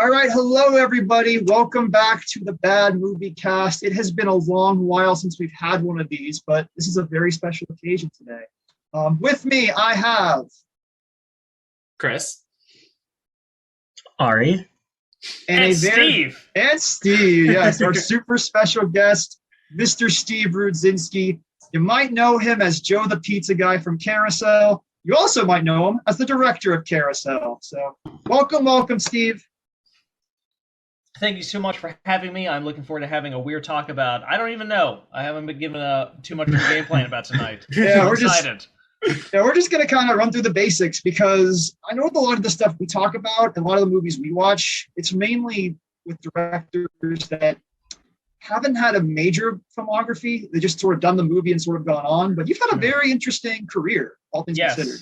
All right, hello everybody. Welcome back to the Bad Movie Cast. It has been a long while since we've had one of these, but this is a very special occasion today. With me, I have Chris. Ari. And Steve. And Steve, yes, our super special guest, Mr. Steve Rudzinski. You might know him as Joe the Pizza Guy from Carousel. You also might know him as the director of Carousel. So welcome, Steve. Thank you so much for having me. I'm looking forward to having a weird talk about, I don't even know. I haven't been given too much of a game plan about tonight. Yeah, we're excited. We're just going to kind of run through the basics because I know with a lot of the stuff we talk about and a lot of the movies we watch, it's mainly with directors that haven't had a major filmography. They just sort of done the movie and sort of gone on. But you've had a very interesting career, all things considered.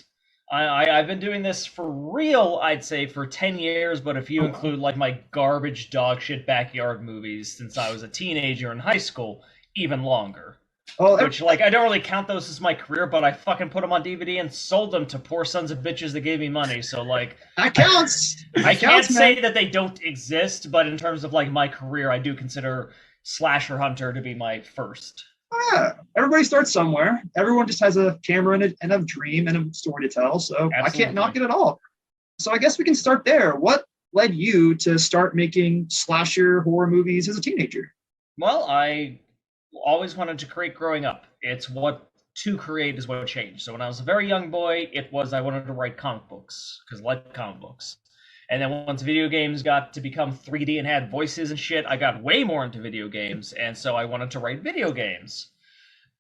I've been doing this for real, I'd say, for 10 years, but if you include like my garbage dog shit backyard movies since I was a teenager in high school, even longer. Which, like, I don't really count those as my career, but I fucking put them on DVD and sold them to poor sons of bitches that gave me money, so, like... That counts! I can't say that they don't exist, but in terms of, like, my career, I do consider Slasher Hunter to be my first. Yeah, everybody starts somewhere. Everyone just has a camera and a dream and a story to tell, so absolutely. I can't knock it at all. So I guess we can start there. What led you to start making slasher horror movies as a teenager? Well, I always wanted to create growing up. It's what to create is what changed. So when I was a very young boy, it was I wanted to write comic books, because I like comic books. And then once video games got to become 3D and had voices and shit, I got way more into video games, and so I wanted to write video games.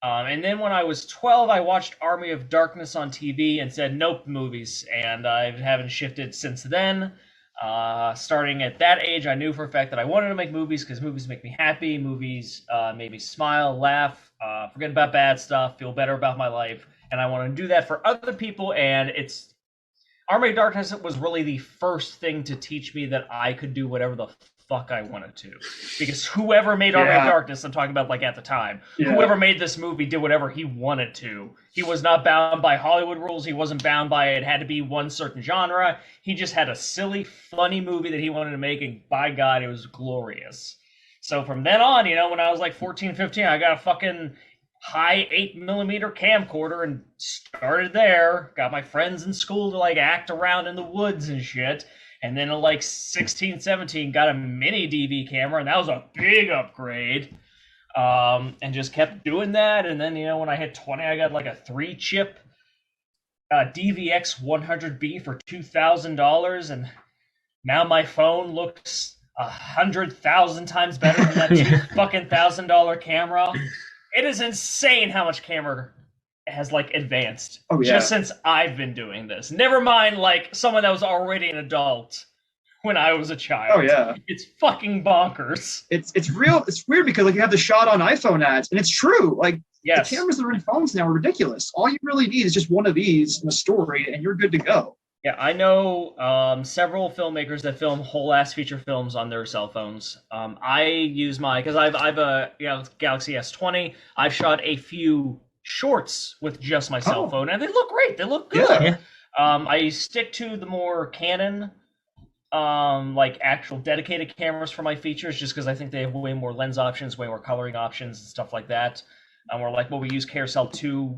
And then when I was 12, I watched Army of Darkness on TV and said, nope, movies. And I haven't shifted since then. Starting at that age, I knew for a fact that I wanted to make movies because movies make me happy. Movies make me smile, laugh, forget about bad stuff, feel better about my life. And I want to do that for other people, and it's... Army of Darkness was really the first thing to teach me that I could do whatever the fuck I wanted to. Because whoever made Army of Darkness, I'm talking about like at the time, whoever made this movie did whatever he wanted to. He was not bound by Hollywood rules. He wasn't bound by it had to be one certain genre. He just had a silly, funny movie that he wanted to make, and by God, it was glorious. So from then on, you know, when I was like 14, 15, I got a fucking high 8mm camcorder and started there. Got my friends in school to like act around in the woods and shit. And then at like 16, 17, got a mini DV camera, and that was a big upgrade. And just kept doing that. And then, you know, when I hit 20, I got like a 3-chip DVX 100B for $2,000. And now my phone looks 100,000 times better than that $2,000 camera. It is insane how much camera has like advanced just since I've been doing this. Never mind like someone that was already an adult when I was a child. Oh yeah, it's fucking bonkers. It's real. It's weird because like you have the shot on iPhone ads, and it's true. Like the cameras that are in phones now are ridiculous. All you really need is just one of these in a story, and you're good to go. Yeah, I know several filmmakers that film whole ass feature films on their cell phones. I use because I've a Galaxy S20. I've shot a few shorts with just my cell phone, and they look great. They look good. Yeah. I stick to the more Canon, like actual dedicated cameras for my features, just because I think they have way more lens options, way more coloring options, and stuff like that. And we're like, well, we use Carousel 2.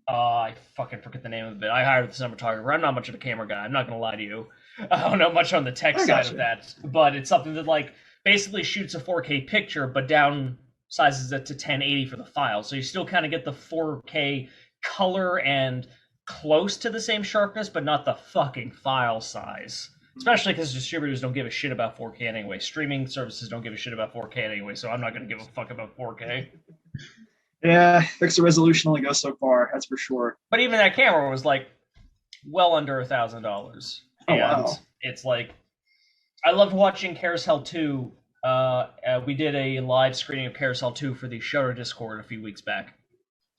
I fucking forget the name of it. I hired the cinematographer. I'm not much of a camera guy. I'm not gonna lie to you. I don't know much on the tech side of that, but it's something that like basically shoots a 4K picture, but downsizes it to 1080 for the file. So you still kind of get the 4K color and close to the same sharpness, but not the fucking file size. Especially because distributors don't give a shit about 4K anyway. Streaming services don't give a shit about 4K anyway, so I'm not gonna give a fuck about 4K. Yeah, pixel resolution only goes so far, that's for sure. But even that camera was like well under $1,000. And wow. It's like, I loved watching Carousel 2. We did a live screening of Carousel 2 for the Shutter Discord a few weeks back.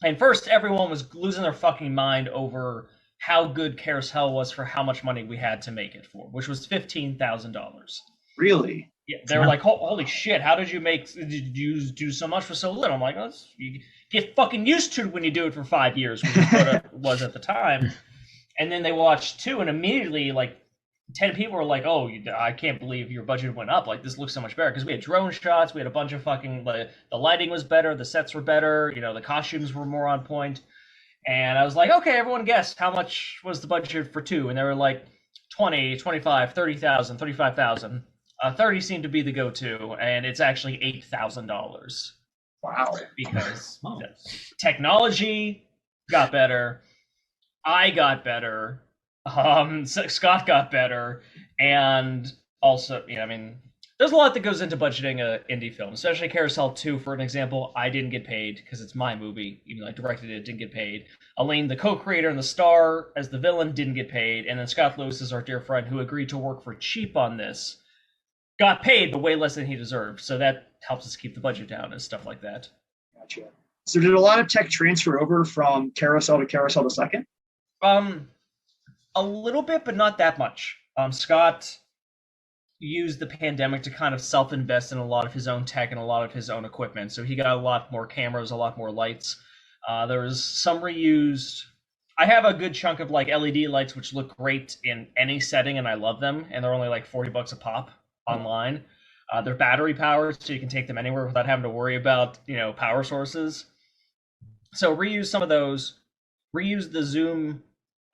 And first, everyone was losing their fucking mind over how good Carousel was for how much money we had to make it for, which was $15,000. Really? Yeah, they were like, holy shit, how did you do so much for so little? I'm like, you get fucking used to it when you do it for 5 years, which is what it was at the time. And then they watched 2, and immediately, like, 10 people were like, "Oh, I can't believe your budget went up. Like, this looks so much better." Because we had drone shots, we had a bunch of fucking, the lighting was better, the sets were better, the costumes were more on point. And I was like, "Okay, everyone guess how much was the budget for 2?" And they were like, 20, 25, 30,000, 35,000. 30 seemed to be the go-to, and it's actually $8,000. Wow. Because technology got better, I got better, Scott got better, and also, there's a lot that goes into budgeting an indie film, especially Carousel 2, for an example. I didn't get paid because it's my movie, even though I directed it, didn't get paid. Elaine, the co-creator and the star as the villain, didn't get paid. And then Scott Lewis is our dear friend who agreed to work for cheap on this. Got paid, but way less than he deserved. So that helps us keep the budget down and stuff like that. Gotcha. So did a lot of tech transfer over from Carousel to Carousel the Second? A little bit, but not that much. Scott used the pandemic to kind of self-invest in a lot of his own tech and a lot of his own equipment. So he got a lot more cameras, a lot more lights. There was some reused. I have a good chunk of like LED lights, which look great in any setting, and I love them. And they're only like $40 a pop online. They're battery powered, so you can take them anywhere without having to worry about power sources. So reuse some of those. Reuse the Zoom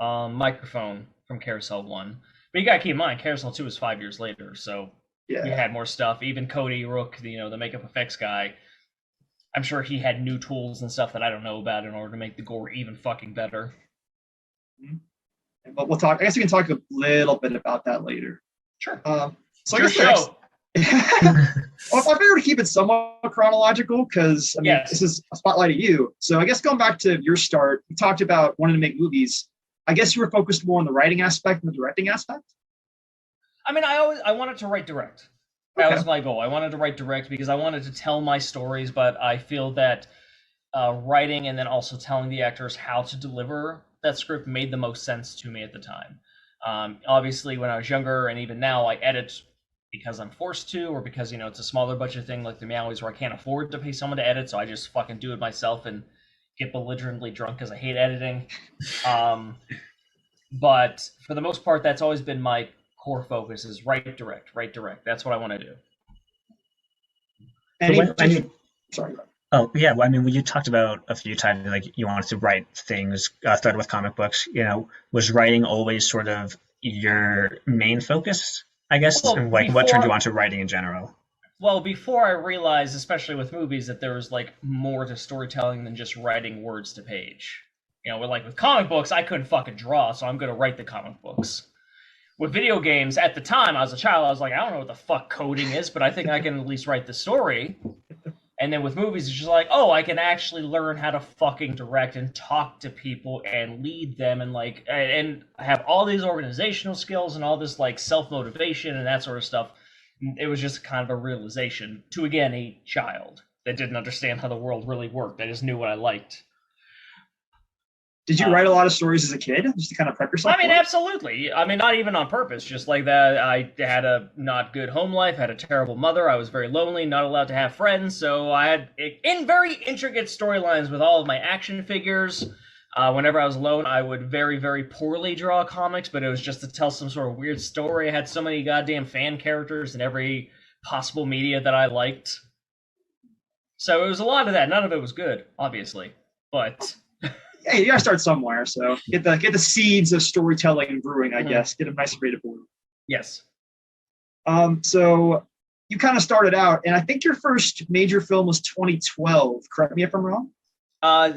microphone from Carousel 1. But you gotta keep in mind, Carousel 2 was 5 years later, so Yeah. we had more stuff. Even Cody Rook, the makeup effects guy, I'm sure he had new tools and stuff that I don't know about in order to make the gore even fucking better. But we'll talk. I guess we can talk a little bit about that later. Sure. So I guess well, I figured to keep it somewhat chronological because This is a spotlight of you. So I guess going back to your start, you talked about wanting to make movies. I guess you were focused more on the writing aspect than the directing aspect? I wanted to write direct. That was my goal. I wanted to write direct because I wanted to tell my stories, but I feel that writing and then also telling the actors how to deliver that script made the most sense to me at the time. Obviously, when I was younger, and even now, I edit because I'm forced to, or because, it's a smaller budget thing like the Meowies where I can't afford to pay someone to edit, so I just fucking do it myself and get belligerently drunk because I hate editing. But for the most part, that's always been my core focus is write direct. That's what I want to do. Sorry. Oh yeah, well, when you talked about a few times, like you wanted to write things, started with comic books. Was writing always sort of your main focus? I guess. Well, and what turned you on to writing in general? Well, before I realized, especially with movies, that there was like more to storytelling than just writing words to page. With comic books, I couldn't fucking draw, so I'm gonna write the comic books. With video games, at the time, I was a child, I was like, I don't know what the fuck coding is, but I think I can at least write the story. And then with movies, it's just like, oh, I can actually learn how to fucking direct and talk to people and lead them and have all these organizational skills and all this like self-motivation and that sort of stuff. It was just kind of a realization to, again, a child that didn't understand how the world really worked. I just knew what I liked. Did you write a lot of stories as a kid just to kind of prep yourself? Absolutely. Not even on purpose. Just like that, I had a not good home life, had a terrible mother. I was very lonely, not allowed to have friends. So I had in very intricate storylines with all of my action figures. Whenever I was alone, I would very, very poorly draw comics, but it was just to tell some sort of weird story. I had so many goddamn fan characters in every possible media that I liked. So it was a lot of that. None of it was good, obviously, but... Hey, you gotta start somewhere. So get the seeds of storytelling and brewing, I guess. Get a nice rate of board. Yes. So you kind of started out, and I think your first major film was 2012. Correct me if I'm wrong.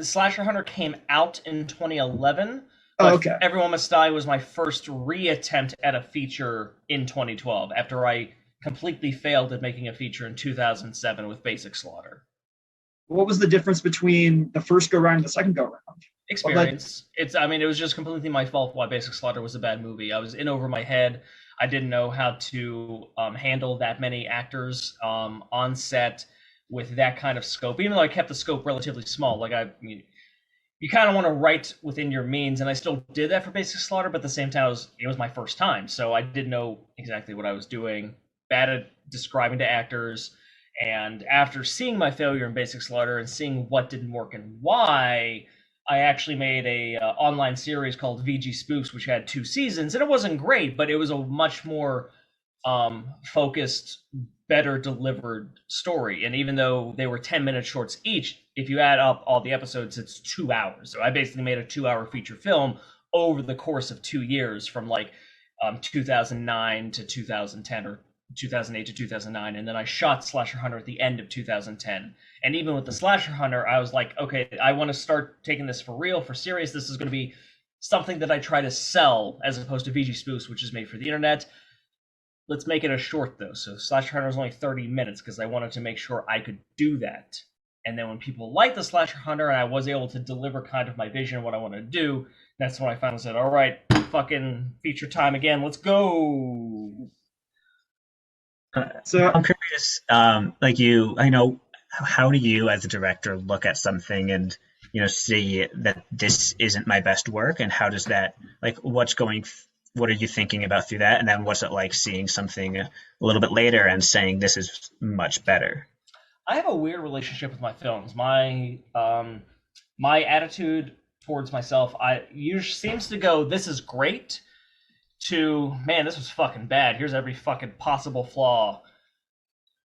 Slasher Hunter came out in 2011. Oh, okay. Everyone Must Die was my first reattempt at a feature in 2012 after I completely failed at making a feature in 2007 with Basic Slaughter. What was the difference between the first go round and the second go round? Experience. It was just completely my fault why Basic Slaughter was a bad movie. I was in over my head. I didn't know how to handle that many actors on set with that kind of scope. Even though I kept the scope relatively small, you kind of want to write within your means, and I still did that for Basic Slaughter. But at the same time, it was my first time, so I didn't know exactly what I was doing. Bad at describing to actors. And after seeing my failure in Basic Slaughter and seeing what didn't work and why, I actually made a online series called VG Spoofs, which had 2 seasons, and it wasn't great, but it was a much more focused, better delivered story. And even though they were 10-minute shorts each, if you add up all the episodes, it's 2 hours. So I basically made a 2-hour feature film over the course of 2 years, from like 2009 to 2010, or 2008 to 2009, and then I shot Slasher Hunter at the end of 2010. And even with the Slasher Hunter, I was like, okay, I want to start taking this for real, for serious. This is going to be something that I try to sell, as opposed to VG Spoofs, which is made for the internet. Let's make it a short, though. So Slasher Hunter is only 30 minutes because I wanted to make sure I could do that. And then when people liked the Slasher Hunter and I was able to deliver kind of my vision of what I want to do, that's when I finally said, all right, fucking feature time again. Let's go. So I'm curious, like you, I know, how do you as a director look at something and, you know, see that this isn't my best work, and how does that, like, what are you thinking about through that, and then what's it like seeing something a little bit later and saying this is much better? I have a weird relationship with my films. My attitude towards myself, usually seems to go, this is great, to, man, this was fucking bad. Here's every fucking possible flaw.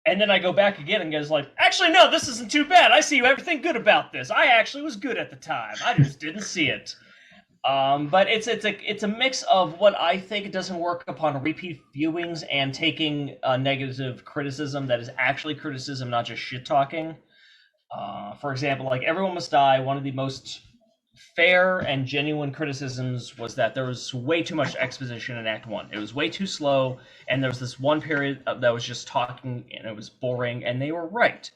And then I go back again and goes like, actually, no, this isn't too bad. I see everything good about this. I actually was good at the time. I just didn't see it. But it's a mix of what I think doesn't work upon repeat viewings and taking negative criticism that is actually criticism, not just shit talking. For example, like Everyone Must Die, one of the most fair and genuine criticisms was that there was way too much exposition in Act 1. It was way too slow, and there was this one period that was just talking, and it was boring, and they were right.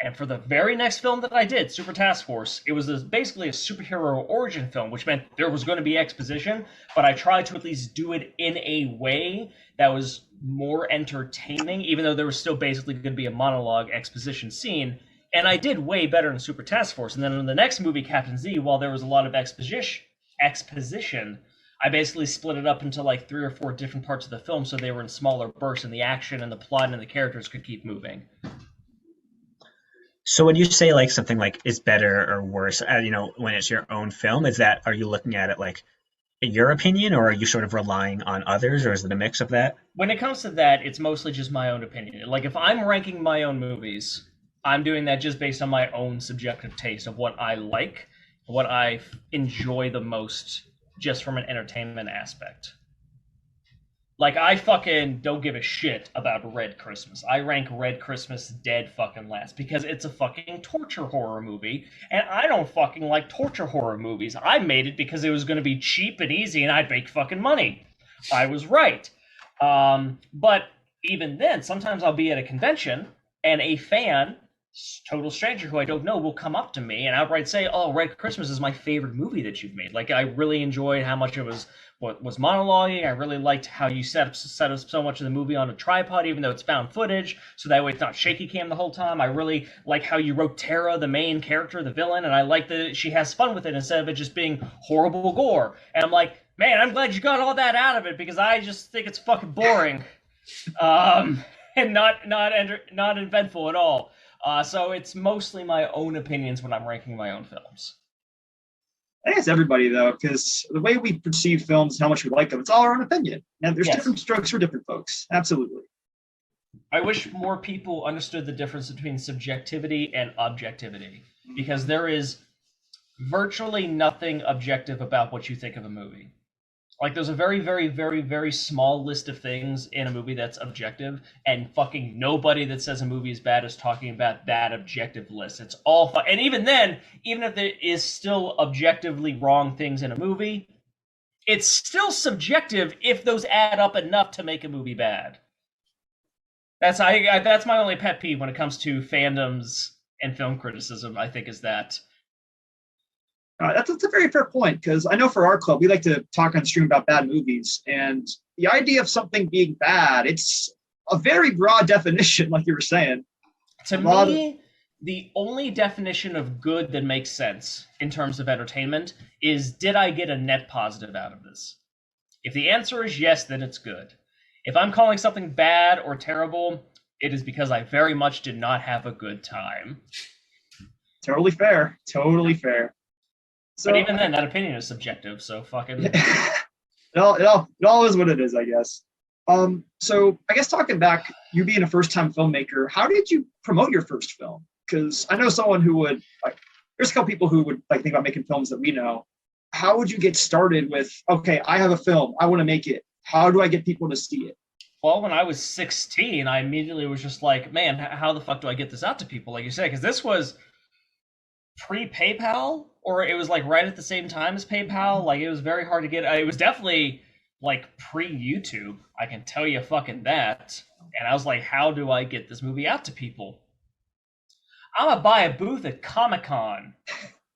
And for the very next film that I did, Super Task Force, it was basically a superhero origin film, which meant there was going to be exposition, but I tried to at least do it in a way that was more entertaining, even though there was still basically going to be a monologue exposition scene. And I did way better in Super Task Force. And then in the next movie, Captain Z, while there was a lot of exposition, I basically split it up into like 3 or 4 different parts of the film, so they were in smaller bursts, and the action and the plot and the characters could keep moving. So when you say like something like is better or worse, you know, when it's your own film, are you looking at it like your opinion, or are you sort of relying on others, or is it a mix of that? When it comes to that, it's mostly just my own opinion. Like if I'm ranking my own movies, I'm doing that just based on my own subjective taste of what I like, what I enjoy the most, just from an entertainment aspect. Like, I fucking don't give a shit about Red Christmas. I rank Red Christmas dead fucking last because it's a fucking torture horror movie, and I don't fucking like torture horror movies. I made it because it was going to be cheap and easy and I'd make fucking money. I was right. But even then, sometimes I'll be at a convention and a fan, total stranger who I don't know, will come up to me and outright say, "Oh, Red Christmas is my favorite movie that you've made. Like, I really enjoyed how much it was monologuing. I really liked how you set up so much of the movie on a tripod, even though it's found footage, so that way it's not shaky cam the whole time. I really like how you wrote Tara, the main character, the villain, and I like that she has fun with it instead of it just being horrible gore." And I'm like, man, I'm glad you got all that out of it because I just think it's fucking boring, and not eventful at all. So it's mostly my own opinions when I'm ranking my own films. I think it's everybody, though, because the way we perceive films, how much we like them, it's all our own opinion. And there's different strokes for different folks. Absolutely. I wish more people understood the difference between subjectivity and objectivity, because there is virtually nothing objective about what you think of a movie. Like, there's a very, very, very, very small list of things in a movie that's objective, and fucking nobody that says a movie is bad is talking about that objective list. It's all and even then, even if there is still objectively wrong things in a movie, it's still subjective if those add up enough to make a movie bad. That's my only pet peeve when it comes to fandoms and film criticism, I think, is that. That's a very fair point, because I know for our club, we like to talk on stream about bad movies. And the idea of something being bad, it's a very broad definition, like you were saying. To me, the only definition of good that makes sense in terms of entertainment is, did I get a net positive out of this? If the answer is yes, then it's good. If I'm calling something bad or terrible, it is because I very much did not have a good time. Totally fair. Totally fair. So, but even then, that opinion is subjective. So fucking. it all is what it is, I guess. So I guess talking back, you being a first-time filmmaker, how did you promote your first film? Because I know someone who would like. There's a couple people who would like think about making films that we know. How would you get started with? Okay, I have a film. I want to make it. How do I get people to see it? Well, when I was 16, I immediately was just like, man, how the fuck do I get this out to people? Like you said, because this was pre-PayPal, or it was like right at the same time as PayPal. Like it was very hard to get. It was definitely like pre-YouTube. I can tell you fucking that. And I was like, how do I get this movie out to people? I'm gonna buy a booth at Comic-Con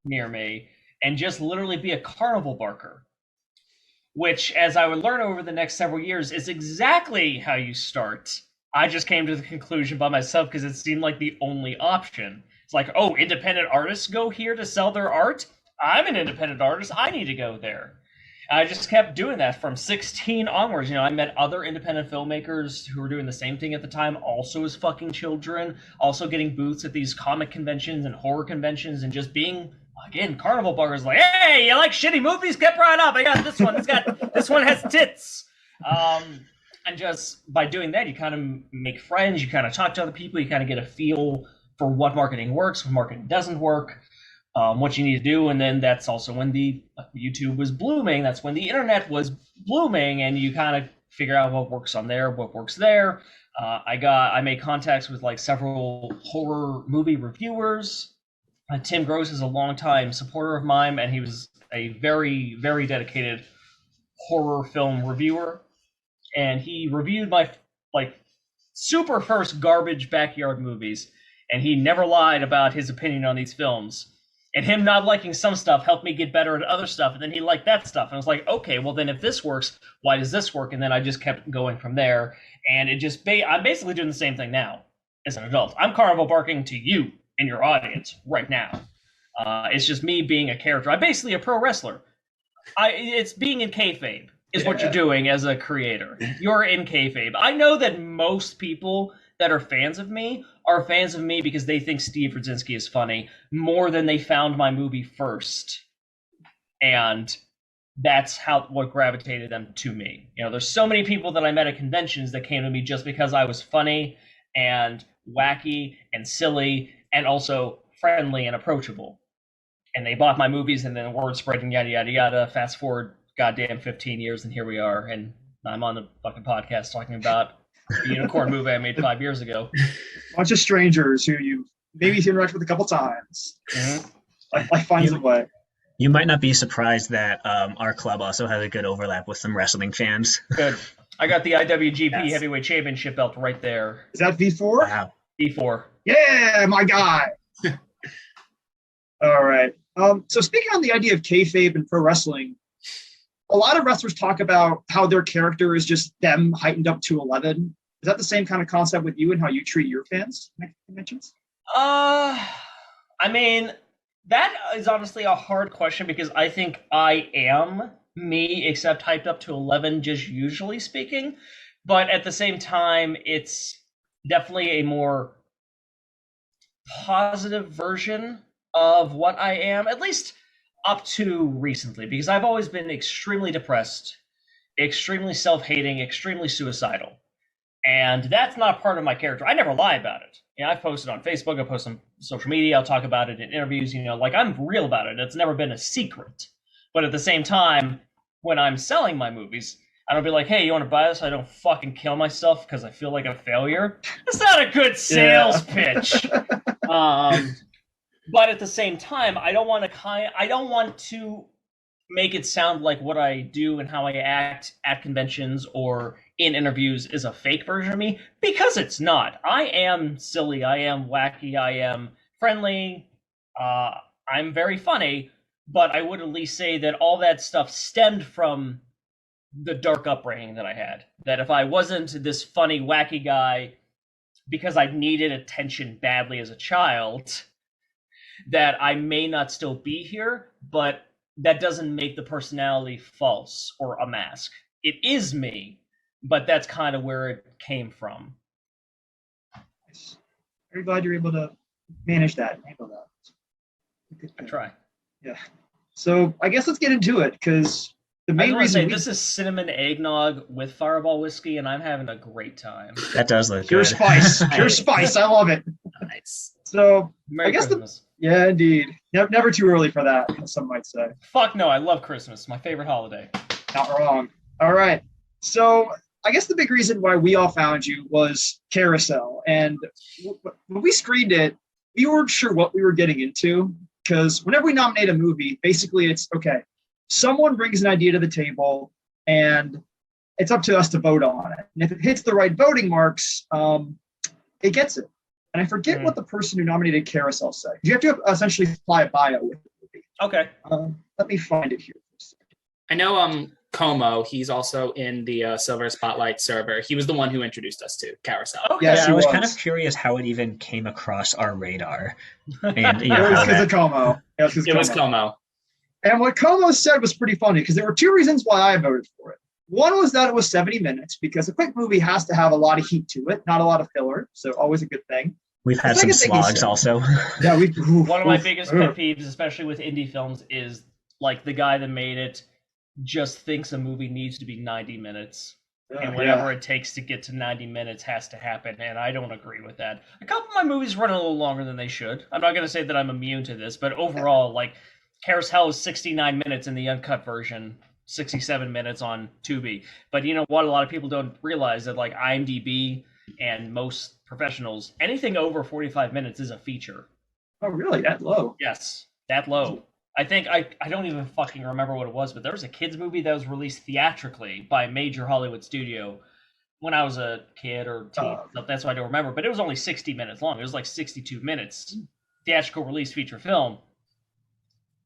near me and just literally be a carnival barker. Which, as I would learn over the next several years, is exactly how you start. I just came to the conclusion by myself because it seemed like the only option. It's like, oh, independent artists go here to sell their art? I'm an independent artist. I need to go there. I just kept doing that from 16 onwards. You know, I met other independent filmmakers who were doing the same thing at the time, also as fucking children, also getting booths at these comic conventions and horror conventions and just being, again, carnival barkers like, hey, you like shitty movies? Get right up. I got this one. This one has tits. And just by doing that, you kind of make friends. You kind of talk to other people. You kind of get a feel for what marketing works, what marketing doesn't work. What you need to do, and then that's also when the YouTube was blooming. That's when the internet was blooming, and you kind of figure out what works on there, what works there. I made contacts with like several horror movie reviewers. Tim Gross is a longtime supporter of mine, and he was a very, very dedicated horror film reviewer. And he reviewed my like super first garbage backyard movies, and he never lied about his opinion on these films. And him not liking some stuff helped me get better at other stuff. And then he liked that stuff. And I was like, okay, well, then if this works, why does this work? And then I just kept going from there. And it just, I'm basically doing the same thing now as an adult. I'm carnival barking to you and your audience right now. It's just me being a character. I'm basically a pro wrestler. It's being in kayfabe is what you're doing as a creator. You're in kayfabe. I know that most people that are fans of me are fans of me because they think Steve Rudzinski is funny more than they found my movie first. And that's what gravitated them to me. You know, there's so many people that I met at conventions that came to me just because I was funny and wacky and silly and also friendly and approachable. And they bought my movies, and then word spread and yada, yada, yada. Fast forward goddamn 15 years, and here we are. And I'm on the fucking podcast talking about the unicorn movie I made 5 years ago. Bunch of strangers who you maybe interact with a couple times. Mm-hmm. Life finds a way. You might not be surprised that our club also has a good overlap with some wrestling fans. Good. I got the IWGP Heavyweight Championship belt right there. Is that V4? Wow. V4. Yeah, my guy. All right. So speaking on the idea of kayfabe and pro wrestling, a lot of wrestlers talk about how their character is just them heightened up to 11. Is that the same kind of concept with you and how you treat your fans at conventions? I mean, that is honestly a hard question because I think I am me, except hyped up to 11, just usually speaking. But at the same time, it's definitely a more positive version of what I am, at least up to recently, because I've always been extremely depressed, extremely self-hating, extremely suicidal. And that's not part of my character. I never lie about it. You know, I've posted on Facebook, I post on social media, I'll talk about it in interviews, you know, like I'm real about it. It's never been a secret. But at the same time, when I'm selling my movies, I don't be like, hey, you want to buy this? I don't fucking kill myself because I feel like a failure. That's not a good sales pitch. But at the same time, I don't want to make it sound like what I do and how I act at conventions or in interviews is a fake version of me, because it's not. I am silly, I am wacky, I am friendly, I'm very funny, but I would at least say that all that stuff stemmed from the dark upbringing that I had. That if I wasn't this funny, wacky guy because I needed attention badly as a child, that I may not still be here, but that doesn't make the personality false or a mask. It is me, but that's kind of where it came from. Nice. Very glad you're able to manage that and handle that. I try. Yeah. So I guess let's get into it, because the main reason this is cinnamon eggnog with Fireball whiskey, and I'm having a great time. That does look pure good. spice, pure spice. I love it. Nice. So Merry I guess Christmas. yeah, indeed. Never too early for that, some might say. Fuck no, I love Christmas. My favorite holiday. Not wrong. All right. So I guess the big reason why we all found you was Carousel. And when we screened it, we weren't sure what we were getting into, because whenever we nominate a movie, basically it's, okay, someone brings an idea to the table and it's up to us to vote on it. And if it hits the right voting marks, it gets it. And I forget what the person who nominated Carousel said. You have to essentially supply a bio with the movie. Okay. Let me find it here for a second. I know Como, he's also in the Silver Spotlight server. He was the one who introduced us to Carousel. Okay. Yes, I was was. kind of curious how it even came across our radar. And It was because of Como. It was Como. And what Como said was pretty funny, because there were two reasons why I voted for it. One was that it was 70 minutes, because a quick movie has to have a lot of heat to it, not a lot of filler, so always a good thing. We've had some slogs also. Yeah, one of my biggest pet peeves, especially with indie films, is like the guy that made it just thinks a movie needs to be 90 minutes. And whatever it takes to get to 90 minutes has to happen, and I don't agree with that. A couple of my movies run a little longer than they should. I'm not going to say that I'm immune to this, but overall, like, Carousel is 69 minutes in the uncut version, 67 minutes on Tubi. But you know what? A lot of people don't realize that, like, IMDb and most professionals, anything over 45 minutes is a feature. Oh, really? That low? Yes, that low. I think I don't even fucking remember what it was, but there was a kids movie that was released theatrically by a major Hollywood studio when I was a kid or teen. That's why I don't remember. But it was only 60 minutes long. It was like 62 minutes. Theatrical release feature film.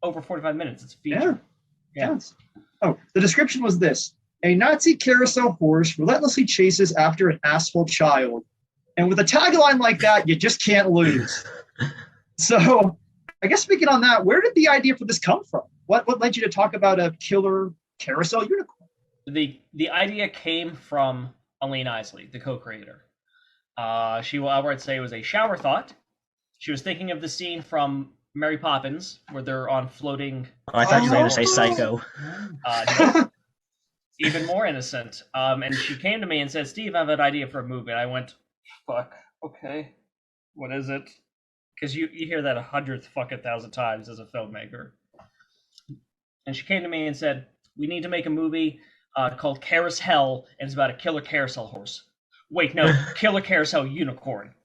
Over 45 minutes. It's a feature. Yeah. Yes. Oh, the description was this. A Nazi carousel horse relentlessly chases after an asshole child. And with a tagline like that, you just can't lose. So I guess speaking on that, where did the idea for this come from? What led you to talk about a killer carousel unicorn? The idea came from Aline Isley, the co-creator. She will outright say it was a shower thought. She was thinking of the scene from Mary Poppins where they're on floating. Oh, I thought you were going to say Psycho. No, even more innocent. And she came to me and said, "Steve, I have an idea for a movie." And I went, "Fuck, okay, what is it?" Because you hear that 100th fucking thousand times as a filmmaker. And she came to me and said, "We need to make a movie called Carousel, and it's about a killer carousel horse." Wait, no, killer carousel unicorn.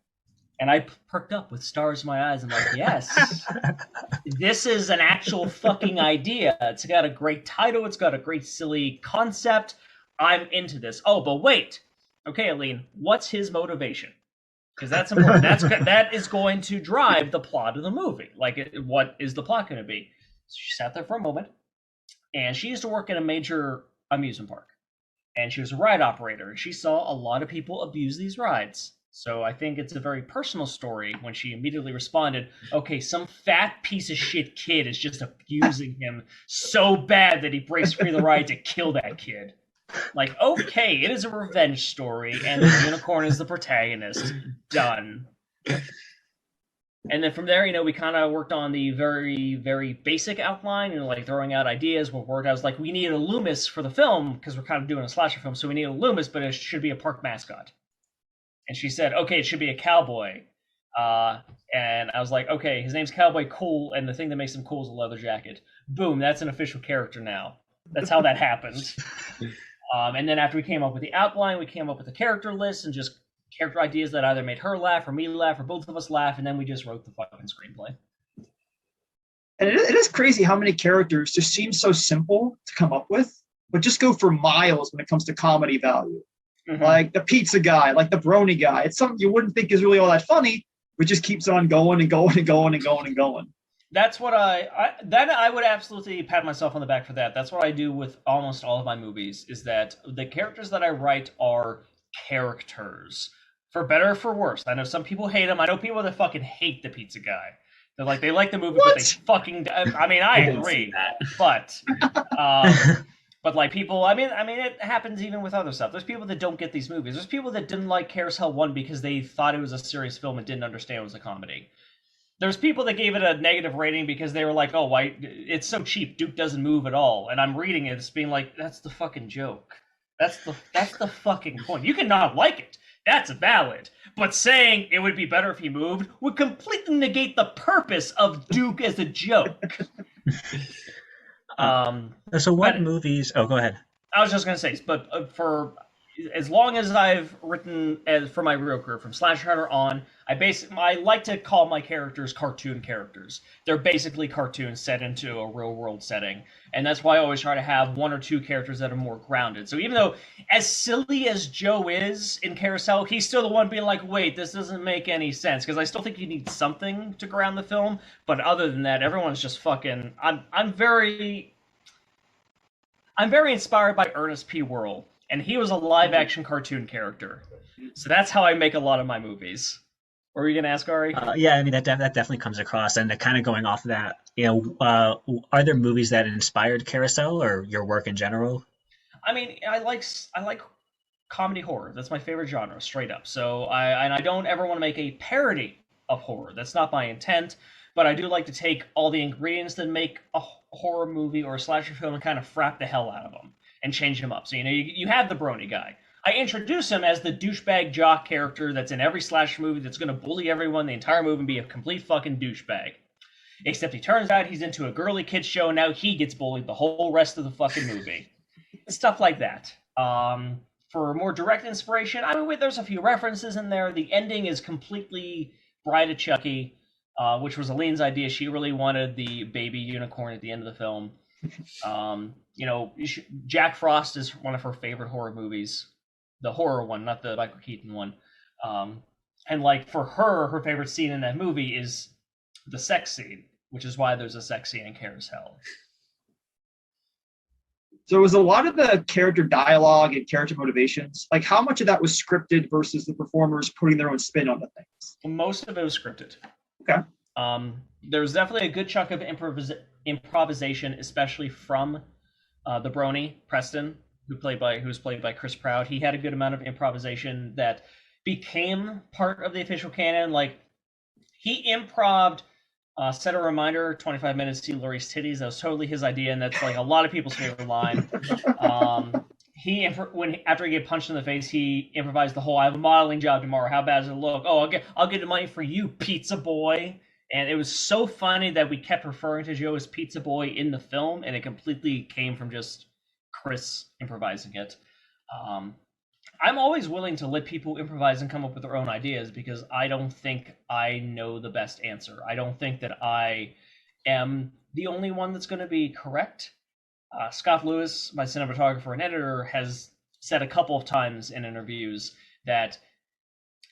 And I perked up with stars in my eyes. I'm like, yes, this is an actual fucking idea. It's got a great title. It's got a great silly concept. I'm into this. Oh, but wait. Okay, Aline, what's his motivation? Because that's important. That is going to drive the plot of the movie. Like, what is the plot going to be? So she sat there for a moment, and she used to work in a major amusement park. And she was a ride operator. She saw a lot of people abuse these rides. So I think it's a very personal story when she immediately responded, okay, some fat piece of shit kid is just abusing him so bad that he breaks free of the ride to kill that kid. Like, okay, it is a revenge story, and the unicorn is the protagonist. Done. And then from there, we kind of worked on the very, very basic outline, like throwing out ideas. I was like, we need a Loomis for the film, because we're kind of doing a slasher film, so we need a Loomis, but it should be a park mascot. And she said, okay, it should be a cowboy. And I was like, okay, his name's Cowboy Cool, and the thing that makes him cool is a leather jacket. Boom, that's an official character now. That's how that happened. And then after we came up with the outline, we came up with a character list and just character ideas that either made her laugh or me laugh or both of us laugh, and then we just wrote the fucking screenplay. And it is crazy how many characters just seem so simple to come up with, but just go for miles when it comes to comedy value. Mm-hmm. Like the pizza guy, like the brony guy. It's something you wouldn't think is really all that funny, but just keeps on going and going and going and going and going. That's what I would absolutely pat myself on the back for that. That's what I do with almost all of my movies, is that the characters that I write are characters. For better or for worse. I know some people hate him. I know people that fucking hate the pizza guy. They're like, they like the movie, but they fucking, I mean, I agree. But like people, I mean, it happens even with other stuff. There's people that don't get these movies. There's people that didn't like Carousel 1 because they thought it was a serious film and didn't understand it was a comedy. There's people that gave it a negative rating because they were like, "Oh, why? It's so cheap. Duke doesn't move at all." And I'm reading it, it's being like, "That's the fucking joke. That's the fucking point. You can not like it. That's valid. But saying it would be better if he moved would completely negate the purpose of Duke as a joke." So what but- movies? Oh, go ahead. I was just gonna say, but for as long as I've written for my real career, from Slasher Hunter on, I like to call my characters cartoon characters. They're basically cartoons set into a real world setting, and that's why I always try to have one or two characters that are more grounded. So even though, as silly as Joe is in Carousel, he's still the one being like, "Wait, this doesn't make any sense," because I still think you need something to ground the film. But other than that, everyone's just fucking. I'm very inspired by Ernest P. Worrell, and he was a live-action cartoon character. So that's how I make a lot of my movies. What were you gonna ask, Ari? Yeah, I mean that definitely comes across, and kind of going off of that, are there movies that inspired Carousel or your work in general? I mean, I like comedy horror. That's my favorite genre, straight up. So I don't ever want to make a parody of horror. That's not my intent. But I do like to take all the ingredients that make a horror movie or a slasher film and kind of frap the hell out of them and change them up. So, you have the brony guy. I introduce him as the douchebag jock character that's in every slasher movie that's going to bully everyone the entire movie and be a complete fucking douchebag. Except he turns out he's into a girly kid show, and now he gets bullied the whole rest of the fucking movie. Stuff like that. For more direct inspiration, I mean, there's a few references in there. The ending is completely Bride of Chucky, which was Aline's idea. She really wanted the baby unicorn at the end of the film. Jack Frost is one of her favorite horror movies. The horror one, not the Michael Keaton one. And like for her favorite scene in that movie is the sex scene, which is why there's a sex scene in Carousel. So was a lot of the character dialogue and character motivations, like how much of that was scripted versus the performers putting their own spin on the things? Most of it was scripted. Okay. There was definitely a good chunk of improvisation, especially from the Brony, Preston, who was played by Chris Proud. He had a good amount of improvisation that became part of the official canon. Like, he improv'd set a reminder, 25 minutes, see Laurie's titties. That was totally his idea, and that's like a lot of people's favorite line. After he get punched in the face, he improvised the whole, "I have a modeling job tomorrow. How bad does it look? Oh, I'll get the money for you, pizza boy." And it was so funny that we kept referring to Joe as Pizza Boy in the film, and it completely came from just Chris improvising it. I'm always willing to let people improvise and come up with their own ideas because I don't think I know the best answer. I don't think that I am the only one that's going to be correct. Scott Lewis, my cinematographer and editor, has said a couple of times in interviews that,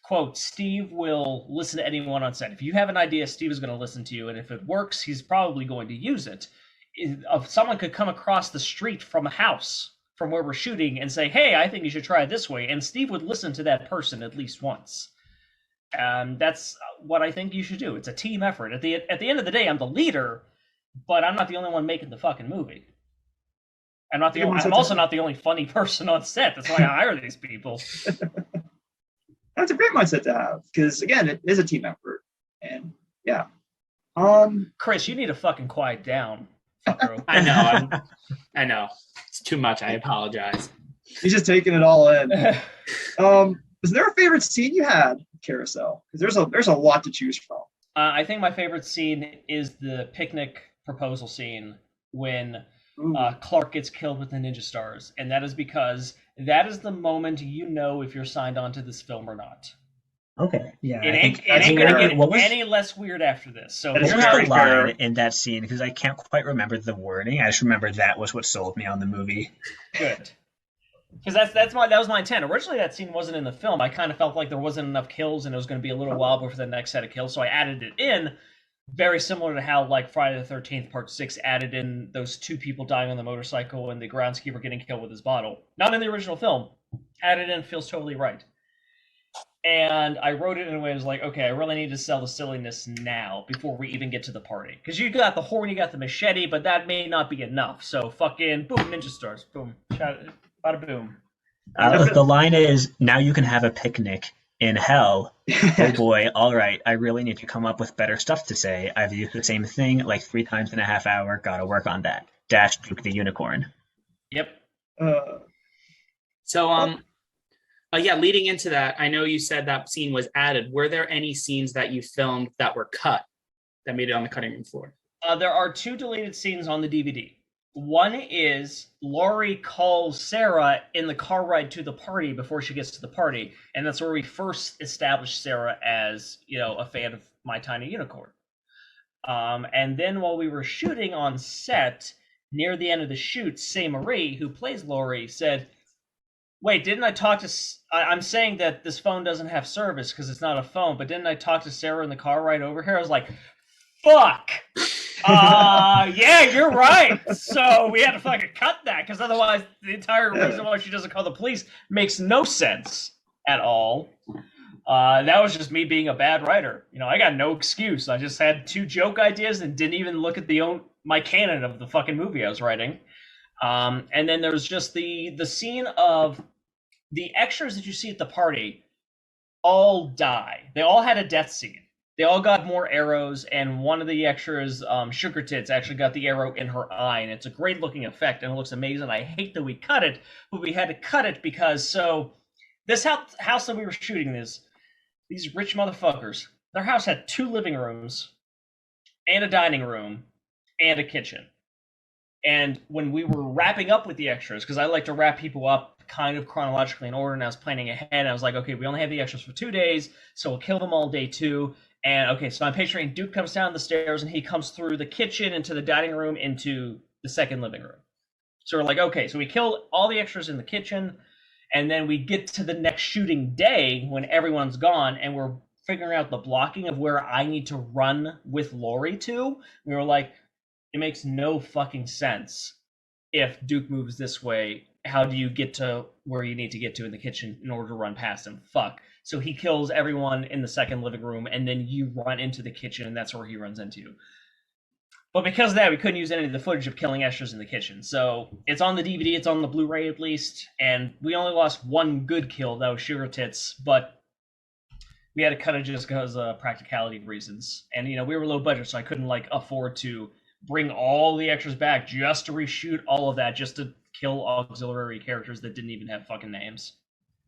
quote, "Steve will listen to anyone on set. If you have an idea, Steve is going to listen to you, and if it works, he's probably going to use it." If someone could come across the street from a house from where we're shooting and say, "Hey, I think you should try it this way," and Steve would listen to that person at least once. And that's what I think you should do. It's a team effort. At the end of the day, I'm the leader, but I'm not the only one making the fucking movie. I'm also not the only funny person on set. That's why I hire these people. That's a great mindset to have because, again, it is a team effort. And yeah. Chris, you need to fucking quiet down. I know. I know. It's too much. I apologize. He's just taking it all in. Was there a favorite scene you had, Carousel? Because there's a lot to choose from. I think my favorite scene is the picnic proposal scene when Clark gets killed with the ninja stars, and that is because that is the moment you know if you're signed on to this film or not. Okay, yeah. It ain't gonna get any less weird after this. So what was the line in that scene? Because I can't quite remember the wording. I just remember that was what sold me on the movie. Good. Because that was my intent. Originally, that scene wasn't in the film. I kind of felt like there wasn't enough kills, and it was going to be a little while before the next set of kills, so I added it in. Very similar to how, like, Friday the 13th Part 6 added in those two people dying on the motorcycle and the groundskeeper getting killed with his bottle. Not in the original film. Added in, feels totally right. And I wrote it in a way that was like, okay, I really need to sell the silliness now before we even get to the party. Because you got the horn, you got the machete, but that may not be enough. So fucking boom, ninja stars, boom, bada boom. The line is, "Now you can have a picnic in hell. Oh boy, all right, I really need to come up with better stuff to say. I've used the same thing like 3 times in a half hour. Gotta work on that. Dash Duke the Unicorn. Yep. Uh, So yeah, leading into that, I know you said that scene was added. Were there any scenes that you filmed that were cut that made it on the cutting room floor? There are 2 deleted scenes on the DVD. One is Laurie calls Sarah in the car ride to the party before she gets to the party, and that's where we first established Sarah as, a fan of My Tiny Unicorn. And then while we were shooting on set, near the end of the shoot, Say Marie, who plays Laurie, said, "Wait, didn't I talk to? I'm saying that this phone doesn't have service because it's not a phone, but didn't I talk to Sarah in the car right over here?" I was like, "Fuck." Yeah, you're right. So we had to fucking cut that because otherwise the entire reason why she doesn't call the police makes no sense at all. That was just me being a bad writer. I got no excuse. I just had 2 joke ideas and didn't even look at my canon of the fucking movie I was writing. And then there's just the scene of the extras that you see at the party all die. They all had a death scene. They all got more arrows, and one of the extras, Sugar Tits, actually got the arrow in her eye, and it's a great looking effect, and it looks amazing. I hate that we cut it, but we had to cut it because this house that we were shooting these rich motherfuckers, their house had 2 living rooms and a dining room and a kitchen. And when we were wrapping up with the extras, because I like to wrap people up kind of chronologically in order, and I was planning ahead, I was like, okay, we only have the extras for 2 days, so we'll kill them all day 2. And okay, so I'm picturing Duke comes down the stairs and he comes through the kitchen into the dining room into the second living room. So we're like, okay, so we kill all the extras in the kitchen, and then we get to the next shooting day when everyone's gone, and we're figuring out the blocking of where I need to run with Laurie to. We were like, it makes no fucking sense. If Duke moves this way, how do you get to where you need to get to in the kitchen in order to run past him? Fuck. So he kills everyone in the second living room, and then you run into the kitchen, and that's where he runs into you. But because of that, we couldn't use any of the footage of killing extras in the kitchen. So it's on the DVD, it's on the Blu-ray at least, and we only lost 1 good kill, that was Sugar Tits, but we had to cut it just because of practicality reasons. And, we were low budget, so I couldn't, afford to bring all the extras back just to reshoot all of that, just to kill auxiliary characters that didn't even have fucking names.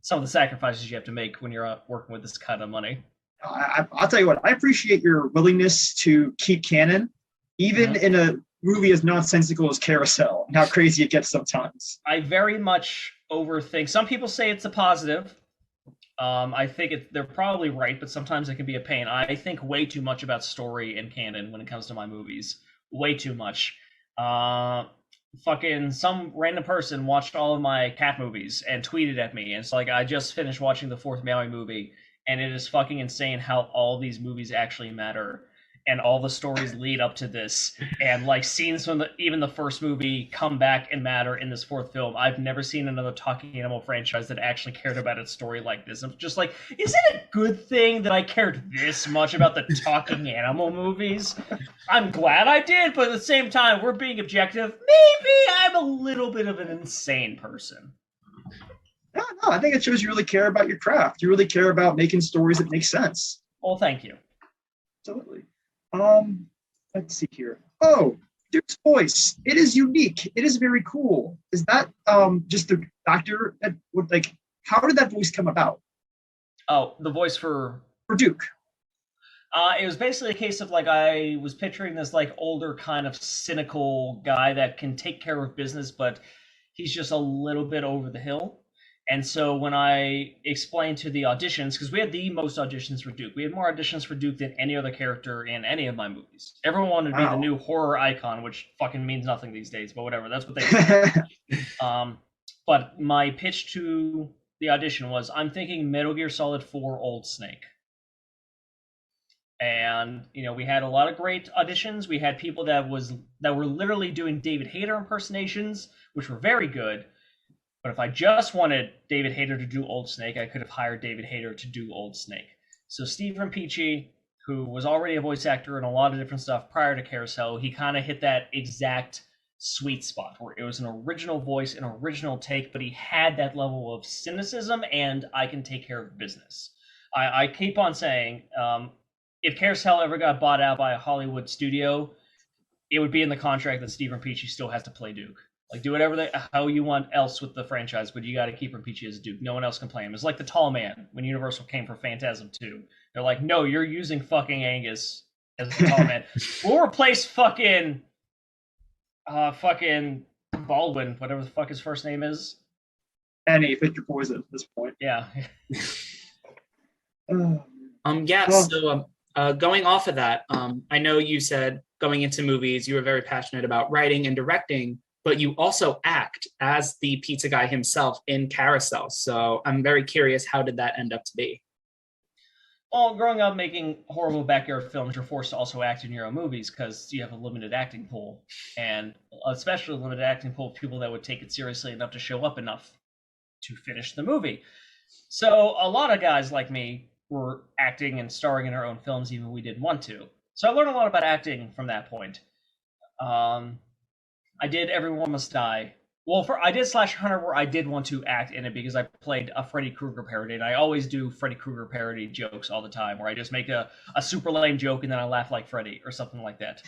Some of the sacrifices you have to make when you're working with this kind of money. I'll tell you what, I appreciate your willingness to keep canon, even in a movie as nonsensical as Carousel, and how crazy it gets sometimes. I very much overthink. Some people say it's a positive. I think they're probably right, but sometimes it can be a pain. I think way too much about story and canon when it comes to my movies. Way too much. Fucking some random person watched all of my cat movies and tweeted at me, and it's like, I just finished watching the 4th Maui movie, and it is fucking insane how all these movies actually matter, and all the stories lead up to this, and scenes from even the first movie come back and matter in this 4th film. I've never seen another talking animal franchise that actually cared about its story like this. I'm just like, is it a good thing that I cared this much about the talking animal movies? I'm glad I did, but at the same time, we're being objective. Maybe I'm a little bit of an insane person. No, I think it shows you really care about your craft. You really care about making stories that make sense. Well, thank you. Absolutely. Let's see here. Oh, Duke's voice. It is unique. It is very cool. Is that just the actor that would how did that voice come about? Oh, the voice for Duke. It was basically a case of I was picturing this older kind of cynical guy that can take care of business, but he's just a little bit over the hill. And so when I explained to the auditions, because we had the most auditions for Duke, we had more auditions for Duke than any other character in any of my movies. Everyone wanted to be the new horror icon, which fucking means nothing these days, but whatever. That's what they said. But my pitch to the audition was, I'm thinking Metal Gear Solid 4 Old Snake. And we had a lot of great auditions. We had people that were literally doing David Hayter impersonations, which were very good. But if I just wanted David Hayter to do Old Snake, I could have hired David Hayter to do Old Snake. So Steve Rudzinski, who was already a voice actor in a lot of different stuff prior to Carousel, he kind of hit that exact sweet spot where it was an original voice, an original take, but he had that level of cynicism and I can take care of business. I keep on saying, if Carousel ever got bought out by a Hollywood studio, it would be in the contract that Steve Peachy still has to play Duke. Like, do whatever how you want else with the franchise, but you got to keep Peachy as Duke. No one else can play him. It's like the Tall Man when Universal came for Phantasm 2. They're like, no, you're using fucking Angus as the Tall Man. We'll replace fucking Baldwin, whatever the fuck his first name is. Any pick your poison at this point. Yeah. So going off of that, I know you said going into movies you were very passionate about writing and directing, but you also act as the pizza guy himself in Carousel. So I'm very curious, how did that end up to be? Well, growing up making horrible backyard films, you're forced to also act in your own movies because you have a limited acting pool, and especially a limited acting pool of people that would take it seriously enough to show up enough to finish the movie. So a lot of guys like me were acting and starring in our own films, even when we didn't want to. So I learned a lot about acting from that point. I did Everyone Must Die. Well, I did Slash Hunter, where I did want to act in it because I played a Freddy Krueger parody, and I always do Freddy Krueger parody jokes all the time, where I just make a super lame joke and then I laugh like Freddy or something like that.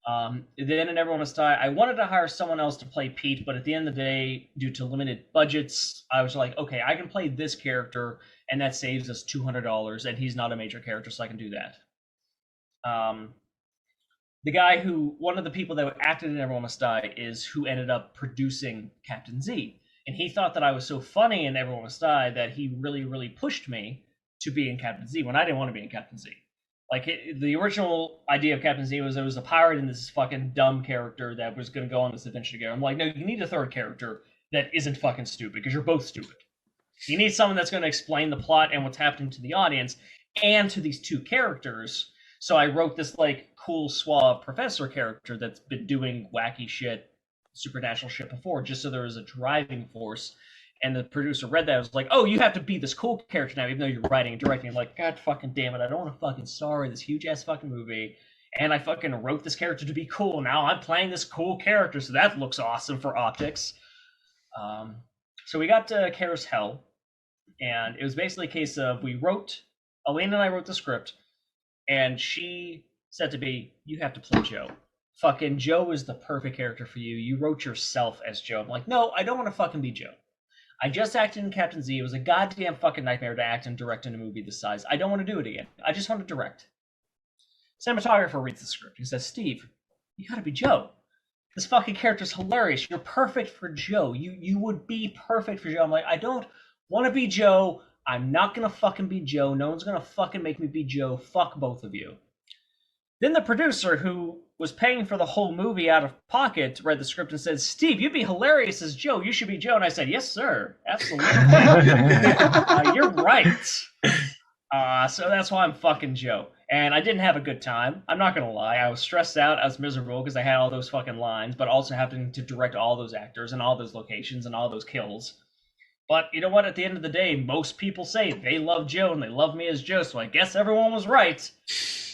Then in Everyone Must Die, I wanted to hire someone else to play Pete, but at the end of the day, due to limited budgets, I was like, okay, I can play this character, and that saves us $200, and he's not a major character, so I can do that. One of the people that acted in Everyone Must Die is who ended up producing Captain Z. And he thought that I was so funny in Everyone Must Die that he really, really pushed me to be in Captain Z when I didn't want to be in Captain Z. Like, the original idea of Captain Z was there was a pirate and this fucking dumb character that was going to go on this adventure together. I'm like, no, you need a third character that isn't fucking stupid, because you're both stupid. You need someone that's going to explain the plot and what's happening to the audience and to these two characters. So I wrote this, like, cool, suave professor character that's been doing wacky shit, supernatural shit before, just so there was a driving force. And the producer read that and was like, oh, you have to be this cool character now, even though you're writing and directing. I'm like, God fucking damn it, I don't want to fucking star in this huge-ass fucking movie. And I fucking wrote this character to be cool. Now I'm playing this cool character, so that looks awesome for optics. So we got to Carousel, and it was basically a case of Elena and I wrote the script, and she said to me, you have to play Joe. Fucking Joe is the perfect character for you. You wrote yourself as Joe. I'm like, no, I don't want to fucking be Joe. I just acted in Captain Z. It was a goddamn fucking nightmare to act and direct in a movie this size. I don't want to do it again. I just want to direct. Cinematographer reads the script. He says, Steve, you gotta be Joe. This fucking character's hilarious. You're perfect for Joe. You would be perfect for Joe. I'm like, I don't want to be Joe. I'm not gonna fucking be Joe. No one's gonna fucking make me be Joe. Fuck both of you. Then the producer, who was paying for the whole movie out of pocket, read the script and said, Steve, you'd be hilarious as Joe. You should be Joe. And I said, yes, sir. Absolutely. You're right. So that's why I'm fucking Joe. And I didn't have a good time. I'm not going to lie. I was stressed out. I was miserable because I had all those fucking lines, but also having to direct all those actors and all those locations and all those kills. But you know what? At the end of the day, most people say they love Joe and they love me as Joe, so I guess everyone was right.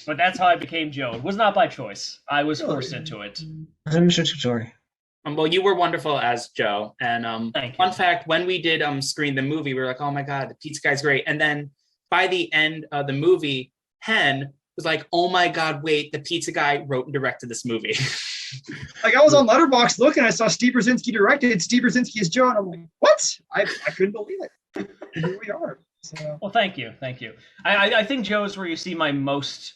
But that's how I became Joe. It was not by choice. I was forced into it. Story. Well, you were wonderful as Joe. And Thank you. fun fact, when we did screen the movie, we were like, oh my God, the pizza guy's great. And then by the end of the movie, Hen was like, oh my God, wait, the pizza guy wrote and directed this movie. Like, I was on Letterboxd looking, I saw Steve Rudzinski directed, Steve Rudzinski is Joe, and I'm like, what? I couldn't believe it. Here we are. So. Well, thank you. I think Joe is where you see my most,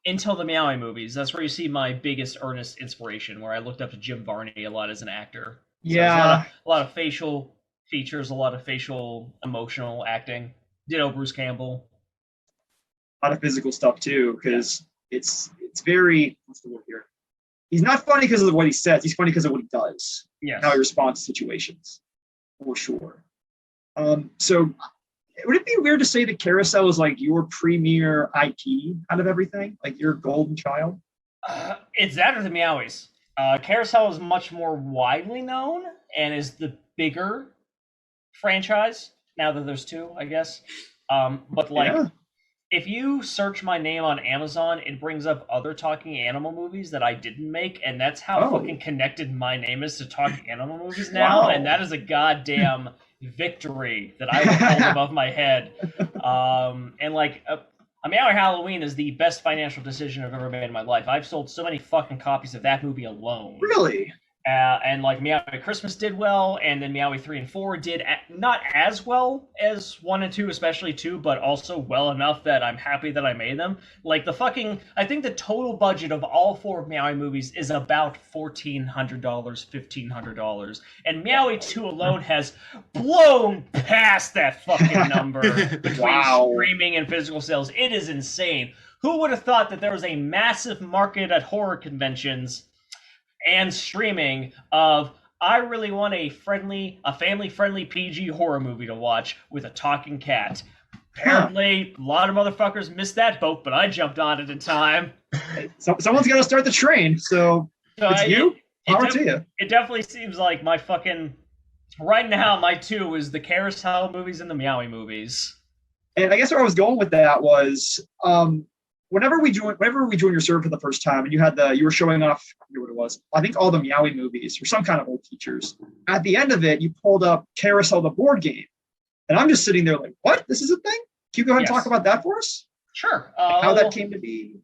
until the Meowie movies, that's where you see my biggest earnest inspiration, where I looked up to Jim Varney a lot as an actor. So yeah. A lot of facial features, a lot of facial emotional acting. Ditto Bruce Campbell. A lot of physical stuff too, because it's very, what's the word here? He's not funny because of what he says. He's funny because of what he does. Yes. How he responds to situations, for sure. So would it be weird to say that Carousel is like your premier IP out of everything? Like your golden child? It's that or the Meowies. Carousel is much more widely known and is the bigger franchise now that there's two, I guess. But like, Yeah. if you search my name on Amazon, it brings up other talking animal movies that I didn't make, and that's how fucking connected my name is to talking animal movies now. Wow. And that is a goddamn victory that I will hold above my head. And like a Meowie Halloween is the best financial decision I've ever made in my life. I've sold so many fucking copies of that movie alone. Really? And like Meowie Christmas did well, and then Meowie 3 and 4 did not as well as 1 and 2, especially 2, but also well enough that I'm happy that I made them. Like I think the total budget of all 4 of Meowie movies is about $1,400, $1,500. And Meowie 2 alone has blown past that fucking number between streaming and physical sales. It is insane. Who would have thought that there was a massive market at horror conventions and streaming of I really want a family-friendly PG horror movie to watch with a talking cat. Apparently, a lot of motherfuckers missed that boat, but I jumped on it in time. Someone's got to start the train, so it's you. Power to you. It definitely seems like my fucking right now. My 2 is the Carousel movies and the Meowie movies. And I guess where I was going with that was whenever we joined your server for the first time, and you were showing off, I forget what it was, I think all the Meowie movies or some kind of old features. At the end of it, you pulled up Carousel the board game, and I'm just sitting there like, what? This is a thing? Can you go ahead and talk about that for us? Sure. How that came to be?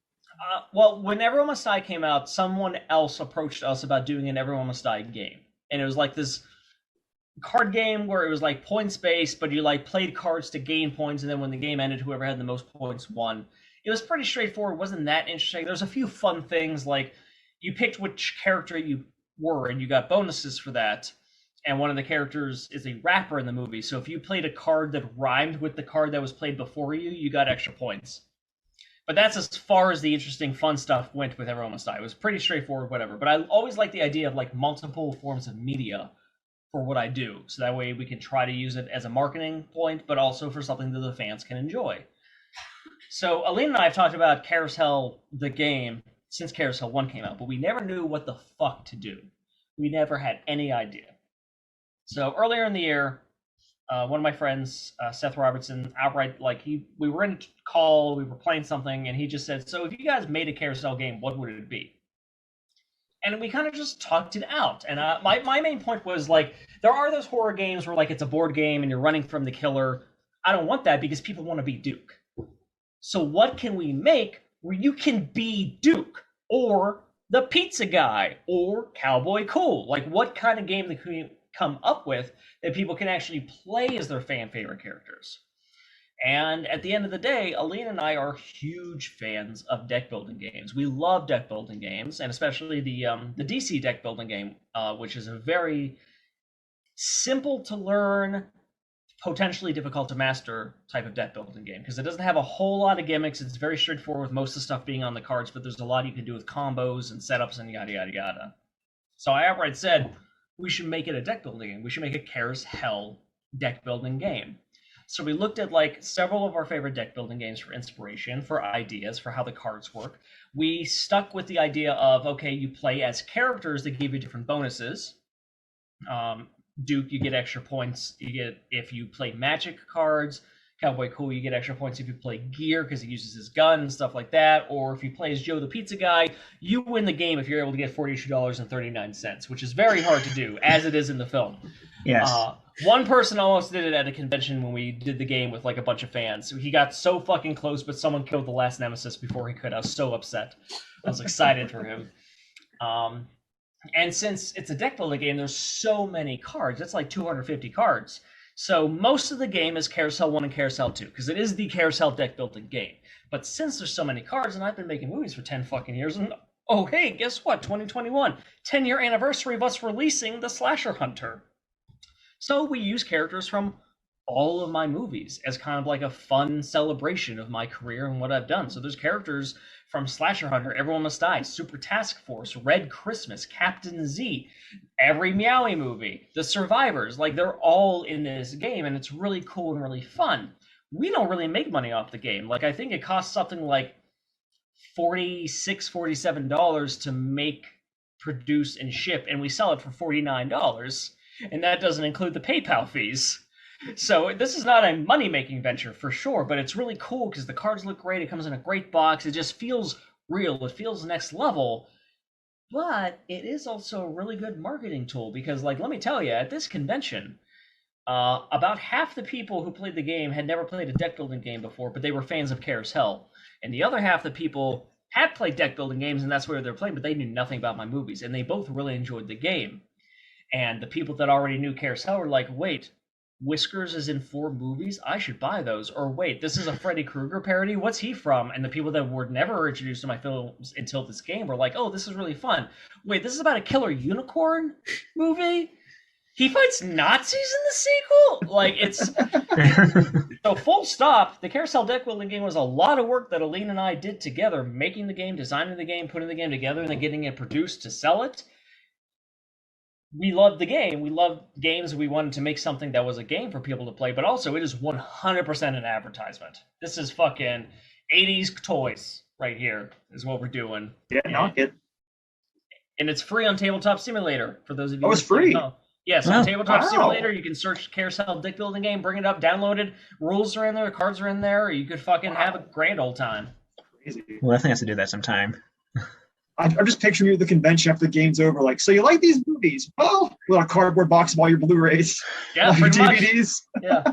Well, when Everyone Must Die came out, someone else approached us about doing an Everyone Must Die game, and it was like this card game where it was like points based, but you like played cards to gain points, and then when the game ended, whoever had the most points won. It was pretty straightforward. It wasn't that interesting. There's a few fun things, like you picked which character you were, and you got bonuses for that. And one of the characters is a rapper in the movie. So if you played a card that rhymed with the card that was played before you, you got extra points. But that's as far as the interesting, fun stuff went with Everyone Must Die. It was pretty straightforward, whatever. But I always like the idea of like multiple forms of media for what I do. So that way we can try to use it as a marketing point, but also for something that the fans can enjoy. So Aline and I have talked about Carousel the game since Carousel 1 came out, but we never knew what the fuck to do. We never had any idea. So earlier in the year, one of my friends, Seth Robertson, outright, like we were in a call, we were playing something, and he just said, so if you guys made a Carousel game, what would it be? And we kind of just talked it out. And my main point was like, there are those horror games where like it's a board game and you're running from the killer. I don't want that because people want to be Duke. So what can we make where you can be Duke or the pizza guy or Cowboy Cool? Like what kind of game can we come up with that people can actually play as their fan favorite characters? And at the end of the day, Aline and I are huge fans of deck building games. We love deck building games, and especially the DC deck building game, which is a very simple to learn, potentially difficult to master type of deck building game because it doesn't have a whole lot of gimmicks. It's very straightforward with most of the stuff being on the cards, but there's a lot you can do with combos and setups and yada yada yada. So I outright said we should make it a deck building game. We should make a Carousel deck building game. So we looked at like several of our favorite deck building games for inspiration, for ideas, for how the cards work. We stuck with the idea of, okay, you play as characters that give you different bonuses. Duke, you get extra points. You get if you play magic cards. Cowboy Cool, you get extra points if you play gear because he uses his gun and stuff like that. Or if you play as Joe the Pizza Guy, you win the game if you're able to get $42.39, which is very hard to do, as it is in the film. Yes. One person almost did it at a convention when we did the game with like a bunch of fans. He got so fucking close, but someone killed the last nemesis before he could. I was so upset. I was excited for him. And since it's a deck building game, there's so many cards. It's like 250 cards. So most of the game is Carousel 1 and Carousel 2, because it is the Carousel deck building game. But since there's so many cards, and I've been making movies for 10 fucking years, and oh hey, guess what? 2021, 10-year anniversary of us releasing the Slasher Hunter. So we use characters from all of my movies as kind of like a fun celebration of my career and what I've done. So there's characters from Slasher Hunter, Everyone Must Die, Super Task Force, Red Christmas, Captain Z, every Meowie movie, The Survivors, like they're all in this game and it's really cool and really fun. We don't really make money off the game. Like I think it costs something like $46, $47 to make, produce, and ship, and we sell it for $49, and that doesn't include the PayPal fees. So this is not a money-making venture for sure, but it's really cool because the cards look great. It comes in a great box. It just feels real. It feels next level. But it is also a really good marketing tool because, like, let me tell you, at this convention, about half the people who played the game had never played a deck building game before, but they were fans of Carousel. And the other half the people had played deck building games, and that's where they're playing, but they knew nothing about my movies. And they both really enjoyed the game. And the people that already knew Carousel were like, wait, Whiskers is in 4 movies? I should buy those. Or wait, this is a Freddy Krueger parody? What's he from? And the people that were never introduced to my films until this game were like, oh, this is really fun. Wait, this is about a killer unicorn movie? He fights Nazis in the sequel? Like, it's... So full stop, the Carousel deck building game was a lot of work that Aline and I did together, making the game, designing the game, putting the game together, and then getting it produced to sell it. We loved the game. We loved games. We wanted to make something that was a game for people to play, but also it is 100% an advertisement. This is fucking 80s toys right here is what we're doing. Yeah, knock it. And it's free on Tabletop Simulator for those of you. Oh, it's free. Yes, on Tabletop Simulator, you can search Carousel deck building game, bring it up, download it. Rules are in there, cards are in there. You could fucking have a grand old time. Crazy. Well, I think I have to do that sometime. I'm just picturing you at the convention after the game's over. Like, so you like these movies? Well, with a cardboard box of all your Blu-rays, yeah, all your pretty much. DVDs. Yeah.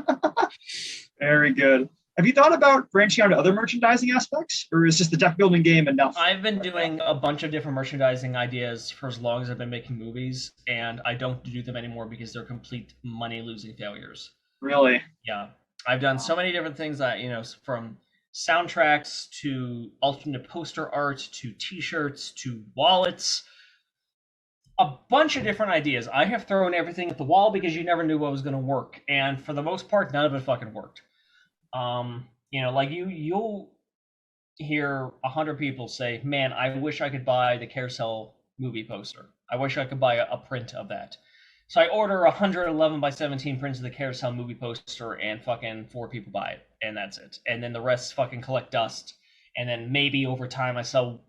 Very good. Have you thought about branching out to other merchandising aspects, or is just the deck building game enough? I've been doing a bunch of different merchandising ideas for as long as I've been making movies, and I don't do them anymore because they're complete money-losing failures. Really? Yeah. I've done so many different things that, from soundtracks to alternate poster art to t-shirts to wallets. A bunch of different ideas. I have thrown everything at the wall because you never knew what was going to work. And for the most part, none of it fucking worked. Like you'll hear 100 people say, man, I wish I could buy the Carousel movie poster. I wish I could buy a print of that. So I order 111 by 17 prints of the Carousel movie poster, and fucking 4 people buy it, and that's it. And then the rest fucking collect dust. And then maybe over time I sell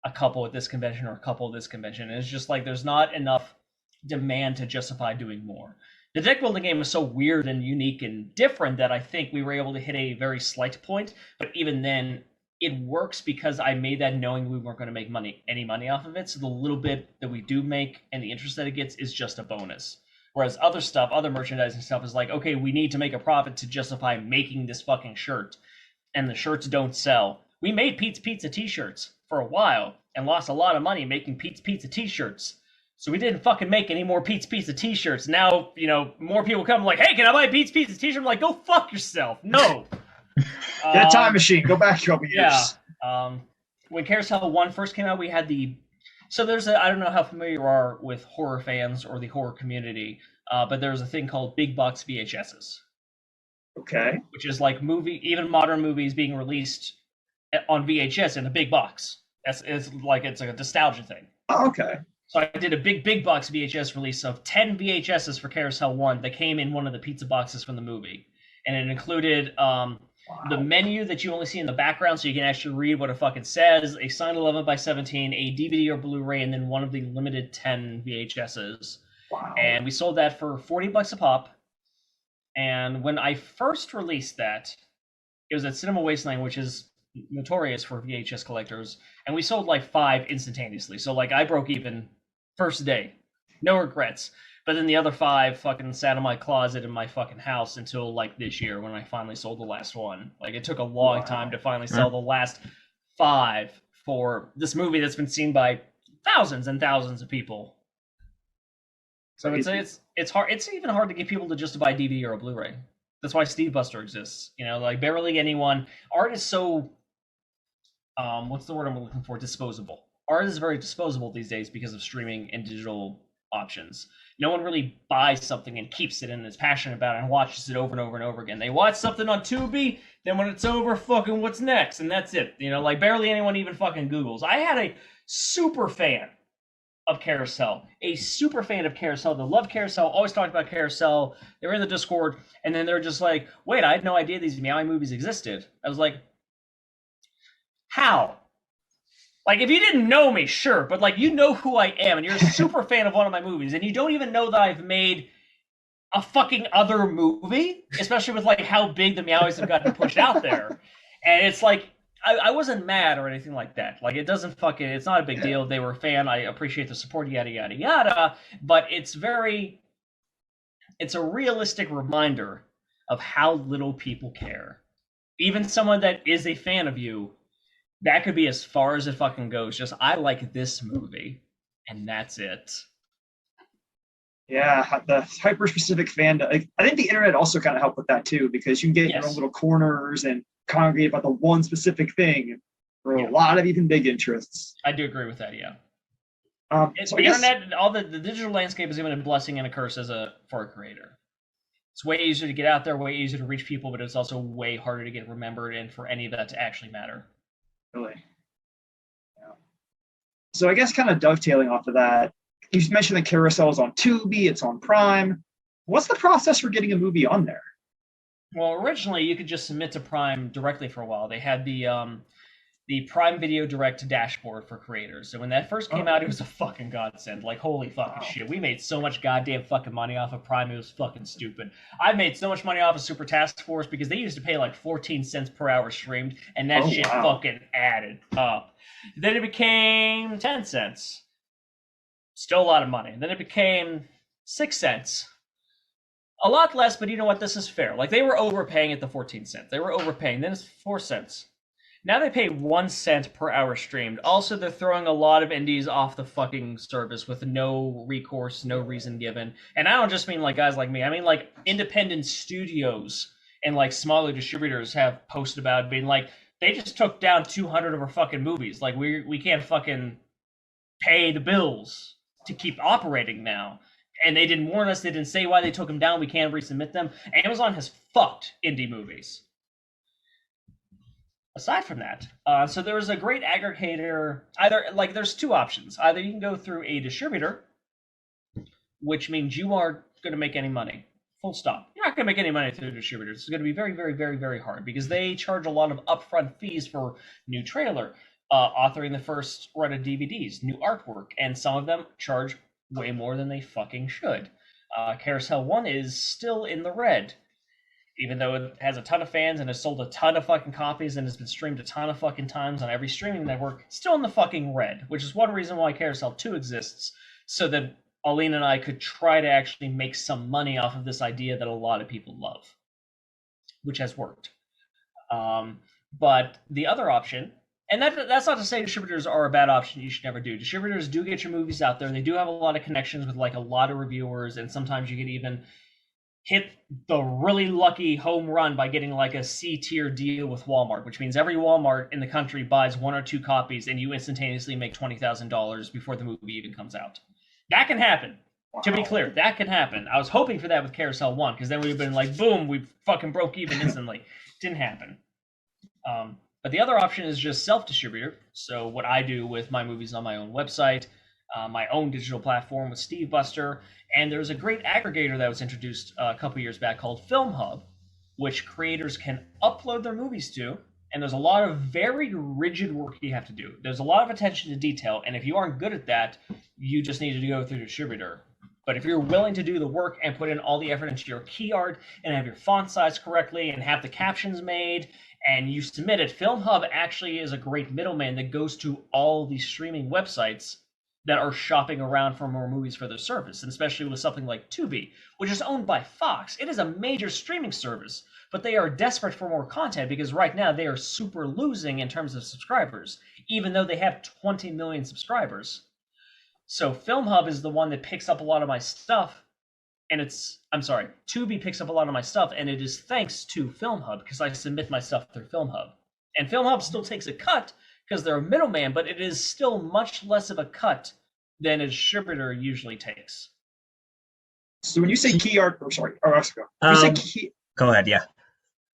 a couple at this convention or a couple at this convention. And it's just like there's not enough demand to justify doing more. The deck building game is so weird and unique and different that I think we were able to hit a very slight point. But even then, it works because I made that knowing we weren't going to make any money off of it. So the little bit that we do make and the interest that it gets is just a bonus. Whereas other stuff, other merchandising stuff is like, okay, we need to make a profit to justify making this fucking shirt. And the shirts don't sell. We made Pete's Pizza t-shirts for a while and lost a lot of money making Pete's Pizza t-shirts. So we didn't fucking make any more Pete's Pizza t-shirts. Now, more people come like, hey, can I buy a Pete's Pizza t-shirt? I'm like, go fuck yourself. No. Get a time machine. Go back a couple years. Yeah. When Carousel 1 first came out, we had so there's I don't know how familiar you are with horror fans or the horror community, but there's a thing called big box VHSs. Okay. Which is like even modern movies being released on VHS in a big box. It's like a nostalgia thing. Oh, okay. So I did a big box VHS release of 10 VHSs for Carousel 1 that came in one of the pizza boxes from the movie. And it included the menu that you only see in the background so you can actually read what it fucking says, a signed 11 by 17, a DVD or Blu-ray, and then one of the limited 10 VHSs. Wow. And we sold that for $40 a pop. And when I first released that, it was at Cinema Wasteland, which is notorious for VHS collectors, and we sold like 5 instantaneously. So like I broke even first day. No regrets. But then the other 5 fucking sat in my closet in my fucking house until like this year when I finally sold the last one. Like it took a long time to finally sell the last 5 for this movie that's been seen by thousands and thousands of people. So it's hard. It's even hard to get people to just buy DVD or a Blu-ray. That's why Steve Buster exists. Like barely anyone. Art is so what's the word I'm looking for? Disposable. Art is very disposable these days because of streaming and digital options. No one really buys something and keeps it and is passionate about it and watches it over and over and over again. They watch something on Tubi, then when it's over, fucking what's next? And that's it. Like barely anyone even fucking Googles. I had a super fan of Carousel. A super fan of Carousel. They love Carousel, always talked about Carousel. They were in the Discord, and then they're just like, wait, I had no idea these Meowie movies existed. I was like, how? Like, if you didn't know me, sure, but like, you know who I am, and you're a super fan of one of my movies, and you don't even know that I've made a fucking other movie, especially with like how big the Meowies have gotten pushed out there. And it's like, I wasn't mad or anything like that. Like, it's not a big deal. They were a fan. I appreciate the support, yada, yada, yada. But it's very, it's a realistic reminder of how little people care. Even someone that is a fan of you, that could be as far as it fucking goes. Just, I like this movie, and that's it. Yeah, the hyper-specific fandom. I think the internet also kind of helped with that too, because you can get your own little corners and congregate about the one specific thing for a lot of even big interests. I do agree with that, yeah. So the internet, all the digital landscape is even a blessing and a curse for a creator. It's way easier to get out there, way easier to reach people, but it's also way harder to get remembered and for any of that to actually matter. Really? Yeah. So I guess kind of dovetailing off of that, you mentioned the Carousel is on Tubi, it's on Prime. What's the process for getting a movie on there? Well, originally you could just submit to Prime directly for a while. They had the Prime Video Direct dashboard for creators. So when that first came out, it was a fucking godsend. Like, holy fucking shit. We made so much goddamn fucking money off of Prime. It was fucking stupid. I made so much money off of Super Task Force because they used to pay like 14 cents per hour streamed, and that shit fucking added up. Then it became 10 cents. Still a lot of money. And then it became 6 cents. A lot less, but you know what? This is fair. Like, they were overpaying at the 14 cents. They were overpaying. Then it's 4 cents. Now they pay 1 cent per hour streamed. Also, they're throwing a lot of indies off the fucking service with no recourse, no reason given. And I don't just mean like guys like me. I mean like independent studios and like smaller distributors have posted about being like, they just took down 200 of our fucking movies. Like, we can't fucking pay the bills to keep operating now. And they didn't warn us. They didn't say why they took them down. We can't resubmit them. Amazon has fucked indie movies. Aside from that, so there was a great aggregator. Either, like, there's two options. Either you can go through a distributor, which means you aren't going to make any money. Full stop. You're not going to make any money through distributors. It's going to be very, very, very, very hard because they charge a lot of upfront fees for new trailer, authoring the first run of DVDs, new artwork, and some of them charge way more than they fucking should. Carousel 1 is still in the red. Even though it has a ton of fans and has sold a ton of fucking copies and has been streamed a ton of fucking times on every streaming network, still in the fucking red, which is one reason why Carousel 2 exists, so that Aline and I could try to actually make some money off of this idea that a lot of people love, which has worked. But the other option, and that's not to say distributors are a bad option you should never do. Distributors do get your movies out there. They do have a lot of connections with like a lot of reviewers, and sometimes you can even hit the really lucky home run by getting like a C-tier deal with Walmart, which means every Walmart in the country buys 1 or 2 copies and you instantaneously make $20,000 before the movie even comes out. That can happen. Wow. To be clear, that can happen. I was hoping for that with Carousel 1 because then we've been like, boom, we fucking broke even instantly. Didn't happen. But the other option is just self-distributor. So what I do with my movies on my own website, my own digital platform with Steve Buster, and there's a great aggregator that was introduced a couple years back called Film Hub, which creators can upload their movies to, and there's a lot of very rigid work you have to do. There's a lot of attention to detail, and if you aren't good at that, you just need to go through a distributor. But if you're willing to do the work and put in all the effort into your key art and have your font size correctly and have the captions made and you submit it, Film Hub actually is a great middleman that goes to all these streaming websites that are shopping around for more movies for their service, and especially with something like Tubi, which is owned by Fox. It is a major streaming service, but they are desperate for more content because right now they are super losing in terms of subscribers, even though they have 20 million subscribers. So Film Hub is the one that picks up a lot of my stuff, and Tubi picks up a lot of my stuff, and it is thanks to Film Hub because I submit my stuff through Film Hub. And Film Hub still takes a cut because they're a middleman, but it is still much less of a cut than a distributor usually takes. So when you say key art, go ahead, yeah.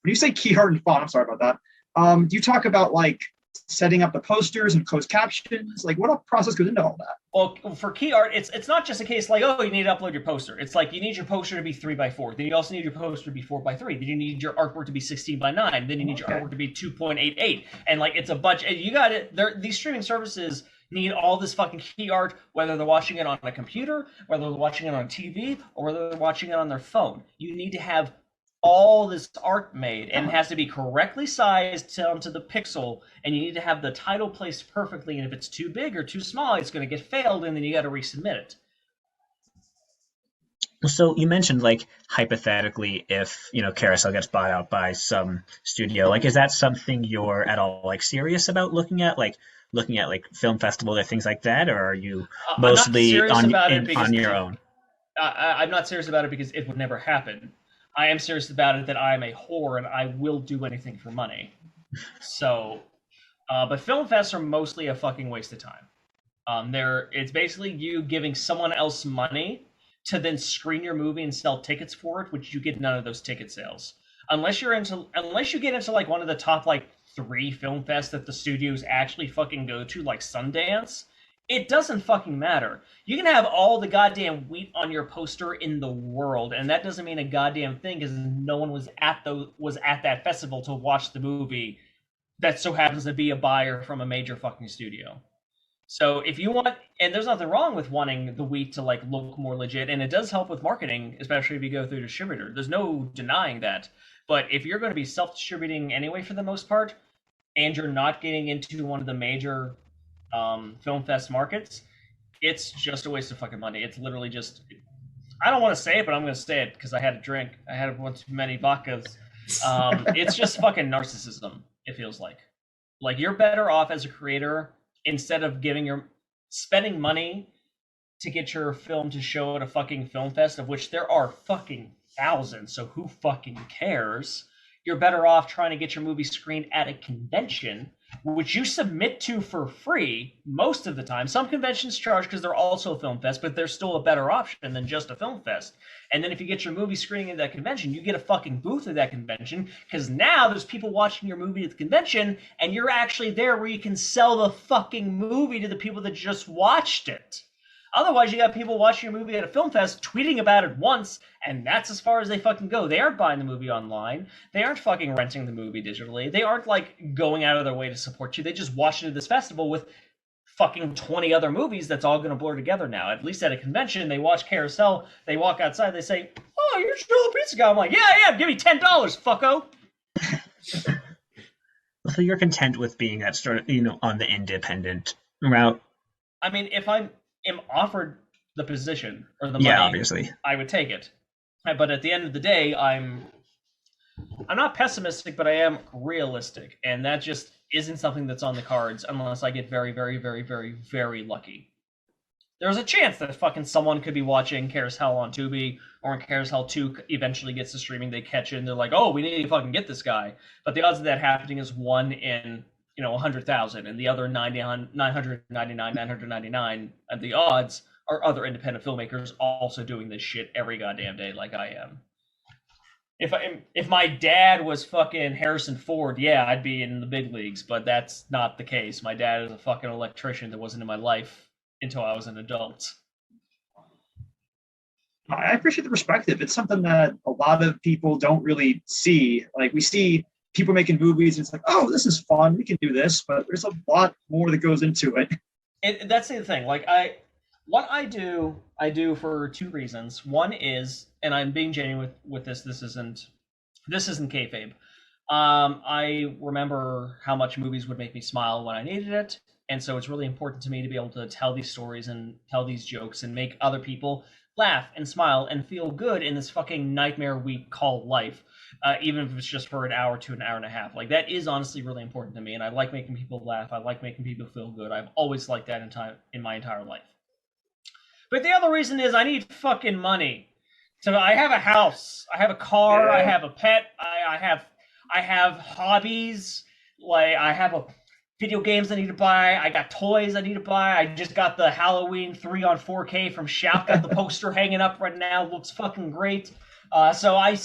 When you say key art and font, I'm sorry about that. Do you talk about like setting up the posters and closed captions? Like, what process goes into all that? Well, for key art, it's not just a case like, oh, you need to upload your poster. It's like you need your poster to be 3x4. Then you also need your poster to be 4x3. Then you need your artwork to be 16:9. Then you need your artwork to be 2.88. And like, it's a bunch. And you got it. These streaming services need all this fucking key art, whether they're watching it on a computer, whether they're watching it on TV, or whether they're watching it on their phone. You need to have all this art made, and it has to be correctly sized down to the pixel, and you need to have the title placed perfectly, and if it's too big or too small, it's going to get failed, and then you got to resubmit it. So you mentioned like hypothetically if Carousel gets bought out by some studio, like is that something you're at all like serious about looking at like film festivals or things like that, or are you I'm not mostly serious about it on because your own? I'm not serious about it because it would never happen. I am serious about it that I am a whore and I will do anything for money. So, but film fests are mostly a fucking waste of time. It's basically you giving someone else money to then screen your movie and sell tickets for it, which you get none of those ticket sales. Unless you get into like one of the top like 3 film fests that the studios actually fucking go to, like Sundance, it doesn't fucking matter. You can have all the goddamn wheat on your poster in the world, and that doesn't mean a goddamn thing because no one was at that festival to watch the movie that so happens to be a buyer from a major fucking studio. So if you want, and there's nothing wrong with wanting the wheat to like look more legit, and it does help with marketing, especially if you go through a distributor. There's no denying that. But if you're going to be self-distributing anyway for the most part, and you're not getting into one of the major film fest markets, it's just a waste of fucking money. It's literally just, I don't want to say it, but I'm going to say it because I had a drink. I had one too many vodkas. It's just fucking narcissism, it feels like. Like you're better off as a creator instead of spending money to get your film to show at a fucking film fest, of which there are fucking thousands, so who fucking cares? You're better off trying to get your movie screened at a convention, which you submit to for free most of the time. Some conventions charge because they're also a film fest, but they're still a better option than just a film fest. And then if you get your movie screening at that convention, you get a fucking booth at that convention because now there's people watching your movie at the convention and you're actually there where you can sell the fucking movie to the people that just watched it. Otherwise, you got people watching your movie at a film fest, tweeting about it once, and that's as far as they fucking go. They aren't buying the movie online. They aren't fucking renting the movie digitally. They aren't, like, going out of their way to support you. They just watched it at this festival with fucking 20 other movies that's all going to blur together now. At least at a convention, they watch Carousel, they walk outside, they say, "Oh, you're still a pizza guy." I'm like, yeah, give me $10, fucko. So you're content with being that sort of, on the independent route? I mean, if I am offered the position or the money, yeah, obviously, I would take it. But at the end of the day, I'm not pessimistic, but I am realistic, and that just isn't something that's on the cards unless I get very, very, very, very, very lucky. There's a chance that fucking someone could be watching Carousel on Tubi, or when Carousel 2 eventually gets to streaming, they catch it and they're like, "Oh, we need to fucking get this guy." But the odds of that happening is 1 in 100,000, and the other 999, and the odds are other independent filmmakers also doing this shit every goddamn day like I am. If my dad was fucking Harrison Ford, yeah, I'd be in the big leagues, but that's not the case. My dad is a fucking electrician that wasn't in my life until I was an adult. I appreciate the perspective. It's something that a lot of people don't really see. Like we see people making movies, and it's like, oh, this is fun, we can do this, but there's a lot more that goes into it. That's the thing. Like what I do for 2 reasons. One is, and I'm being genuine with this. This isn't kayfabe. I remember how much movies would make me smile when I needed it, and so it's really important to me to be able to tell these stories and tell these jokes and make other people laugh and smile and feel good in this fucking nightmare we call life, even if it's just for an hour to an hour and a half. Like, that is honestly really important to me, and I like making people laugh. I like making people feel good. I've always liked that in my entire life. But the other reason is I need fucking money. So I have a house, I have a car, I have a pet, I have hobbies, like I have video games I need to buy, I got toys I need to buy. I just got the Halloween 3 on 4K from Shout, got the poster hanging up right now, looks fucking great. So I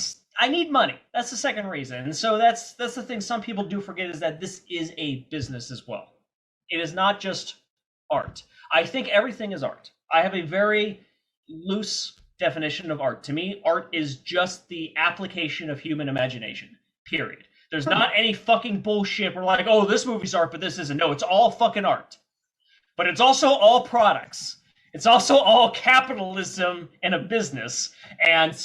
need money. That's the second reason. And so that's the thing some people do forget, is that this is a business as well. It is not just art. I think everything is art. I have a very loose definition of art. To me, art is just the application of human imagination, period. There's not any fucking bullshit where like, oh, this movie's art, but this isn't. No, it's all fucking art. But it's also all products. It's also all capitalism and a business. And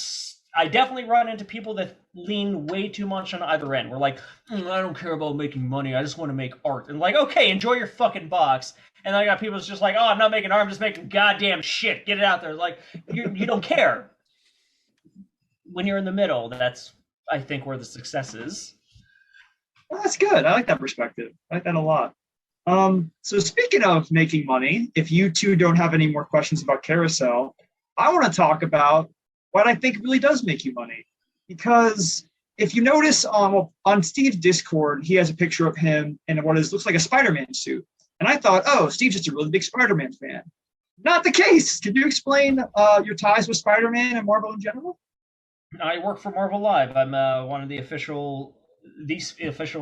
I definitely run into people that lean way too much on either end. We're like, I don't care about making money. I just want to make art. And like, okay, enjoy your fucking box. And then I got people that's just like, oh, I'm not making art. I'm just making goddamn shit. Get it out there. Like, you don't care. when you're in the middle, that's I think where the success is. Well, that's good. I like that perspective. I like that a lot. So speaking of making money, if you two don't have any more questions about Carousel, I want to talk about what I think really does make you money. Because if you notice on Steve's Discord, he has a picture of him in what looks like a Spider-Man suit. And I thought, oh, Steve's just a really big Spider-Man fan. Not the case. Can you explain your ties with Spider-Man and Marvel in general? I work for Marvel Live. I'm one of the official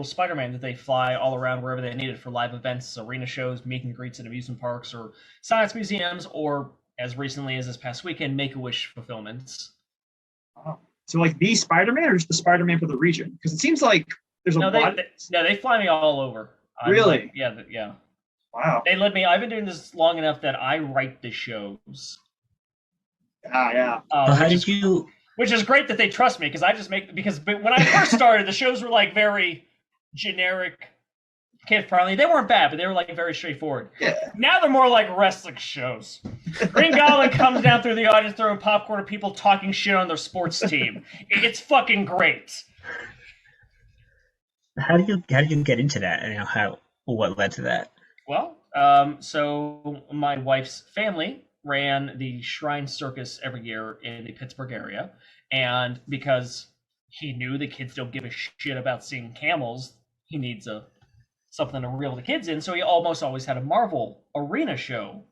Spider-Man that they fly all around wherever they need it for live events, arena shows, meet and greets at amusement parks or science museums, or as recently as this past weekend, Make-A-Wish fulfillments. Oh. So like the Spider-Man or just the Spider-Man for the region? Because it seems like there's a lot. They fly me all over. Really? Yeah. Wow. They let me. I've been doing this long enough that I write the shows. Yeah. How did you? Which is great that they trust me because when I first started, the shows were like very generic, kid-friendly. They weren't bad, but they were like very straightforward. Yeah. Now they're more like wrestling shows. Green Goblin comes down through the audience throwing popcorn at people talking shit on their sports team. It's fucking great. How do you get into that? What led to that? Well, so my wife's family ran the Shrine Circus every year in the Pittsburgh area, and because he knew the kids don't give a shit about seeing camels, he needs something to reel the kids in, so he almost always had a Marvel arena show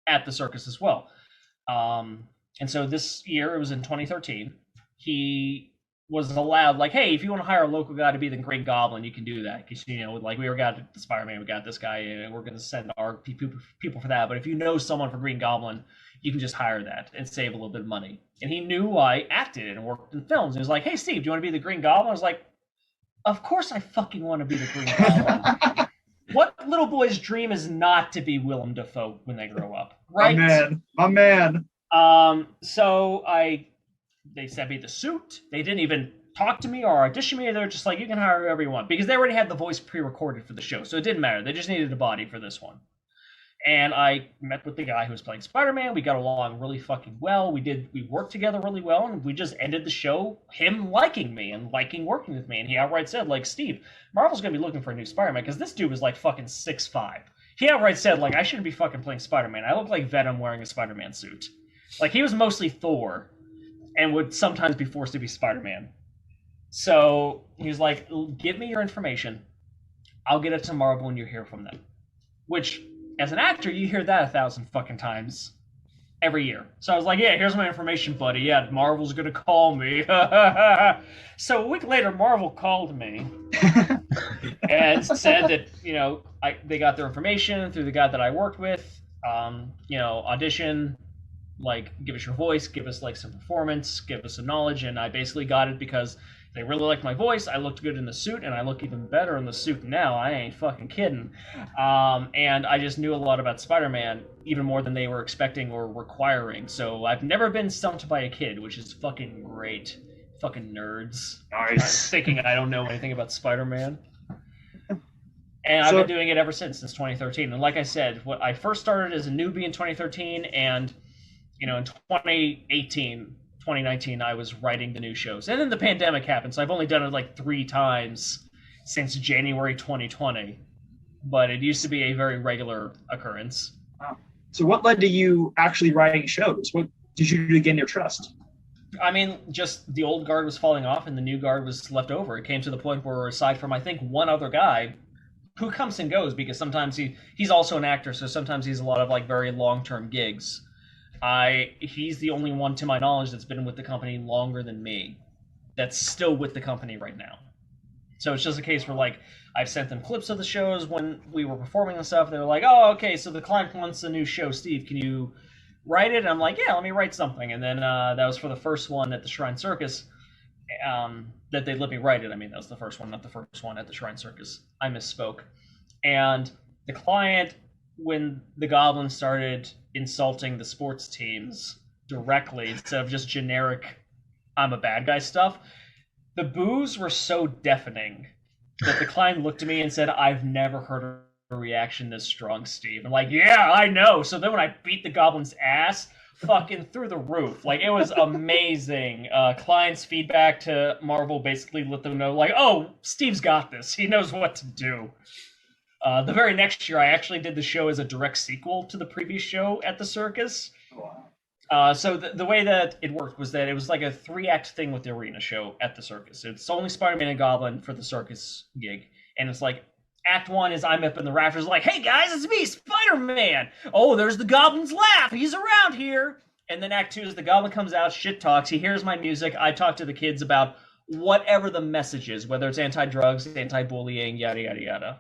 at the circus as well. And so this year, it was in 2013, he was allowed, like, hey, if you want to hire a local guy to be the Green Goblin, you can do that. Because, like we got the Spider-Man, we got this guy, and we're going to send our people for that. But if you know someone for Green Goblin, you can just hire that and save a little bit of money. And he knew I acted and worked in films. And he was like, hey, Steve, do you want to be the Green Goblin? I was like, of course I fucking want to be the Green Goblin. What little boy's dream is not to be Willem Dafoe when they grow up, right? My man. So they sent me the suit. They didn't even talk to me or audition me. They're just like, you can hire whoever you want, because they already had the voice pre-recorded for the show. So it didn't matter. They just needed a body for this one. And I met with the guy who was playing Spider-Man. We got along really fucking well. We worked together really well, and we just ended the show him liking me and liking working with me. And he outright said, like, Steve, Marvel's going to be looking for a new Spider-Man, because this dude was like fucking 6'5". He outright said, like, I shouldn't be fucking playing Spider-Man. I look like Venom wearing a Spider-Man suit. Like, he was mostly Thor and would sometimes be forced to be Spider-Man. So he was like, give me your information. I'll get it to Marvel when you hear from them. Which, as an actor, you hear that 1,000 fucking times every year. So I was like, yeah, here's my information, buddy. Yeah, Marvel's going to call me. So a week later, Marvel called me and said that, they got their information through the guy that I worked with, audition, like, give us your voice, give us like some performance, give us some knowledge. And I basically got it because they really liked my voice. I looked good in the suit, and I look even better in the suit now. I ain't fucking kidding. And I just knew a lot about Spider-Man, even more than they were expecting or requiring. So I've never been stumped by a kid, which is fucking great. Fucking nerds. Nice. Thinking I don't know anything about Spider-Man. And I've been doing it ever since 2013. And like I said, I first started as a newbie in 2013, and in 2019, I was writing the new shows. And then the pandemic happened, so I've only done it like 3 times since January 2020. But it used to be a very regular occurrence. Wow. So what led to you actually writing shows? What did you do to gain their trust? I mean, just the old guard was falling off and the new guard was left over. It came to the point where, aside from, I think, one other guy who comes and goes, because sometimes he's also an actor, so sometimes he's a lot of like very long-term gigs. He's the only one, to my knowledge, that's been with the company longer than me, that's still with the company right now. So it's just a case where, like, I've sent them clips of the shows when we were performing and stuff. They were like, oh, okay, so the client wants a new show. Steve, can you write it? And I'm like, yeah, let me write something. And then that was for the first one at the Shrine Circus, that they let me write it. I mean, that was the first one, not the first one at the Shrine Circus. I misspoke. And the client, when the Goblin started insulting the sports teams directly instead of just generic I'm a bad guy stuff, the boos were so deafening that the client looked at me and said, I've never heard a reaction this strong, Steve. I'm like, yeah, I know. So then when I beat the Goblin's ass, fucking through the roof. Like, it was amazing. Clients' feedback to Marvel basically let them know, like, oh, Steve's got this. He knows what to do. The very next year, I actually did the show as a direct sequel to the previous show at the circus. So the way that it worked was that it was like a 3-act thing with the arena show at the circus. It's only Spider-Man and Goblin for the circus gig. And it's like, Act 1 is I'm up in the rafters like, hey guys, it's me, Spider-Man. Oh, there's the Goblin's laugh. He's around here. And then Act 2 is the Goblin comes out, shit talks. He hears my music. I talk to the kids about whatever the message is, whether it's anti-drugs, anti-bullying, yada, yada, yada.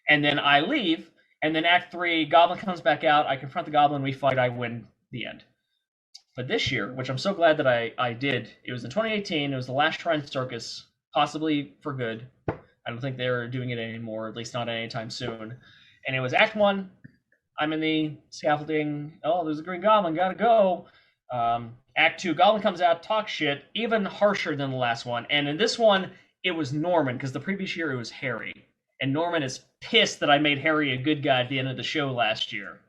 And then I leave. And then Act 3, Goblin comes back out. I confront the Goblin. We fight. I win. The end. But this year, which I'm so glad that I did, it was in 2018. It was the last Shrine Circus, possibly for good. I don't think they're doing it anymore, at least not anytime soon. And it was Act 1. I'm in the scaffolding. Oh, there's a Green Goblin. Gotta go. Act 2, Goblin comes out, talks shit, even harsher than the last one. And in this one, it was Norman, because the previous year it was Harry. And Norman is pissed that I made Harry a good guy at the end of the show last year.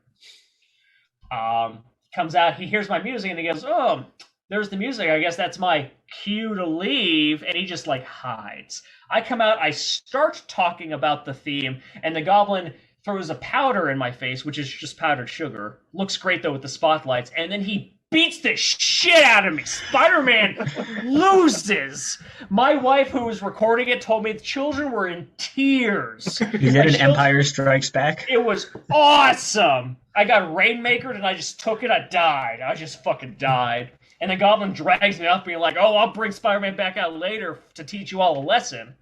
Comes out, he hears my music, and he goes, oh, there's the music. I guess that's my cue to leave. And he just, like, hides. I come out, I start talking about the theme, and the Goblin throws a powder in my face, which is just powdered sugar. Looks great, though, with the spotlights. And then he beats the shit out of me. Spider-Man loses. My wife, who was recording it, told me the children were in tears. You did an Empire Strikes Back? It was awesome. I got Rainmakered and I just took it. I died. I just fucking died. And the Goblin drags me up being like, oh, I'll bring Spider-Man back out later to teach you all a lesson.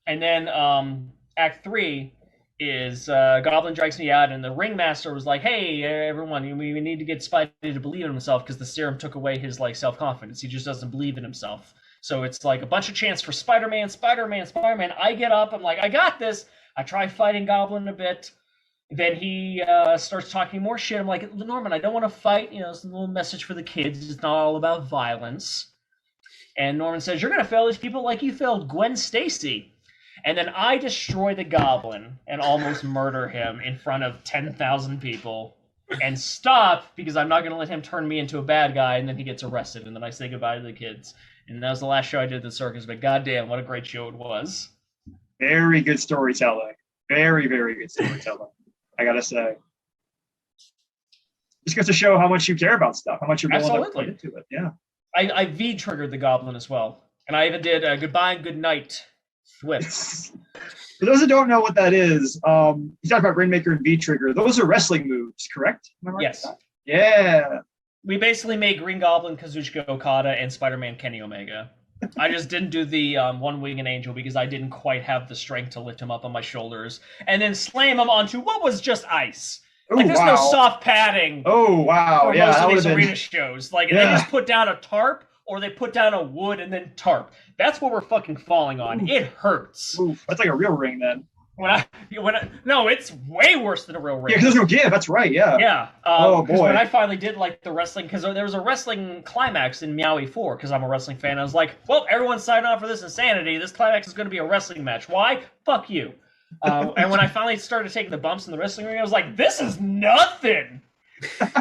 And then Act 3 is Goblin drags me out, and the Ringmaster was like, hey, everyone, we need to get Spidey to believe in himself because the serum took away his like self-confidence. He just doesn't believe in himself. So it's like a bunch of chants for Spider-Man, Spider-Man, Spider-Man. I get up. I'm like, I got this. I try fighting Goblin a bit. Then he starts talking more shit. I'm like, Norman, I don't want to fight. You know, it's a little message for the kids. It's not all about violence. And Norman says, you're going to fail these people like you failed Gwen Stacy. And then I destroy the Goblin and almost murder him in front of 10,000 people and stop because I'm not going to let him turn me into a bad guy, and then he gets arrested, and then I say goodbye to the kids. And that was the last show I did at the circus, but goddamn, what a great show it was. Very good storytelling. Very, very good storytelling, I gotta say. Just goes to show how much you care about stuff, how much you're willing to put into it. Yeah. I V-triggered the Goblin as well. And I even did goodbye and good night. Swift. For those who don't know what that is, you talk about Rainmaker and V-Trigger. Those are wrestling moves, correct? Am I right? Yes. Yeah. We basically made Green Goblin Kazuchika Okada and Spider-Man Kenny Omega. I just didn't do the one-winged angel because I didn't quite have the strength to lift him up on my shoulders and then slam him onto what was just ice. Like, there's no soft padding. Oh, wow. For most of these arena shows. Like, they just put down a tarp, or they put down a wood and then tarp. That's what we're fucking falling on. It hurts. Oof, that's like a real ring then. No, it's way worse than a real ring. Yeah, because there's no give. That's right. Yeah. Yeah. Oh boy. When I finally did like the wrestling, because there was a wrestling climax in Meowie 4, because I'm a wrestling fan. I was like, well, everyone's signed on for this insanity. This climax is going to be a wrestling match. Why? Fuck you. And when I finally started taking the bumps in the wrestling ring, I was like, this is nothing.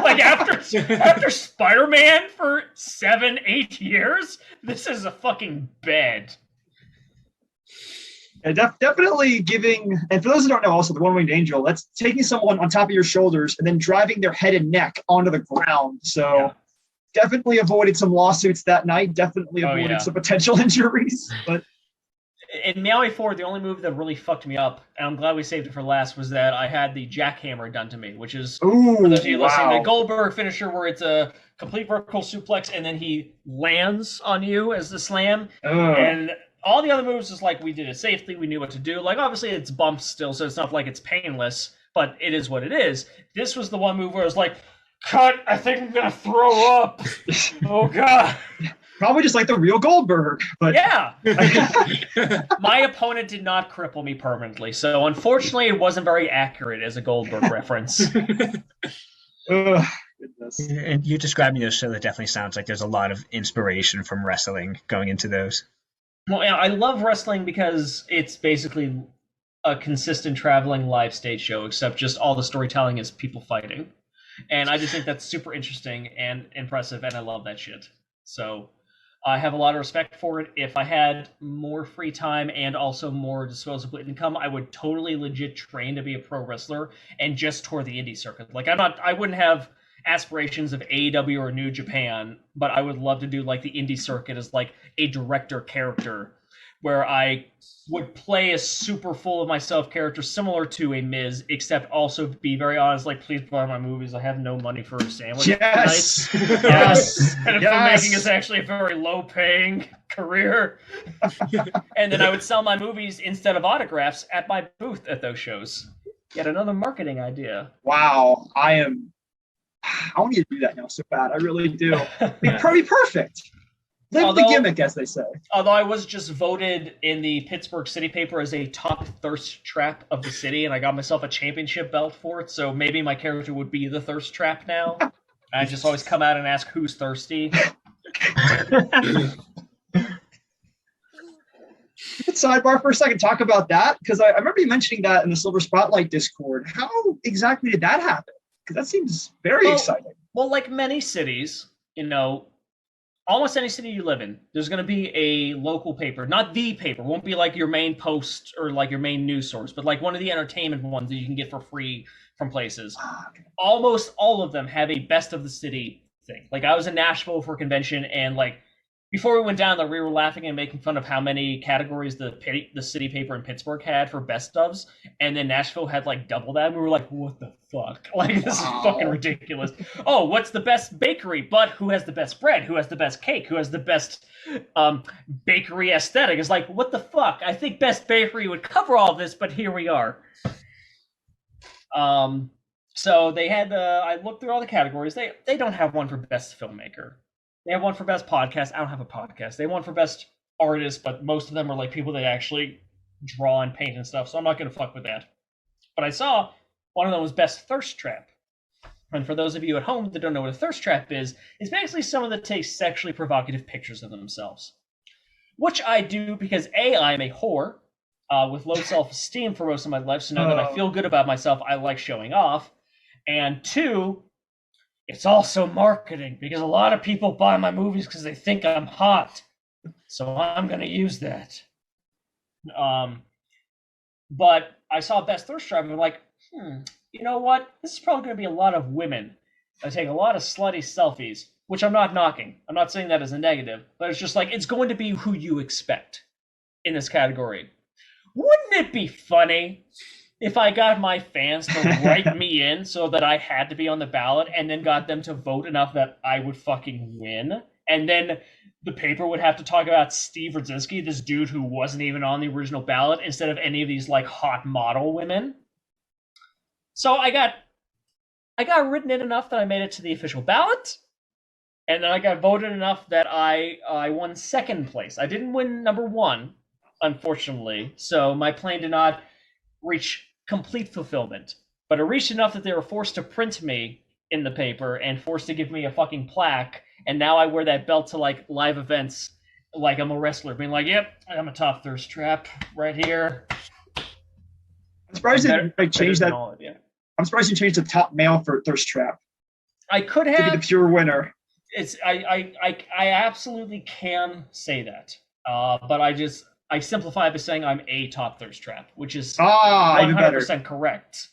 Like after Spider-Man for 7-8 years, this is a fucking bed. And definitely giving, and for those who don't know, also the one-winged angel, that's taking someone on top of your shoulders and then driving their head and neck onto the ground. So definitely avoided some lawsuits that night. Definitely avoided some potential injuries. But in Meowie 4, the only move that really fucked me up, and I'm glad we saved it for last, was that I had the jackhammer done to me, which is, for those of you listening, the Goldberg finisher where it's a complete vertical suplex and then he lands on you as the slam. And all the other moves is like, we did it safely, we knew what to do. Like, obviously it's bumps still, so it's not like it's painless, but it is what it is. This was the one move where I was like, cut, I think I'm gonna throw up. Oh God. Probably just like the real Goldberg, but yeah. My opponent did not cripple me permanently, so unfortunately it wasn't very accurate as a Goldberg reference. Goodness. And you describing those, so that definitely sounds like there's a lot of inspiration from wrestling going into those. Well, yeah, I love wrestling because it's basically a consistent traveling live stage show, except just all the storytelling is people fighting. And I just think that's super interesting and impressive, and I love that shit. So I have a lot of respect for it. If I had more free time and also more disposable income, I would totally legit train to be a pro wrestler and just tour the indie circuit. Like I wouldn't have aspirations of AEW or New Japan, but I would love to do like the indie circuit as like a director character where I would play a super full of myself character similar to a Miz, except also be very honest, like, please buy my movies. I have no money for a sandwich. Yes. Yes. And Yes. filmmaking is actually a very low paying career. And then I would sell my movies instead of autographs at my booth at those shows. Yet another marketing idea. Wow. I want you to do that now so bad. I really do. It'd probably be perfect. Live the gimmick, as they say. Although I was just voted in the Pittsburgh City paper as a top thirst trap of the city, and I got myself a championship belt for it, so maybe my character would be the thirst trap now. I just always come out and ask who's thirsty. Sidebar for a second, talk about that, because I remember you mentioning that in the Silver Spotlight Discord. How exactly did that happen? Because that seems very exciting. Well, like many cities, almost any city you live in, there's going to be a local paper. Not the paper. Won't be like your main post or like your main news source, but like one of the entertainment ones that you can get for free from places. Okay. Almost all of them have a best of the city thing. Like I was in Nashville for a convention, and like before we went down there, we were laughing and making fun of how many categories the city paper in Pittsburgh had for best ofs, and then Nashville had like double that. And we were like, what the fuck? Like, this is fucking ridiculous. Oh, what's the best bakery? But who has the best bread? Who has the best cake? Who has the best bakery aesthetic? It's like, what the fuck? I think best bakery would cover all of this, but here we are. So they had I looked through all the categories. They don't have one for best filmmaker. They have one for best podcast. I don't have a podcast. They have one for best artist, but most of them are like people that actually draw and paint and stuff, so I'm not going to fuck with that. But I saw one of them was best thirst trap. And for those of you at home that don't know what a thirst trap is basically someone that takes sexually provocative pictures of themselves. Which I do because A, I'm a whore with low self-esteem for most of my life, so now that I feel good about myself, I like showing off. And two, it's also marketing, because a lot of people buy my movies because they think I'm hot. So I'm going to use that. But I saw Best Thirst Trap and I'm like, you know what? This is probably going to be a lot of women that take a lot of slutty selfies, which I'm not knocking. I'm not saying that as a negative, but it's just like, it's going to be who you expect in this category. Wouldn't it be funny if I got my fans to write me in so that I had to be on the ballot and then got them to vote enough that I would fucking win? And then the paper would have to talk about Steve Rudzinski, this dude who wasn't even on the original ballot, instead of any of these like hot model women. So I got written in enough that I made it to the official ballot. And then I got voted enough that I won second place. I didn't win number one, unfortunately. So my plan did not reach complete fulfillment, but it reached enough that they were forced to print me in the paper and forced to give me a fucking plaque, and now I wear that belt to like live events like I'm a wrestler, being like, yep, I'm a top thirst trap right here. I'm surprised they changed that. I'm surprised you changed the top male for thirst trap. I could have to be the pure winner. It's I absolutely can say that, but I simplify by saying I'm a top thirst trap, which is 100% correct.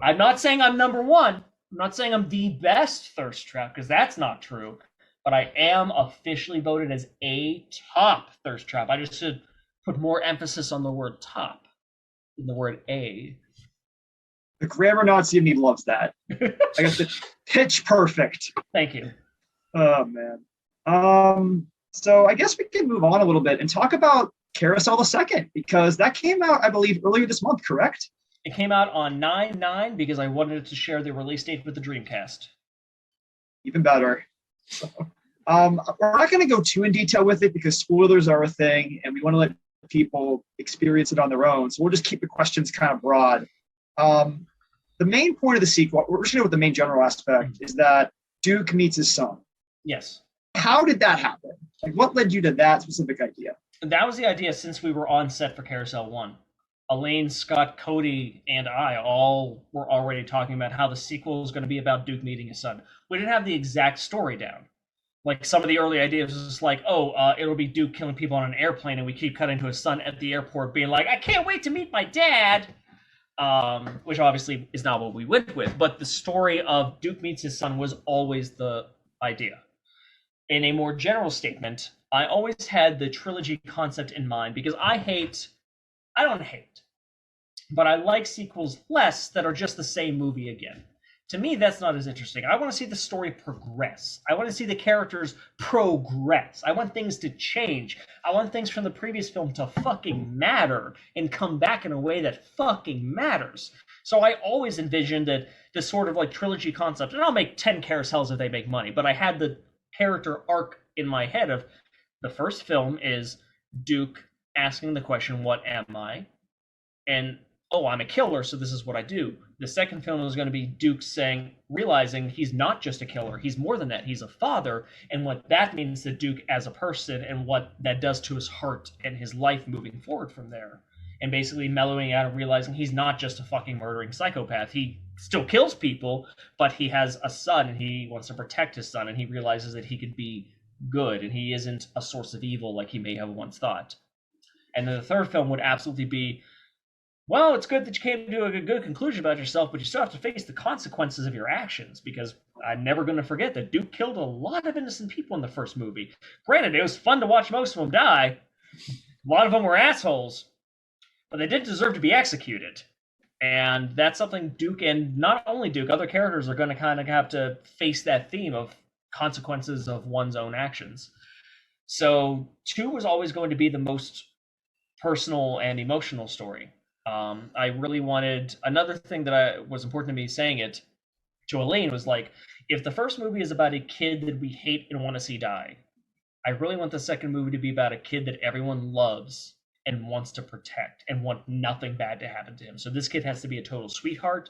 I'm not saying I'm number one. I'm not saying I'm the best thirst trap, because that's not true. But I am officially voted as a top thirst trap. I just should put more emphasis on the word top than the word a. The grammar Nazi in me loves that. I got the pitch perfect. Thank you. Oh, man. So I guess we can move on a little bit and talk about Carousel the Second, because that came out, I believe, earlier this month, correct? It came out on 9/9 because I wanted to share the release date with the Dreamcast. Even better. So, we're not going to go too in detail with it because spoilers are a thing, and we want to let people experience it on their own. So we'll just keep the questions kind of broad. The main point of the sequel, we're just going to go with the main general aspect, is that Duke meets his son. Yes. How did that happen? Like, what led you to that specific idea? That was the idea since we were on set for Carousel 1. Elaine, Scott, Cody, and I all were already talking about how the sequel is going to be about Duke meeting his son. We didn't have the exact story down. Like some of the early ideas was just like, it'll be Duke killing people on an airplane, and we keep cutting to his son at the airport being like, I can't wait to meet my dad, which obviously is not what we went with. But the story of Duke meets his son was always the idea. In a more general statement, I always had the trilogy concept in mind because I don't hate, but I like sequels less that are just the same movie again. To me, that's not as interesting. I want to see the story progress. I want to see the characters progress. I want things to change. I want things from the previous film to fucking matter and come back in a way that fucking matters. So I always envisioned that this sort of like trilogy concept, and I'll make 10 carousels if they make money, but I had the character arc in my head of the first film is Duke asking the question, what am I? And, I'm a killer, so this is what I do. The second film is going to be Duke realizing he's not just a killer, he's more than that, he's a father, and what that means to Duke as a person and what that does to his heart and his life moving forward from there. And basically mellowing out and realizing he's not just a fucking murdering psychopath. He still kills people, but he has a son and he wants to protect his son, and he realizes that he could be good and he isn't a source of evil like he may have once thought. And then the third film would absolutely be, well, it's good that you came to a good conclusion about yourself, but you still have to face the consequences of your actions, because I'm never going to forget that Duke killed a lot of innocent people in the first movie. Granted, it was fun to watch most of them die. A lot of them were assholes, but they did deserve to be executed. And that's something Duke, and not only Duke, other characters are going to kind of have to face that theme of consequences of one's own actions. So 2 was always going to be the most personal and emotional story. I really wanted, another thing that was important to me saying it to Elaine was like, if the first movie is about a kid that we hate and want to see die, I really want the second movie to be about a kid that everyone loves and wants to protect and want nothing bad to happen to him. So this kid has to be a total sweetheart,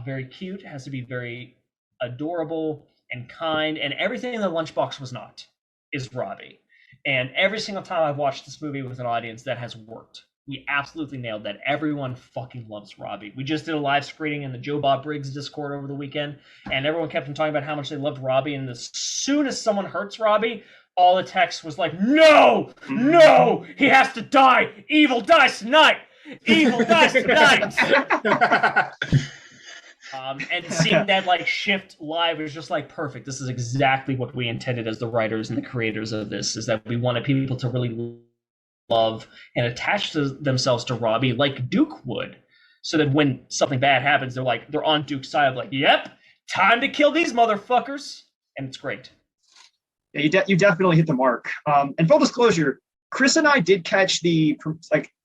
very cute, has to be very adorable and kind, and everything in the lunchbox was not, is Robbie. And every single time I've watched this movie with an audience, that has worked. We absolutely nailed that. Everyone fucking loves Robbie. We just did a live screening in the Joe Bob Briggs Discord over the weekend, and everyone kept on talking about how much they loved Robbie, and as soon as someone hurts Robbie, all the text was like, no, he has to die. Evil dies tonight. Evil dies tonight. And seeing that like shift live was just like perfect. This is exactly what we intended as the writers and the creators of this, is that we wanted people to really love and attach themselves to Robbie like Duke would, so that when something bad happens, they're on Duke's side of like, yep, time to kill these motherfuckers. And it's great. Yeah, you definitely hit the mark. And full disclosure, Chris and I did catch the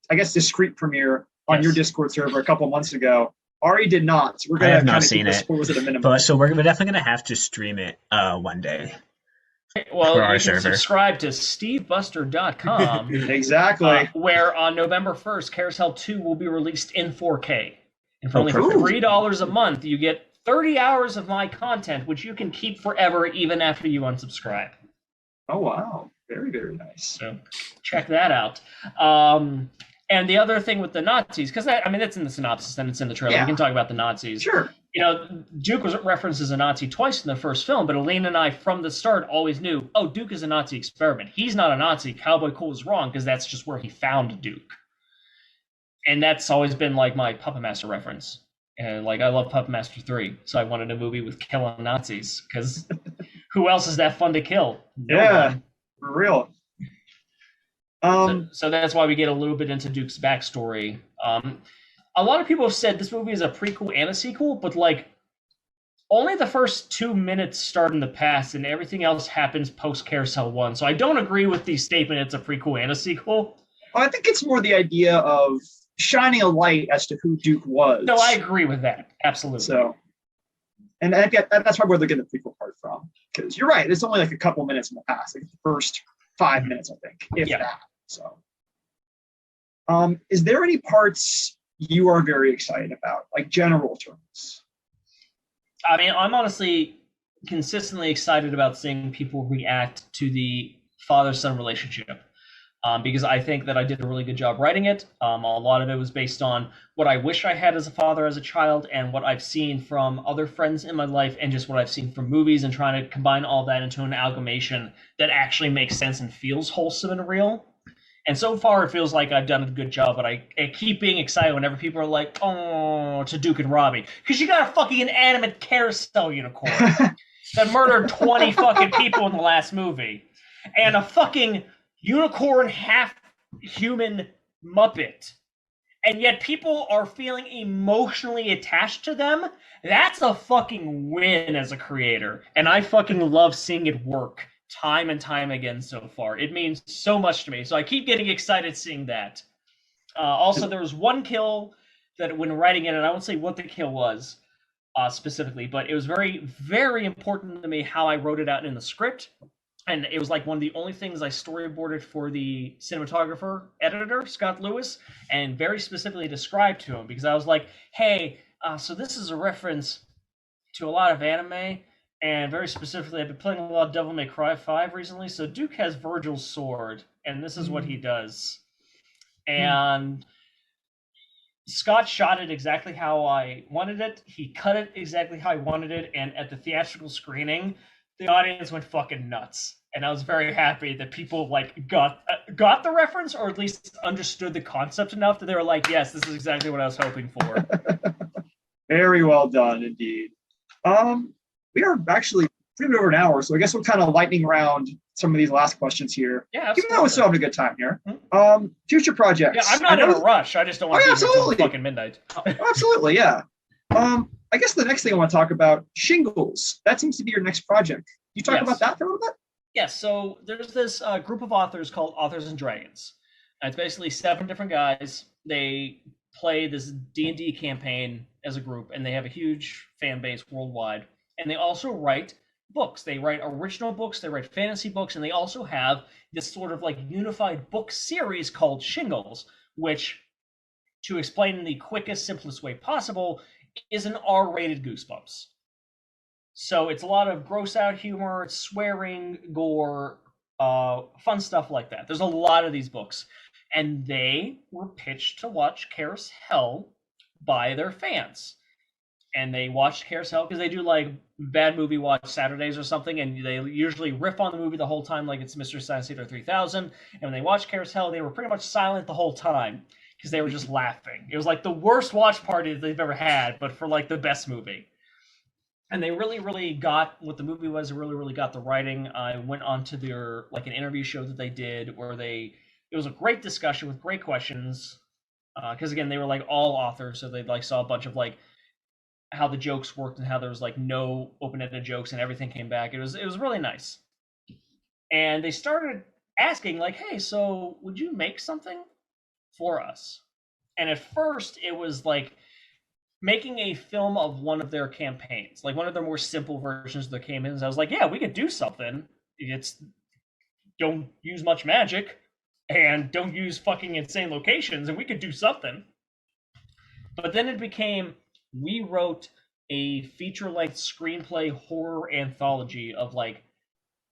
discreet premiere on your Discord server a couple months ago. Ari did not. So we're gonna kind of keep the spoilers at a minimum. But so we're definitely gonna have to stream it one day. Well, you can subscribe to stevebuster.com. Exactly. Where on November 1st, Carousel 2 will be released in 4K. And for only $3 a month, you get 30 hours of my content, which you can keep forever, even after you unsubscribe. Oh, wow. Very, very nice. So check that out. And the other thing with the Nazis, because that's in the synopsis and it's in the trailer. Yeah. We can talk about the Nazis. Sure. Duke was referenced as a Nazi twice in the first film, but Elaine and I from the start always knew, Duke is a Nazi experiment. He's not a Nazi. Cowboy Cool is wrong, because that's just where he found Duke. And that's always been like my Puppet Master reference. And I love Puppet Master 3, so I wanted a movie with killing Nazis, because who else is that fun to kill? Yeah, for real. So that's why we get a little bit into Duke's backstory. A lot of people have said this movie is a prequel and a sequel, but only the first 2 minutes start in the past and everything else happens post Carousel 1. So I don't agree with the statement it's a prequel and a sequel. I think it's more the idea of shining a light as to who Duke was. No, I agree with that. Absolutely. So, and that's probably where they're getting the prequel part from. Because you're right, it's only a couple minutes in the past, the first 5 minutes, I think, if that. So, is there any parts you are very excited about, general terms? I'm honestly consistently excited about seeing people react to the father-son relationship. because I think that I did a really good job writing it. A lot of it was based on what I wish I had as a father, as a child, and what I've seen from other friends in my life, and just what I've seen from movies, and trying to combine all that into an amalgamation that actually makes sense and feels wholesome and real. And so far, it feels like I've done a good job, but I keep being excited whenever people are like, oh, to Duke and Robbie. Because you got a fucking inanimate carousel unicorn that murdered 20 fucking people in the last movie. And a fucking unicorn half-human Muppet. And yet people are feeling emotionally attached to them. That's a fucking win as a creator. And I fucking love seeing it work time and time again so far. It means so much to me. So I keep getting excited seeing that. Also, there was one kill that when writing it, and I won't say what the kill was specifically, but it was very, very important to me how I wrote it out in the script. And it was like one of the only things I storyboarded for the cinematographer editor, Scott Lewis, and very specifically described to him, because I was like, hey, so this is a reference to a lot of anime, and very specifically, I've been playing a lot of Devil May Cry 5 recently, so Duke has Virgil's sword, and this is what he does. And Scott shot it exactly how I wanted it. He cut it exactly how I wanted it, and at the theatrical screening, the audience went fucking nuts. And I was very happy that people like got the reference, or at least understood the concept enough that they were like, yes, this is exactly what I was hoping for. Very well done indeed. We are actually pretty over an hour, so I guess we'll kind of lightning round some of these last questions here. Yeah, absolutely. Even though we're still having a good time here. Future projects. Yeah, I'm not in a rush. I just don't want to be here until fucking midnight. Absolutely, yeah. I guess the next thing I want to talk about, Shingles. That seems to be your next project. Can you talk about that for a little bit? Yes, so there's this group of authors called Authors and Dragons. It's basically 7 different guys. They play this D&D campaign as a group, and they have a huge fan base worldwide. And they also write books. They write original books, they write fantasy books, and they also have this sort of like unified book series called Shingles, which, to explain in the quickest, simplest way possible, is an R-rated Goosebumps. So it's a lot of gross out humor, it's swearing, gore, fun stuff like that. There's a lot of these books. And they were pitched to watch Carousel by their fans. And they watched Carousel because they do like bad movie watch Saturdays or something, and they usually riff on the movie the whole time like it's Mystery Science Theater 3000. And when they watched Carousel, they were pretty much silent the whole time because they were just laughing. It was like the worst watch party that they've ever had, but for like the best movie. And they really, really got what the movie was. They really, really got the writing. I went on to their like an interview show that they did where it was a great discussion with great questions. Because again, they were like all authors, so they like saw a bunch of like how the jokes worked and how there was like no open-ended jokes and everything came back. It was really nice. And they started asking like, hey, so would you make something for us? And at first it was like making a film of one of their campaigns, like one of their more simple versions of the campaigns. I was like, yeah, we could do something. It's don't use much magic and don't use fucking insane locations, and we could do something. But then it became, we wrote a feature-length screenplay horror anthology of like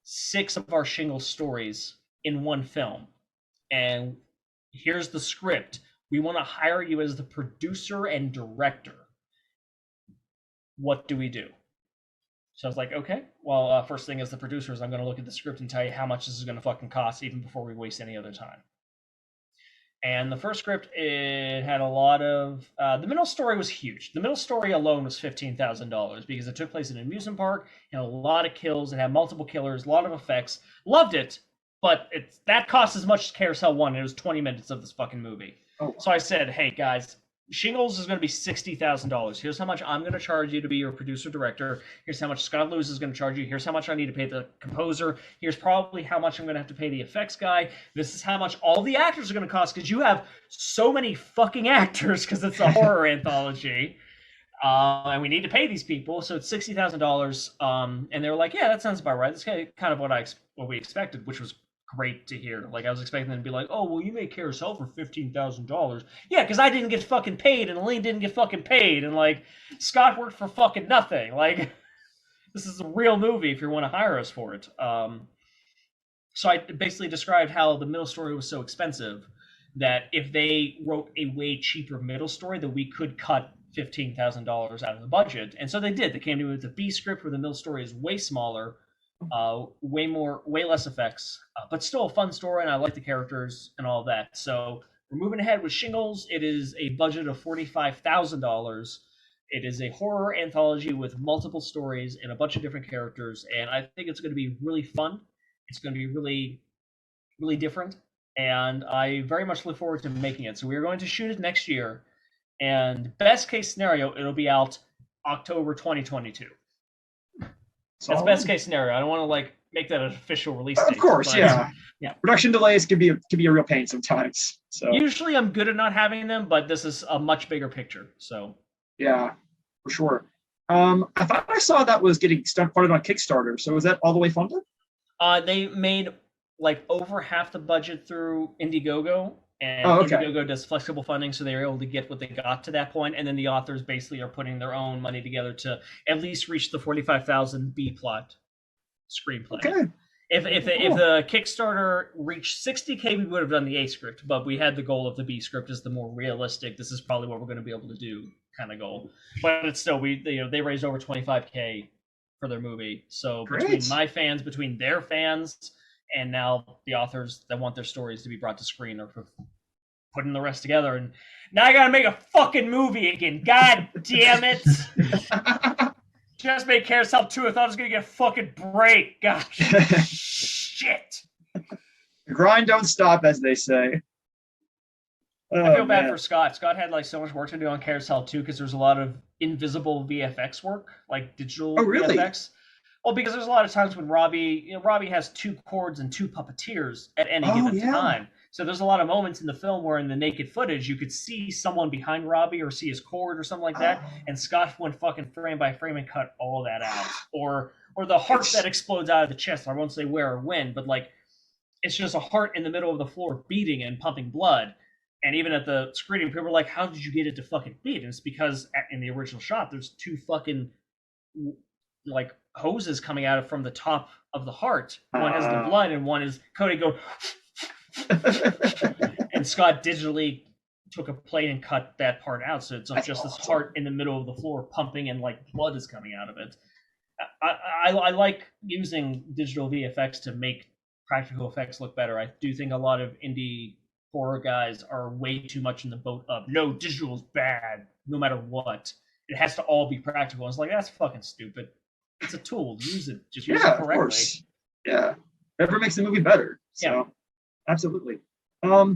6 of our Shingle stories in one film. And here's the script. We want to hire you as the producer and director. What do we do? So I was like, okay, well, first thing as the producer is I'm going to look at the script and tell you how much this is going to fucking cost even before we waste any other time. And the first script, it had a lot of... the middle story was huge. The middle story alone was $15,000 because it took place in an amusement park and a lot of kills. It had multiple killers, a lot of effects. Loved it, but that cost as much as Carousel 1, and it was 20 minutes of this fucking movie. Oh. So I said, hey, guys, Shingles is going to be $60,000. Here's how much I'm going to charge you to be your producer director. Here's how much Scott Lewis is going to charge you. Here's how much I need to pay the composer. Here's probably how much I'm going to have to pay the effects guy. This is how much all the actors are going to cost because you have so many fucking actors because it's a horror anthology. And we need to pay these people. So it's $60,000. And they were like, yeah, that sounds about right. That's kind of what we expected, which was great to hear. Like I was expecting them to be like, oh, well, you made Carousel for $15,000. Yeah, because I didn't get fucking paid and Elaine didn't get fucking paid. And like Scott worked for fucking nothing. Like this is a real movie if you want to hire us for it. So I basically described how the middle story was so expensive that if they wrote a way cheaper middle story, that we could cut $15,000 out of the budget. And so they did. They came to me with a B script where the middle story is way smaller, way less effects, but still a fun story, and I like the characters and all of that. So we're moving ahead with Shingles. It is a budget of $45,000. It is a horror anthology with multiple stories and a bunch of different characters, and I think it's going to be really fun. It's going to be really, really different, and I very much look forward to making it. So we're going to shoot it next year, and best case scenario, it'll be out October 2022. That's best case scenario. I don't want to make that an official release date. Of course, yeah. Production delays can be a real pain sometimes. So usually I'm good at not having them, but this is a much bigger picture. So yeah, for sure. I thought I saw that was getting funded on Kickstarter. So is that all the way funded? They made over half the budget through Indiegogo, and Indiegogo does flexible funding, so they were able to get what they got to that point, and then the authors basically are putting their own money together to at least reach the 45,000 B plot screenplay. Okay. If the Kickstarter reached 60K, we would have done the A script, but we had the goal of the B script as the more realistic. This is probably what we're going to be able to do kind of goal, but it's still they raised over 25K for their movie. So between my fans, between their fans, and now the authors that want their stories to be brought to screen are putting the rest together. And now I gotta make a fucking movie again. God damn it. Just made Carousel 2. I thought I was gonna get a fucking break. Gosh. Shit. The grind don't stop, as they say. I feel bad for Scott. Scott had so much work to do on Carousel 2 because there's a lot of invisible VFX work, digital VFX. Well, because there's a lot of times when Robbie has 2 chords and 2 puppeteers at any given time. So there's a lot of moments in the film where in the naked footage you could see someone behind Robbie or see his cord or something like that. And Scott went fucking frame by frame and cut all that out. Or the heart that explodes out of the chest. I won't say where or when, but it's just a heart in the middle of the floor beating and pumping blood. And even at the screening, people were like, "How did you get it to fucking beat?" And it's because in the original shot, there's 2 fucking hoses coming out from the top of the heart. One has the blood, and one is Cody go. And Scott digitally took a plate and cut that part out, so it's just this heart in the middle of the floor pumping, and blood is coming out of it. I like using digital VFX to make practical effects look better. I do think a lot of indie horror guys are way too much in the boat of no, digital is bad no matter what. It has to all be practical. It's that's fucking stupid. It's a tool. Use it. Just use it correctly. Of course. Yeah. Whatever makes the movie better. So absolutely. I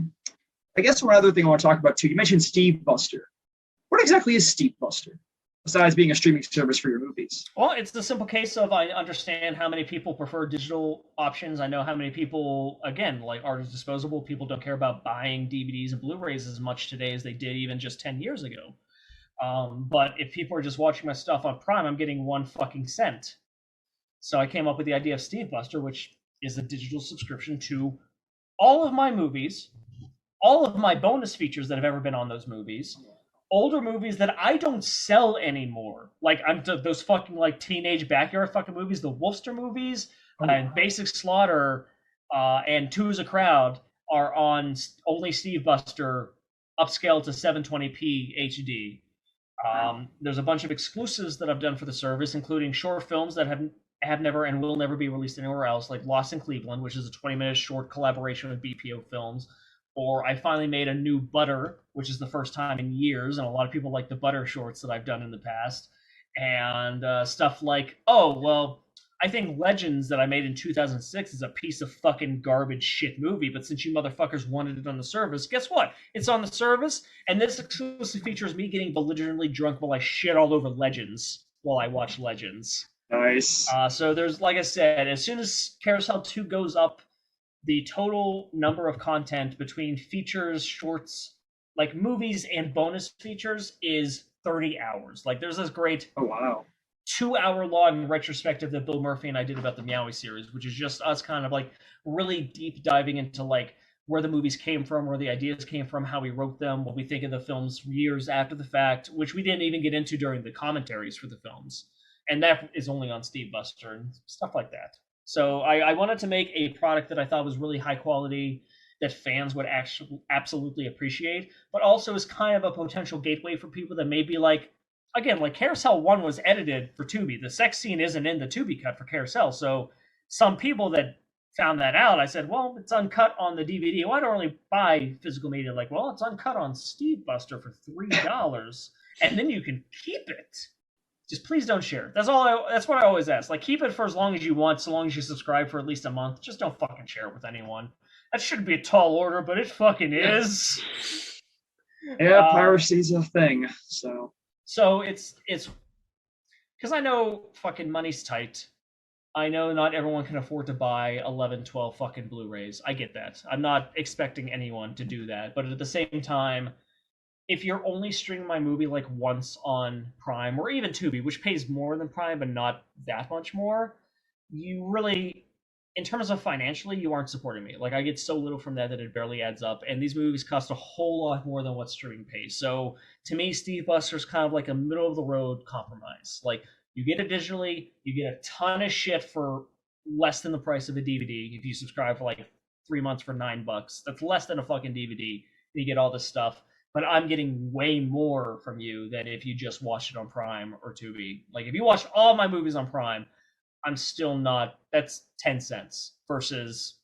guess one other thing I want to talk about too. You mentioned Steve Buster. What exactly is Steve Buster? Besides being a streaming service for your movies? Well, it's the simple case of I understand how many people prefer digital options. I know how many people, again, art is disposable. People don't care about buying DVDs and Blu-rays as much today as they did even just 10 years ago. But if people are just watching my stuff on Prime, I'm getting 1 fucking cent. So I came up with the idea of Steve Buster, which is a digital subscription to all of my movies, all of my bonus features that have ever been on those movies, older movies that I don't sell anymore. Those fucking teenage backyard fucking movies, the Wolfster movies, and Basic Slaughter, and Two's a Crowd are on only Steve Buster, upscaled to 720p HD. There's a bunch of exclusives that I've done for the service, including short films that have never and will never be released anywhere else, like Lost in Cleveland, which is a 20-minute short collaboration with BPO Films. Or I finally made a new Butter, which is the first time in years, and a lot of people like the Butter shorts that I've done in the past. And stuff I think Legends that I made in 2006 is a piece of fucking garbage shit movie, but since you motherfuckers wanted it on the service, guess what? It's on the service, and this exclusive features me getting belligerently drunk while I shit all over Legends while I watch Legends. Nice. So there's, like I said, as soon as Carousel 2 goes up, the total number of content between features, shorts, movies and bonus features is 30 hours. There's this great 2-hour-long retrospective that Bill Murphy and I did about the Meowie series, which is just us kind of really deep diving into where the movies came from, where the ideas came from, how we wrote them, what we think of the films years after the fact, which we didn't even get into during the commentaries for the films. And that is only on Steve Buster and stuff like that. So I wanted to make a product that I thought was really high quality, that fans would actually absolutely appreciate, but also is kind of a potential gateway for people that may be like, again, like Carousel 1 was edited for Tubi. The sex scene isn't in the Tubi cut for Carousel. So some people that found that out, I said, well, it's uncut on the DVD. Well, I don't really buy physical media. Like, well, it's uncut on Steve Buster for $3, and then you can keep it. Just please don't share it. That's what I always ask. Like, keep it for as long as you want, so long as you subscribe for at least a month. Just don't fucking share it with anyone. That shouldn't be a tall order, but it fucking is. Yeah, piracy's a thing. So it's because I know fucking money's tight. I know not everyone can afford to buy 11, 12 fucking Blu-rays. I get that. I'm not expecting anyone to do that. But at the same time, if you're only streaming my movie like once on Prime or even Tubi, which pays more than Prime, but not that much more, you really, in terms of financially, you aren't supporting me. Like, I get so little from that it barely adds up. And these movies cost a whole lot more than what streaming pays. So to me, Steve Buster's kind of like a middle of the road compromise. Like, you get it digitally, you get a ton of shit for less than the price of a DVD. If you subscribe for like 3 months for $9, that's less than a fucking DVD. You get all this stuff. But I'm getting way more from you than if you just watched it on Prime or Tubi. Like, if you watched all my movies on Prime, I'm still not. That's 10 cents versus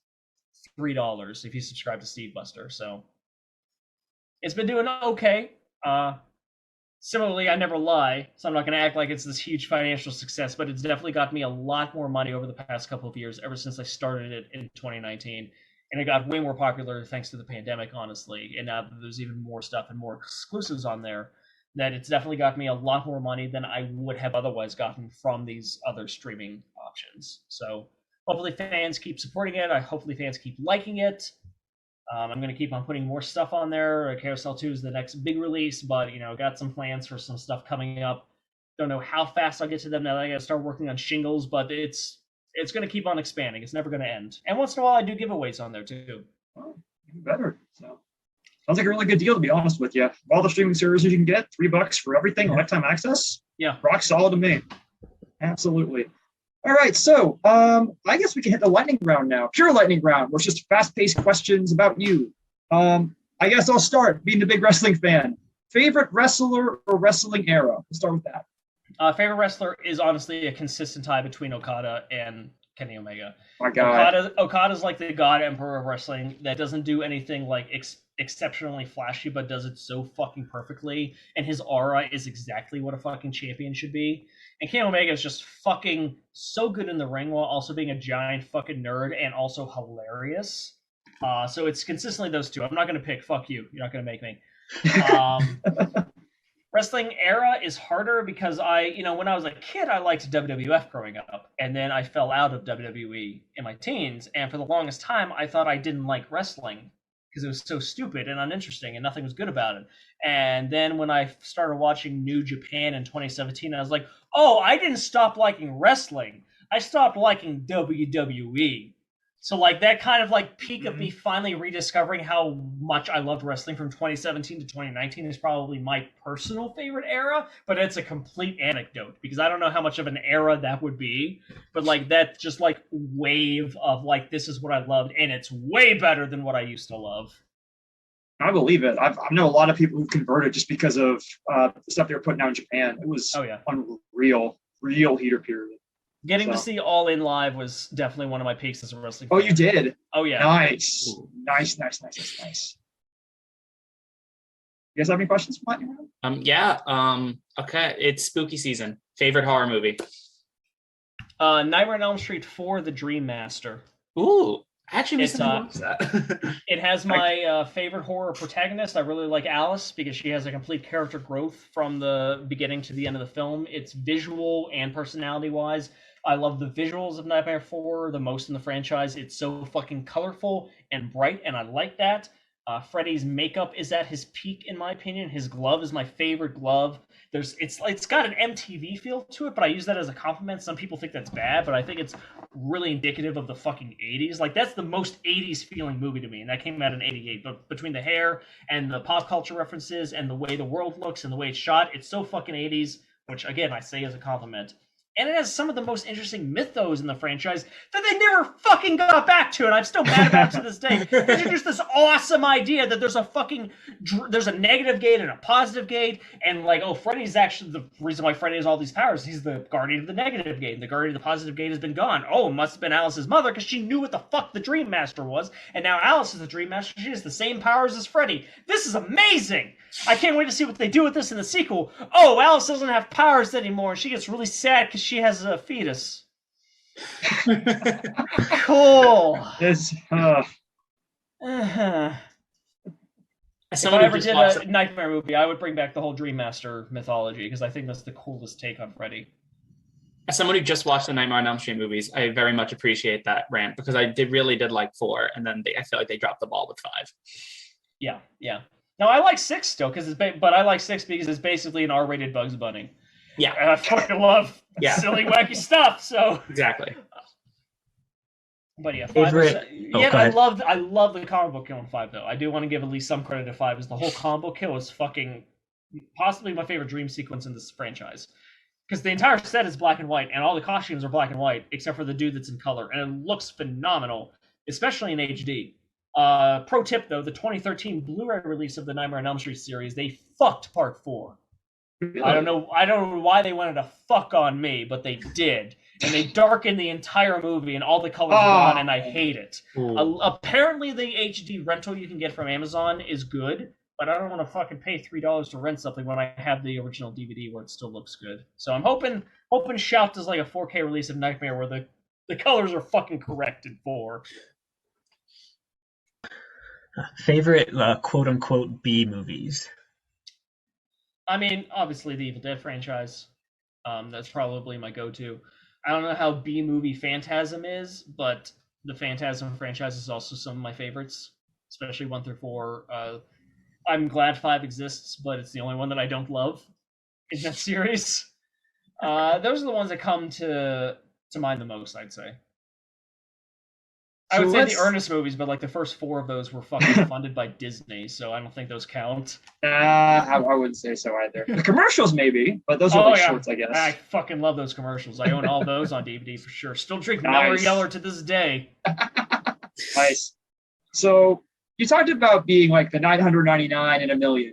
$3 if you subscribe to Steve Buster. So it's been doing okay. Similarly, I never lie, so I'm not going to act like it's this huge financial success, but it's definitely got me a lot more money over the past couple of years, ever since I started it in 2019. And it got way more popular thanks to the pandemic, honestly. And now that there's even more stuff and more exclusives on there, that it's definitely got me a lot more money than I would have otherwise gotten from these other streaming options. So hopefully fans keep supporting it. Hopefully fans keep liking it. I'm going to keep on putting more stuff on there. Carousel 2 is the next big release, but, got some plans for some stuff coming up. Don't know how fast I'll get to them now that I got to start working on Shingles, but it's going to keep on expanding. It's never going to end. And once in a while, I do giveaways on there, too. Oh, even better. So sounds like a really good deal, to be honest with you. All the streaming services you can get, $3 for everything, lifetime access. Yeah. Rock solid to me. Absolutely. All right, so I guess we can hit the lightning round now. Pure lightning round, where it's just fast-paced questions about you. I guess I'll start, being a big wrestling fan. Favorite wrestler or wrestling era? Let's start with that. Favorite wrestler is honestly a consistent tie between Okada and Kenny Omega. My God. Okada's like the god emperor of wrestling that doesn't do anything like exceptionally flashy, but does it so fucking perfectly. And his aura is exactly what a fucking champion should be. And Kenny Omega is just fucking so good in the ring while also being a giant fucking nerd and also hilarious. So it's consistently those two. I'm not going to pick fuck you. You're not going to make me. Wrestling era is harder because when I was a kid, I liked WWF growing up. And then I fell out of WWE in my teens. And for the longest time, I thought I didn't like wrestling because it was so stupid and uninteresting and nothing was good about it. And then when I started watching New Japan in 2017, I was like, oh, I didn't stop liking wrestling. I stopped liking WWE. So like that kind of like peak of me finally rediscovering how much I loved wrestling from 2017 to 2019 is probably my personal favorite era, but it's a complete anecdote because I don't know how much of an era that would be, but like that just like wave of like, this is what I loved and it's way better than what I used to love. I believe it. I know a lot of people who converted just because of the stuff they were putting out in Japan. It was unreal, real heater period. Getting to see All In live was definitely one of my peaks as a wrestling fan. Oh, you did? Oh, yeah. Nice. Nice. You guys have any questions? Okay. It's spooky season. Favorite horror movie? Nightmare on Elm Street 4, The Dream Master. Ooh. Actually, that. It has my favorite horror protagonist. I really like Alice because she has a complete character growth from the beginning to the end of the film. It's visual and personality-wise. I love the visuals of Nightmare 4 the most in the franchise. It's so fucking colorful and bright, and I like that. Freddy's makeup is at his peak, in my opinion. His glove is my favorite glove. It's got an MTV feel to it, but I use that as a compliment. Some people think that's bad, but I think it's really indicative of the fucking 80s. Like, that's the most 80s feeling movie to me, and that came out in 88. But between the hair and the pop culture references and the way the world looks and the way it's shot, it's so fucking 80s, which, again, I say as a compliment. And it has some of the most interesting mythos in the franchise that they never fucking got back to, and I'm still mad about to this day. They introduced this awesome idea that there's a negative gate and a positive gate, and like, oh, Freddy's actually the reason why Freddy has all these powers. He's the guardian of the negative gate, and the guardian of the positive gate has been gone. Oh, it must have been Alice's mother because she knew what the fuck the Dream Master was, and now Alice is the Dream Master. She has the same powers as Freddy. This is amazing. I can't wait to see what they do with this in the sequel. Oh, Alice doesn't have powers anymore, and she gets really sad because she has a fetus. Cool. It's, If I ever did a Nightmare movie, I would bring back the whole Dream Master mythology because I think that's the coolest take on Freddy. As someone who just watched the Nightmare on Elm Street movies, I very much appreciate that rant because I really did like 4, and then I feel like they dropped the ball with 5. Yeah. Now I like 6 still but I like 6 because it's basically an R-rated Bugs Bunny. Yeah, and I fucking love silly, wacky stuff. So exactly. But yeah, 5. Favorite... I love the comic book kill in 5 though. I do want to give at least some credit to 5, as the whole combo kill is fucking possibly my favorite dream sequence in this franchise. Because the entire set is black and white, and all the costumes are black and white, except for the dude that's in color, and it looks phenomenal, especially in HD. Pro tip though, the 2013 Blu-ray release of the Nightmare on Elm Street series, they fucked Part 4. Really? I don't know why they wanted to fuck on me, but they did. And they darkened the entire movie, and all the colors are gone, and I hate it. Apparently, the HD rental you can get from Amazon is good, but I don't want to fucking pay $3 to rent something when I have the original DVD where it still looks good. So I'm hoping Shout does like a 4K release of Nightmare where the colors are fucking corrected for. Favorite quote-unquote B movies? I mean, obviously the Evil Dead franchise. That's probably my go-to. I don't know how B-movie Phantasm is, but the Phantasm franchise is also some of my favorites, especially 1 through 4. I'm glad 5 exists, but it's the only one that I don't love in that series. Those are the ones that come to mind the most, I'd say. I would say the Ernest movies, but like the first 4 of those were fucking funded by Disney, so I don't think those count. I wouldn't say so either. The commercials maybe, but those are shorts, I guess. I fucking love those commercials. I own all those on DVD for sure. Still drink Mellow Yeller to this day. Nice. So you talked about being like the 999 in a million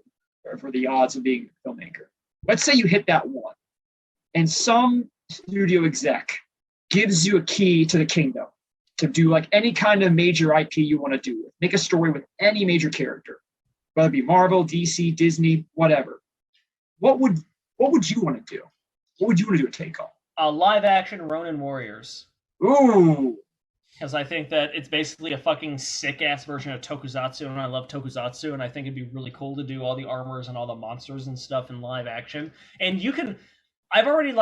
for the odds of being a filmmaker. Let's say you hit that one, and some studio exec gives you a key to the kingdom to do like any kind of major IP you want to do. Make a story with any major character, whether it be Marvel, DC, Disney, whatever. What would you want to do? What would you want to do a take on? Live action Ronin Warriors. Ooh. Because I think that it's basically a fucking sick-ass version of Tokusatsu, and I love Tokusatsu, and I think it'd be really cool to do all the armors and all the monsters and stuff in live action. And I've already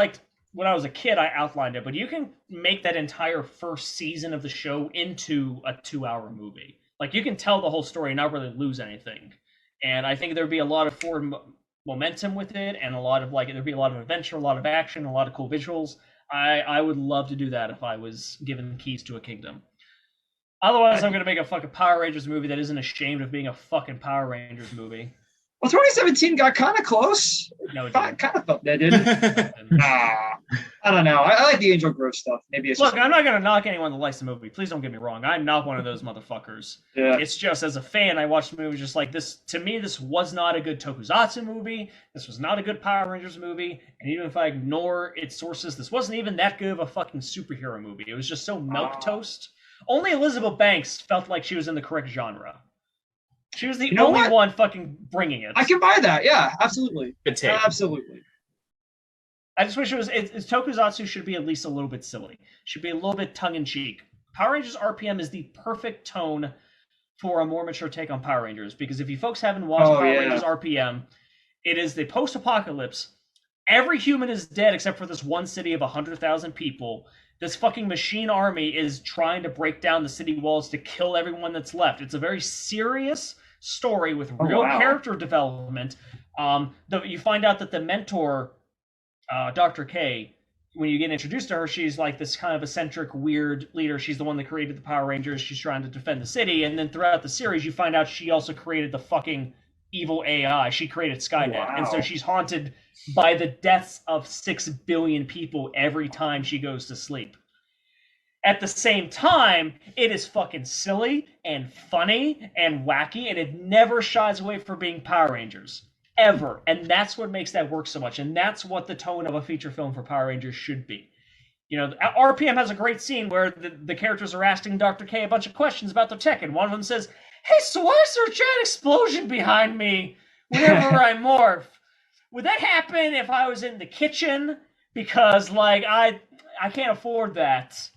when I was a kid, I outlined it, but you can make that entire first season of the show into a 2-hour movie. Like, you can tell the whole story and not really lose anything. And I think there'd be a lot of forward momentum with it, and there'd be a lot of adventure, a lot of action, a lot of cool visuals. I would love to do that if I was given keys to a kingdom. Otherwise, I'm going to make a fucking Power Rangers movie that isn't ashamed of being a fucking Power Rangers movie. Well, 2017 got kind of close. No, it didn't. Kind of felt that, didn't it? I don't know. I like the Angel Grove stuff. Maybe it's Look, I'm not going to knock anyone that likes the movie. Please don't get me wrong. I'm not one of those motherfuckers. Yeah. It's just, as a fan, I watched the movie just like this. To me, this was not a good Tokusatsu movie. This was not a good Power Rangers movie. And even if I ignore its sources, this wasn't even that good of a fucking superhero movie. It was just so milquetoast. Only Elizabeth Banks felt like she was in the correct genre. She was the only one fucking bringing it. I can buy that. Yeah, absolutely. Good take. Absolutely. I just wish Tokusatsu should be at least a little bit silly. Should be a little bit tongue-in-cheek. Power Rangers RPM is the perfect tone for a more mature take on Power Rangers. Because if you folks haven't watched Power Rangers RPM, it is the post-apocalypse. Every human is dead except for this one city of 100,000 people. This fucking machine army is trying to break down the city walls to kill everyone that's left. It's a very serious story with real character development. You find out that the mentor, Dr. K, when you get introduced to her, she's like this kind of eccentric, weird leader. She's the one that created the Power Rangers. She's trying to defend the city. And then throughout the series, you find out she also created the fucking evil AI. She created Skynet. Wow. And so she's haunted by the deaths of 6 billion people every time she goes to sleep. At the same time, it is fucking silly and funny and wacky, and it never shies away from being Power Rangers. Ever. And that's what makes that work so much. And that's what the tone of a feature film for Power Rangers should be. You know, RPM has a great scene where the characters are asking Dr. K a bunch of questions about their tech, and one of them says, "Hey, so why is there a giant explosion behind me whenever I morph? Would that happen if I was in the kitchen? Because, like, I can't afford that."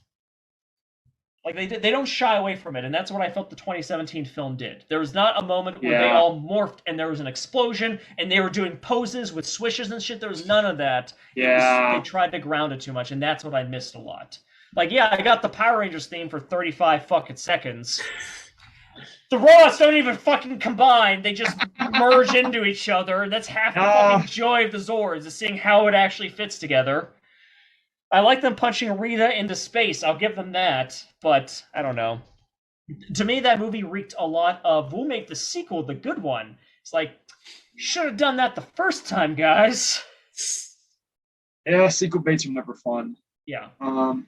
Like, they don't shy away from it, and that's what I felt the 2017 film did. There was not a moment where they all morphed and there was an explosion and they were doing poses with swishes and shit. There was none of that. Yeah. They tried to ground it too much, and that's what I missed a lot. Like, yeah, I got the Power Rangers theme for 35 fucking seconds. The robots don't even fucking combine. They just merge into each other. That's half the fucking joy of the Zords, is seeing how it actually fits together. I like them punching Rita into space. I'll give them that. But, I don't know. To me, that movie reeked a lot of, we'll make the sequel the good one. It's like, should have done that the first time, guys. Yeah, sequel baits are never fun. Yeah. All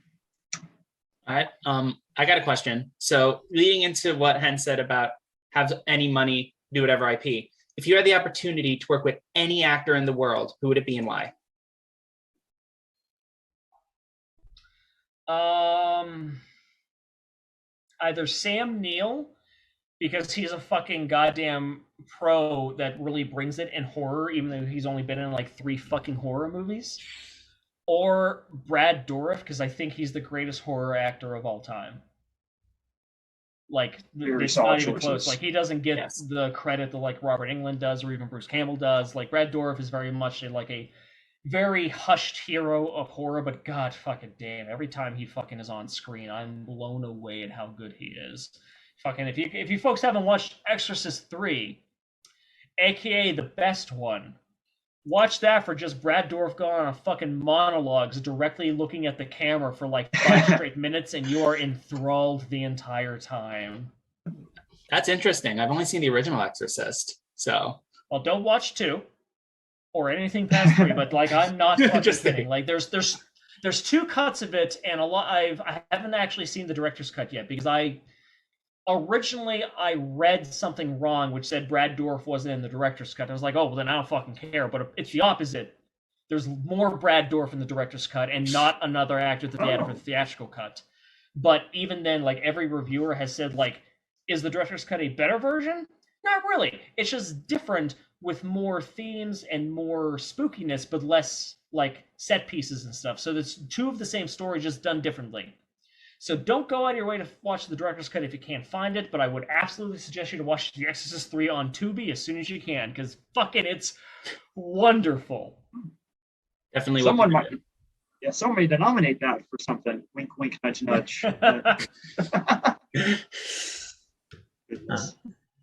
right. I got a question. So leading into what Hen said about have any money, do whatever IP. If you had the opportunity to work with any actor in the world, who would it be and why? Either Sam Neill, because he's a fucking goddamn pro that really brings it in horror, even though he's only been in like 3 fucking horror movies, or Brad Dourif, because I think he's the greatest horror actor of all time. Like, it's not even close. Like, he doesn't get the credit that like Robert Englund does, or even Bruce Campbell does. Like, Brad Dourif is very much like a very hushed hero of horror, but god fucking damn, every time he fucking is on screen, I'm blown away at how good he is. Fucking, if you folks haven't watched Exorcist 3, aka the best one, watch that for just Brad Dourif going on a fucking monologues, directly looking at the camera for like 5 straight minutes, and you are enthralled the entire time. That's interesting. I've only seen the original Exorcist, so. Well, don't watch 2. Or anything past 3, but like, I'm not fucking just kidding. Like, there's 2 cuts of it, and I haven't actually seen the director's cut yet, because I read something wrong which said Brad Dourif wasn't in the director's cut. I was like, oh, well then I don't fucking care. But it's the opposite. There's more Brad Dourif in the director's cut and not another actor that they added for the theatrical cut. But even then, like, every reviewer has said, like, is the director's cut a better version? Not really. It's just different, with more themes and more spookiness, but less like set pieces and stuff. So there's 2 of the same story, just done differently. So don't go out of your way to watch the director's cut if you can't find it, but I would absolutely suggest you to watch The Exorcist 3 on Tubi as soon as you can, because fucking it's wonderful. Definitely. Someone may denominate that for something. Wink, wink, nudge, nudge.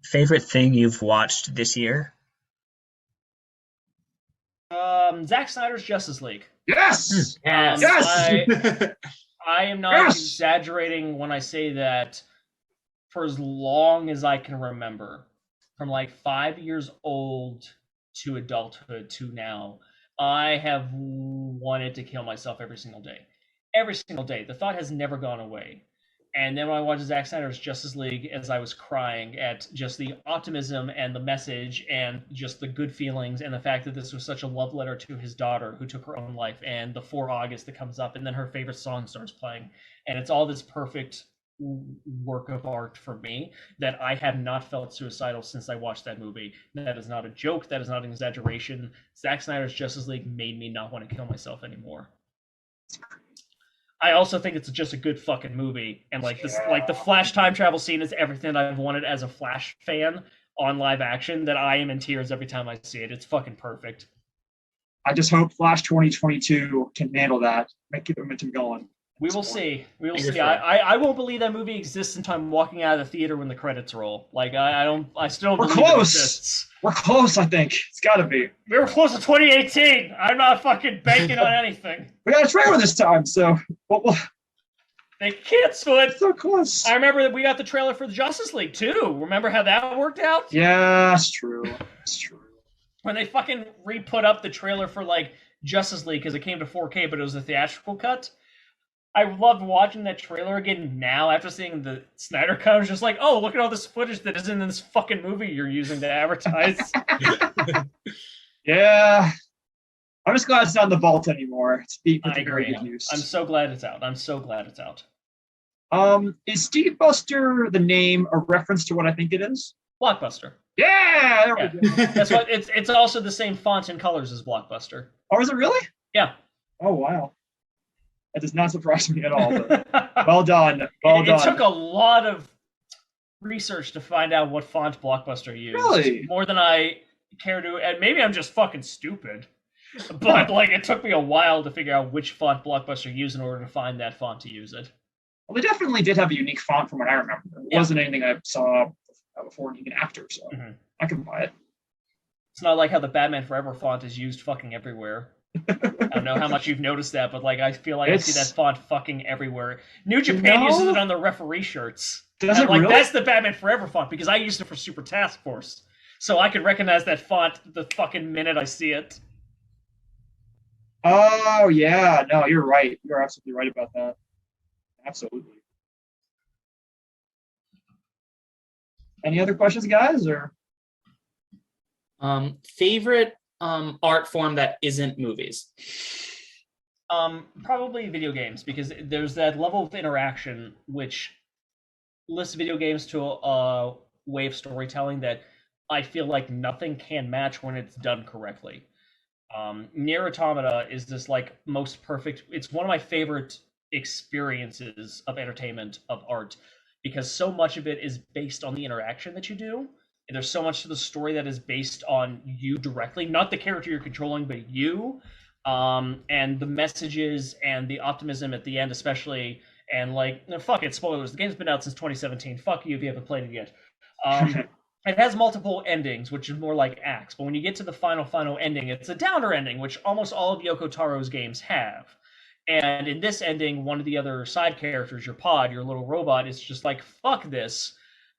Favorite thing you've watched this year? Zack Snyder's Justice League. Yes! Yes! I am not exaggerating when I say that for as long as I can remember, from like 5 years old to adulthood to now, I have wanted to kill myself every single day. Every single day. The thought has never gone away. And then when I watched Zack Snyder's Justice League, as I was crying at just the optimism and the message and just the good feelings and the fact that this was such a love letter to his daughter who took her own life, and the 4 August that comes up, and then her favorite song starts playing. And it's all this perfect work of art for me that I have not felt suicidal since I watched that movie. That is not a joke. That is not an exaggeration. Zack Snyder's Justice League made me not want to kill myself anymore. I also think it's just a good fucking movie, and like this, like the Flash time travel scene is everything I've wanted as a Flash fan on live action. That I am in tears every time I see it. It's fucking perfect. I just hope Flash 2022 can handle that, keep the momentum going. We will see. We will see. I won't believe that movie exists until I'm walking out of the theater when the credits roll. Like I still don't believe it exists. We're close, I think. It's gotta be. We were close to 2018. I'm not fucking banking on anything. We got a trailer this time, so They cancel it. So close. I remember that we got the trailer for the Justice League too. Remember how that worked out? Yeah, it's true. It's true. When they fucking re-put up the trailer for like Justice League because it came to 4K, but it was a theatrical cut. I loved watching that trailer again now after seeing the Snyder Cut. I was just like, oh, look at all this footage that isn't in this fucking movie you're using to advertise. Yeah. I'm just glad it's not in the vault anymore. It's being put I to very agree. good use. I'm so glad it's out. Is Steve Buster the name a reference to what I think it is? Blockbuster. Yeah, there we go. That's what it's also the same font and colors as Blockbuster. Oh, is it really? Yeah. Oh, wow. That does not surprise me at all. But well done. Well done. It took a lot of research to find out what font Blockbuster used. Really? More than I care to, and maybe I'm just fucking stupid. But like, it took me a while to figure out which font Blockbuster used in order to find that font to use it. Well, they definitely did have a unique font from what I remember. It wasn't anything I saw before even after, so I can buy it. It's not like how the Batman Forever font is used fucking everywhere. I don't know how much you've noticed that, but like I feel like I see that font fucking everywhere. New Japan uses it on their referee shirts. Does it really? That's the Batman Forever font because I used it for Super Task Force. So I could recognize that font the fucking minute I see it. Oh, yeah. No, you're right. You're absolutely right about that. Absolutely. Any other questions, guys? Or favorite art form that isn't movies? Probably video games, because there's that level of interaction which lifts video games to a way of storytelling that I feel like nothing can match when it's done correctly. Nier Automata is this like most perfect. It's one of my favorite experiences of entertainment, of art, because so much of it is based on the interaction that you do. And there's so much to the story that is based on you directly, not the character you're controlling, but you. And the messages and the optimism at the end, especially, and like, fuck it, spoilers. The game's been out since 2017. Fuck you if you haven't played it yet. It has multiple endings, which is more like acts. But when you get to the final ending, it's a downer ending, which almost all of Yoko Taro's games have. And in this ending, one of the other side characters, your pod, your little robot, is just like, fuck this.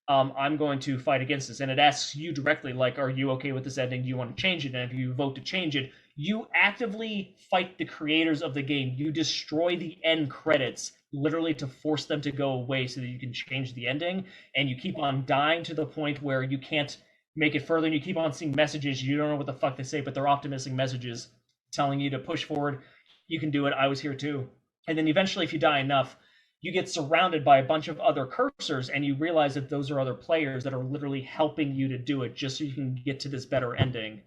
I'm going to fight against this. And it asks you directly, like, are you okay with this ending? Do you want to change it? And if you vote to change it, you actively fight the creators of the game. You destroy the end credits, literally to force them to go away so that you can change the ending. And you keep on dying to the point where you can't make it further. And you keep on seeing messages. You don't know what the fuck they say, but they're optimistic messages telling you to push forward. You can do it. I was here too. And then eventually, if you die enough, you get surrounded by a bunch of other cursors, and you realize that those are other players that are literally helping you to do it just so you can get to this better ending.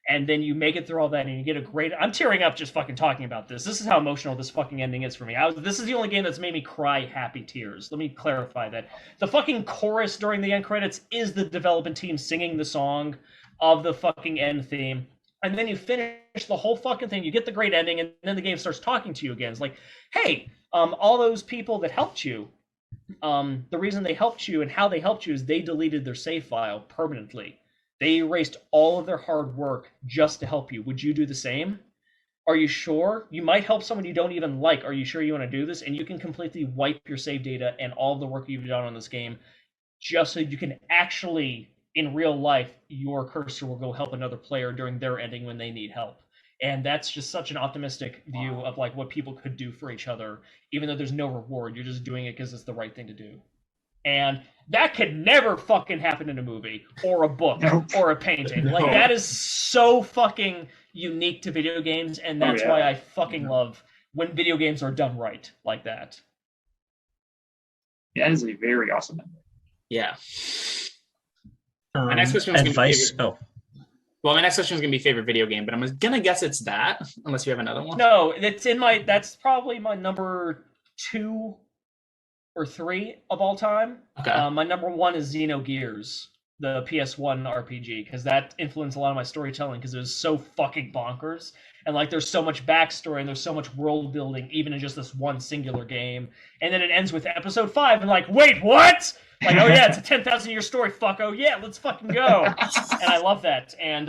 And then you make it through all that, and you get a great... I'm tearing up just fucking talking about this. This is how emotional this fucking ending is for me. This is the only game that's made me cry happy tears. Let me clarify that. The fucking chorus during the end credits is the development team singing the song of the fucking end theme. And then you finish the whole fucking thing. You get the great ending, and then the game starts talking to you again. It's like, hey, all those people that helped you, the reason they helped you and how they helped you is they deleted their save file permanently. They erased all of their hard work just to help you. Would you do the same? Are you sure? You might help someone you don't even like. Are you sure you want to do this? And you can completely wipe your save data and all of the work you've done on this game just so you can actually, in real life, your cursor will go help another player during their ending when they need help. And that's just such an optimistic view of like what people could do for each other, even though there's no reward. You're just doing it because it's the right thing to do. And that could never fucking happen in a movie or a book or a painting. Like, that is so fucking unique to video games, and that's why I fucking love when video games are done right like that. Yeah, that is a very awesome ending. Yeah. My next question was advice. Well, my next question is going to be favorite video game, but I'm going to guess it's that, unless you have another one. No, that's probably my number 2 or 3 of all time. Okay. My number 1 is Xenogears, the PS1 RPG, because that influenced a lot of my storytelling because it was so fucking bonkers. And like, there's so much backstory and there's so much world building, even in just this one singular game. And then it ends with episode 5, and like, wait, what? Like, oh yeah, it's a 10,000 year story. Fuck, oh yeah, let's fucking go. And I love that. And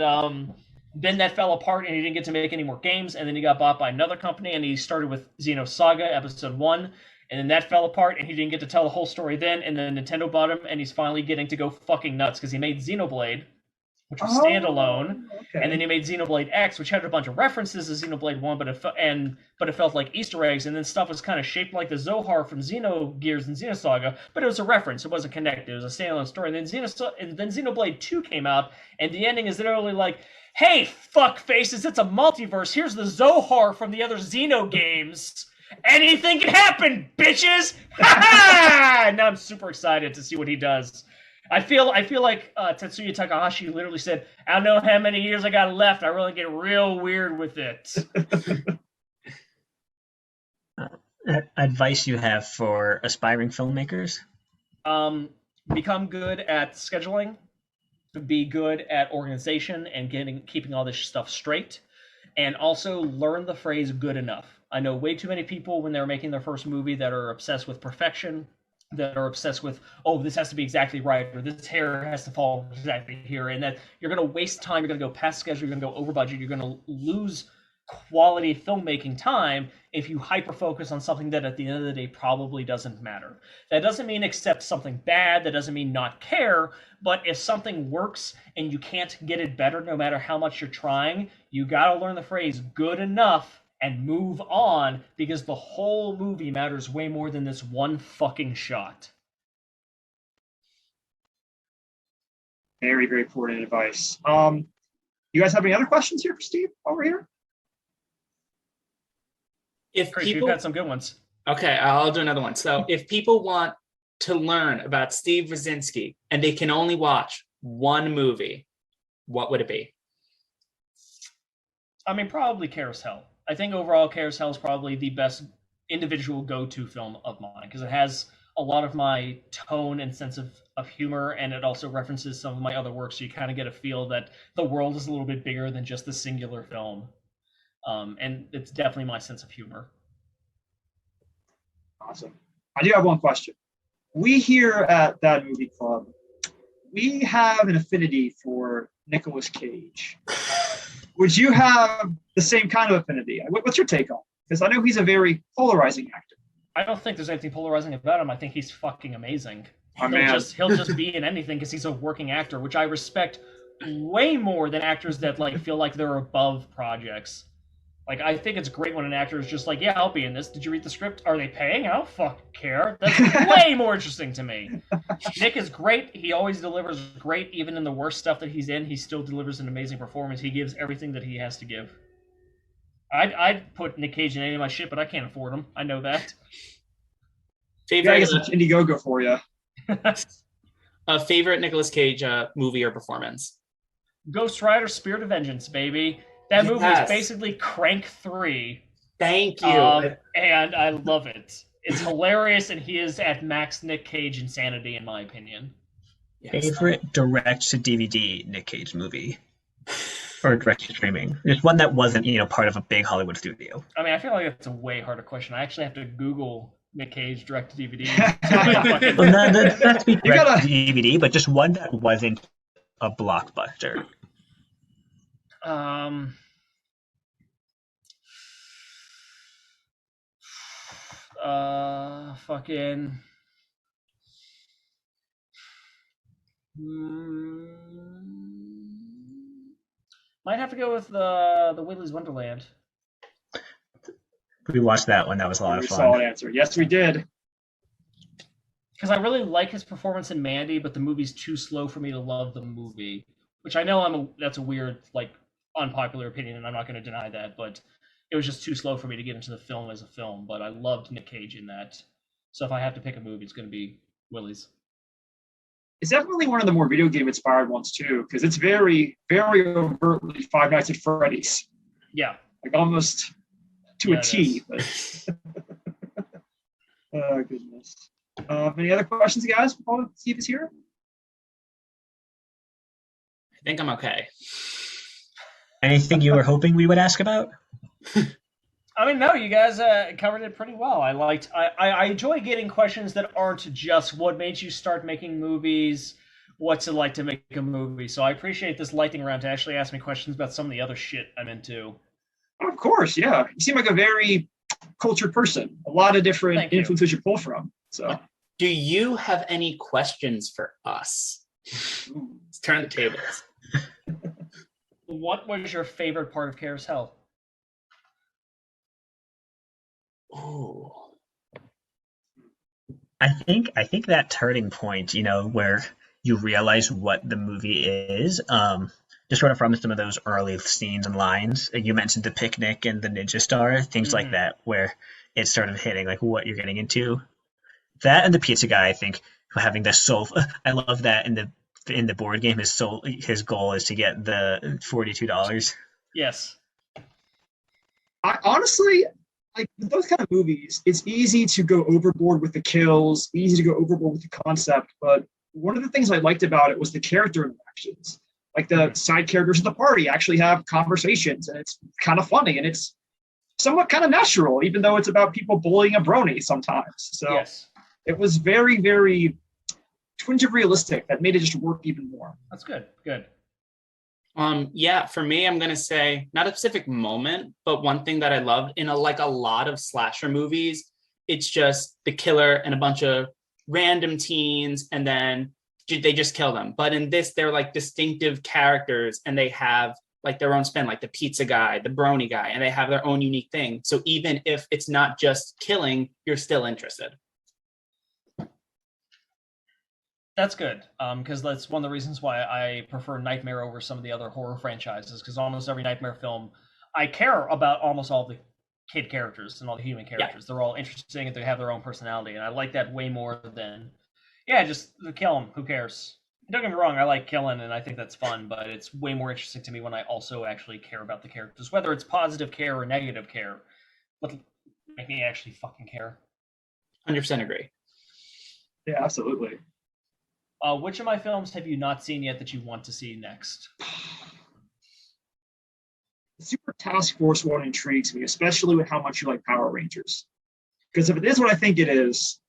Then that fell apart, and he didn't get to make any more games. And then he got bought by another company, and he started with Xenosaga Episode 1. And then that fell apart, and he didn't get to tell the whole story then. And then Nintendo bought him, and he's finally getting to go fucking nuts because he made Xenoblade, which was standalone. Okay. And then he made Xenoblade X, which had a bunch of references to Xenoblade 1, but it felt like Easter eggs, and then stuff was kind of shaped like the Zohar from Xenogears and Xenosaga, but it was a reference. It wasn't connected. It was a standalone story. And then Xenoblade 2 came out, and the ending is literally like, hey, fuck faces, it's a multiverse. Here's the Zohar from the other Xeno games. Anything can happen, bitches! Ha ha! Now I'm super excited to see what he does. I feel like Tetsuya Takahashi literally said, I don't know how many years I got left. I really get real weird with it. Advice you have for aspiring filmmakers? Become good at scheduling, be good at organization and keeping all this stuff straight, and also learn the phrase good enough. I know way too many people when they're making their first movie that are obsessed with perfection, that are obsessed with, oh, this has to be exactly right, or this hair has to fall exactly here, and that you're going to waste time, you're going to go past schedule, you're going to go over budget, you're going to lose quality filmmaking time if you hyper-focus on something that at the end of the day probably doesn't matter. That doesn't mean accept something bad, that doesn't mean not care, but if something works and you can't get it better no matter how much you're trying, you got to learn the phrase good enough and move on, because the whole movie matters way more than this one fucking shot. Very, very important advice. You guys have any other questions here for Steve over here? If Chris, people, you've got some good ones. okay, I'll do another one. So if people want to learn about Steve Rudzinski and they can only watch one movie, what would it be? I mean, probably Carousel. I think overall Carousel is probably the best individual go-to film of mine, because it has a lot of my tone and sense of humor, and it also references some of my other work, so you kind of get a feel that the world is a little bit bigger than just the singular film. And it's definitely my sense of humor. Awesome. I do have one question. We here at That Movie Club, we have an affinity for Nicolas Cage. Would you have the same kind of affinity? What's your take on it? Because I know he's a very polarizing actor. I don't think there's anything polarizing about him. I think he's fucking amazing. Oh, He'll just be in anything because he's a working actor, which I respect way more than actors that like feel like they're above projects. Like, I think it's great when an actor is just like, yeah, I'll be in this. Did you read the script? Are they paying? I don't fucking care. That's way more interesting to me. Nick is great. He always delivers great. Even in the worst stuff that he's in, he still delivers an amazing performance. He gives everything that he has to give. I'd put Nick Cage in any of my shit, but I can't afford him. I know that. Favorite Indiegogo for you. Favorite Nicolas Cage movie or performance? Ghost Rider: Spirit of Vengeance, baby. That movie is basically Crank 3. Thank you. And I love it. It's hilarious, and he is at max Nick Cage insanity, in my opinion. Yes. Favorite direct-to-DVD Nick Cage movie? Or direct-to-streaming? There's one that wasn't, part of a big Hollywood studio. I mean, I feel like that's a way harder question. I actually have to Google Nick Cage direct-to-DVD. Well, not to be direct-to-DVD, but just one that wasn't a blockbuster. Fucking. Might have to go with the Willy's Wonderland. We watched that one. That was a lot of fun. Solid answer. Yes, we did. Because I really like his performance in Mandy, but the movie's too slow for me to love the movie. Which I know that's a weird, unpopular opinion, and I'm not going to deny that, but it was just too slow for me to get into the film as a film. But I loved Nick Cage in that. So if I have to pick a movie, it's going to be Willy's. It's definitely one of the more video game inspired ones too, because it's very, very overtly Five Nights at Freddy's. Yeah. Almost to a T. But oh goodness. Any other questions, guys? While Steve is here. I think I'm okay. Anything you were hoping we would ask about? I mean, no, you guys covered it pretty well. I enjoy getting questions that aren't just what made you start making movies, what's it like to make a movie. So I appreciate this lightning round to actually ask me questions about some of the other shit I'm into. Of course, yeah. You seem like a very cultured person. A lot of different influences you pull from. So, do you have any questions for us? Let's turn the tables. What was your favorite part of Carousel? Oh, I think that turning point, where you realize what the movie is, just sort of from some of those early scenes and lines. You mentioned the picnic and the ninja star, things like that, where it's sort of hitting like what you're getting into. That and the pizza guy, I think, having the soul. I love that in the board game, his goal is to get the $42. Yes. I honestly, like with those kind of movies, it's easy to go overboard with the kills, easy to go overboard with the concept. But one of the things I liked about it was the character interactions. Like the side characters of the party actually have conversations, and it's kind of funny, and it's somewhat kind of natural, even though it's about people bullying a brony sometimes. So yes. It was very, very twinge of realistic that made it just work even more. That's good. Good. Yeah, for me, I'm gonna say not a specific moment, but one thing that I loved in a lot of slasher movies, it's just the killer and a bunch of random teens, and then they just kill them. But in this, they're like distinctive characters, and they have like their own spin, like the pizza guy, the brony guy, and they have their own unique thing. So even if it's not just killing, you're still interested. That's good, because that's one of the reasons why I prefer Nightmare over some of the other horror franchises, because almost every Nightmare film, I care about almost all the kid characters and all the human characters. Yeah. They're all interesting and they have their own personality, and I like that way more than, just kill them, who cares? Don't get me wrong, I like killing, and I think that's fun, but it's way more interesting to me when I also actually care about the characters, whether it's positive care or negative care, but make me actually fucking care. 100% agree. Yeah, absolutely. Which of my films have you not seen yet that you want to see next? Super Task Force one intrigues me, especially with how much you like Power Rangers. Because if it is what I think it is,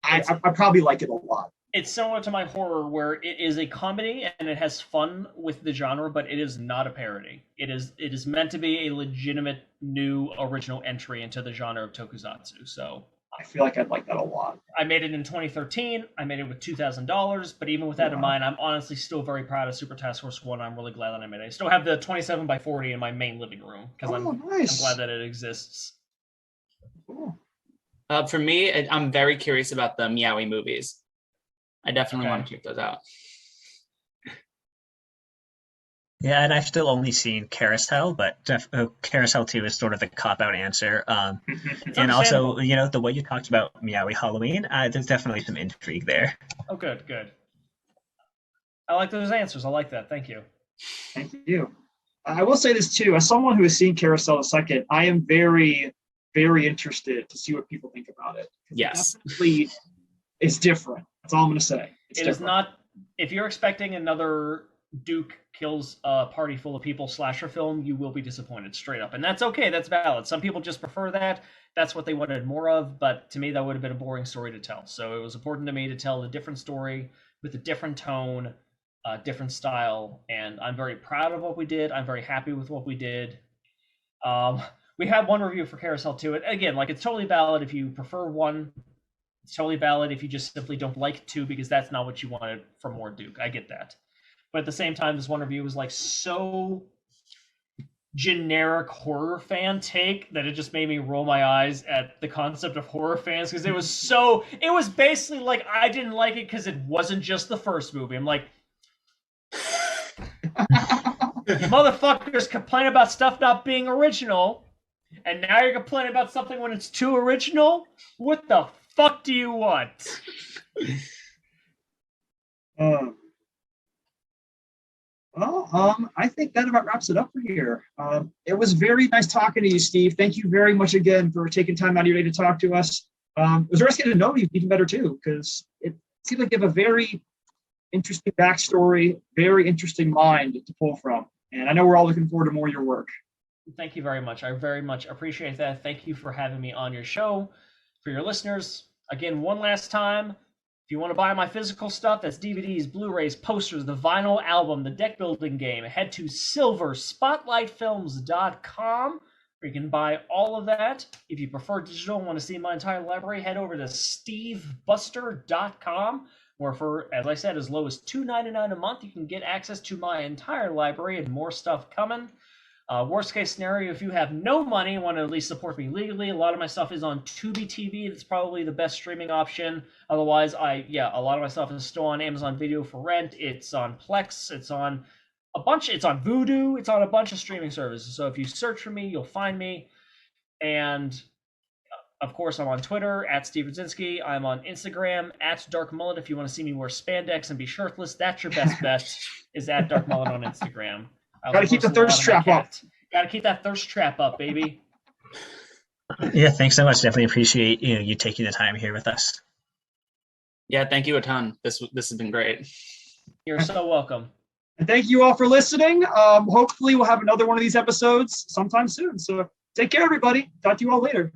I probably like it a lot. It's similar to my horror, where it is a comedy and it has fun with the genre, but it is not a parody. It is meant to be a legitimate new original entry into the genre of tokusatsu. So I feel like I'd like that a lot. I made it in 2013. I made it with $2,000, but even with that in mind, I'm honestly still very proud of Super Task Force 1. I'm really glad that I made it. I still have the 27 by 40 in my main living room because I'm glad that it exists. Cool. For me, I'm very curious about the Meowie movies. I definitely want to check those out. Yeah, and I've still only seen Carousel, but Carousel 2 is sort of the cop-out answer. And also, the way you talked about Meowie Halloween, there's definitely some intrigue there. Oh, good. I like those answers. I like that. Thank you. Thank you. I will say this, too. As someone who has seen Carousel a second, I am very, very interested to see what people think about it. Yes. Definitely, it's different. That's all I'm going to say. It is not, if you're expecting another Duke kills a party full of people slasher film, you will be disappointed straight up. And that's okay. That's valid. Some people just prefer that. That's what they wanted more of. But to me, that would have been a boring story to tell. So it was important to me to tell a different story with a different tone, different style. And I'm very proud of what we did. I'm very happy with what we did. We had one review for Carousel 2. And again, it's totally valid if you prefer one. It's totally valid if you just simply don't like 2 because that's not what you wanted from more Duke. I get that. But at the same time, this one review was so generic horror fan take that it just made me roll my eyes at the concept of horror fans, because it was basically like I didn't like it because it wasn't just the first movie. I'm like, motherfuckers complain about stuff not being original, and now you're complaining about something when it's too original? What the fuck do you want? I think that about wraps it up for here. It was very nice talking to you, Steve. Thank you very much again for taking time out of your day to talk to us. It was nice getting to know you even better too, because it seems like you have a very interesting backstory, very interesting mind to pull from. And I know we're all looking forward to more of your work. Thank you very much. I very much appreciate that. Thank you for having me on your show. For your listeners, again, one last time, If you want to buy my physical stuff, that's DVDs, Blu-rays, posters, the vinyl album, the deck building game, head to silverspotlightfilms.com where you can buy all of that. If you prefer digital and want to see my entire library, head over to stevebuster.com where for, as I said, as low as $2.99 a month, you can get access to my entire library and more stuff coming. Worst case scenario, if you have no money and want to at least support me legally, a lot of my stuff is on Tubi TV. That's probably the best streaming option. Otherwise, a lot of my stuff is still on Amazon Video for rent. It's on Plex. It's on Vudu. It's on a bunch of streaming services. So if you search for me, you'll find me. And of course, I'm on Twitter at Steve Rudzinski. I'm on Instagram at Dark Mullet. If you want to see me wear spandex and be shirtless, that's your best bet. Is at Dark Mullet on Instagram. Gotta keep the thirst trap up. Gotta keep that thirst trap up, baby. Yeah, thanks so much. Definitely appreciate you taking the time here with us. Yeah, thank you a ton. This has been great. You're so welcome. And thank you all for listening. Hopefully we'll have another one of these episodes sometime soon. So take care, everybody. Talk to you all later.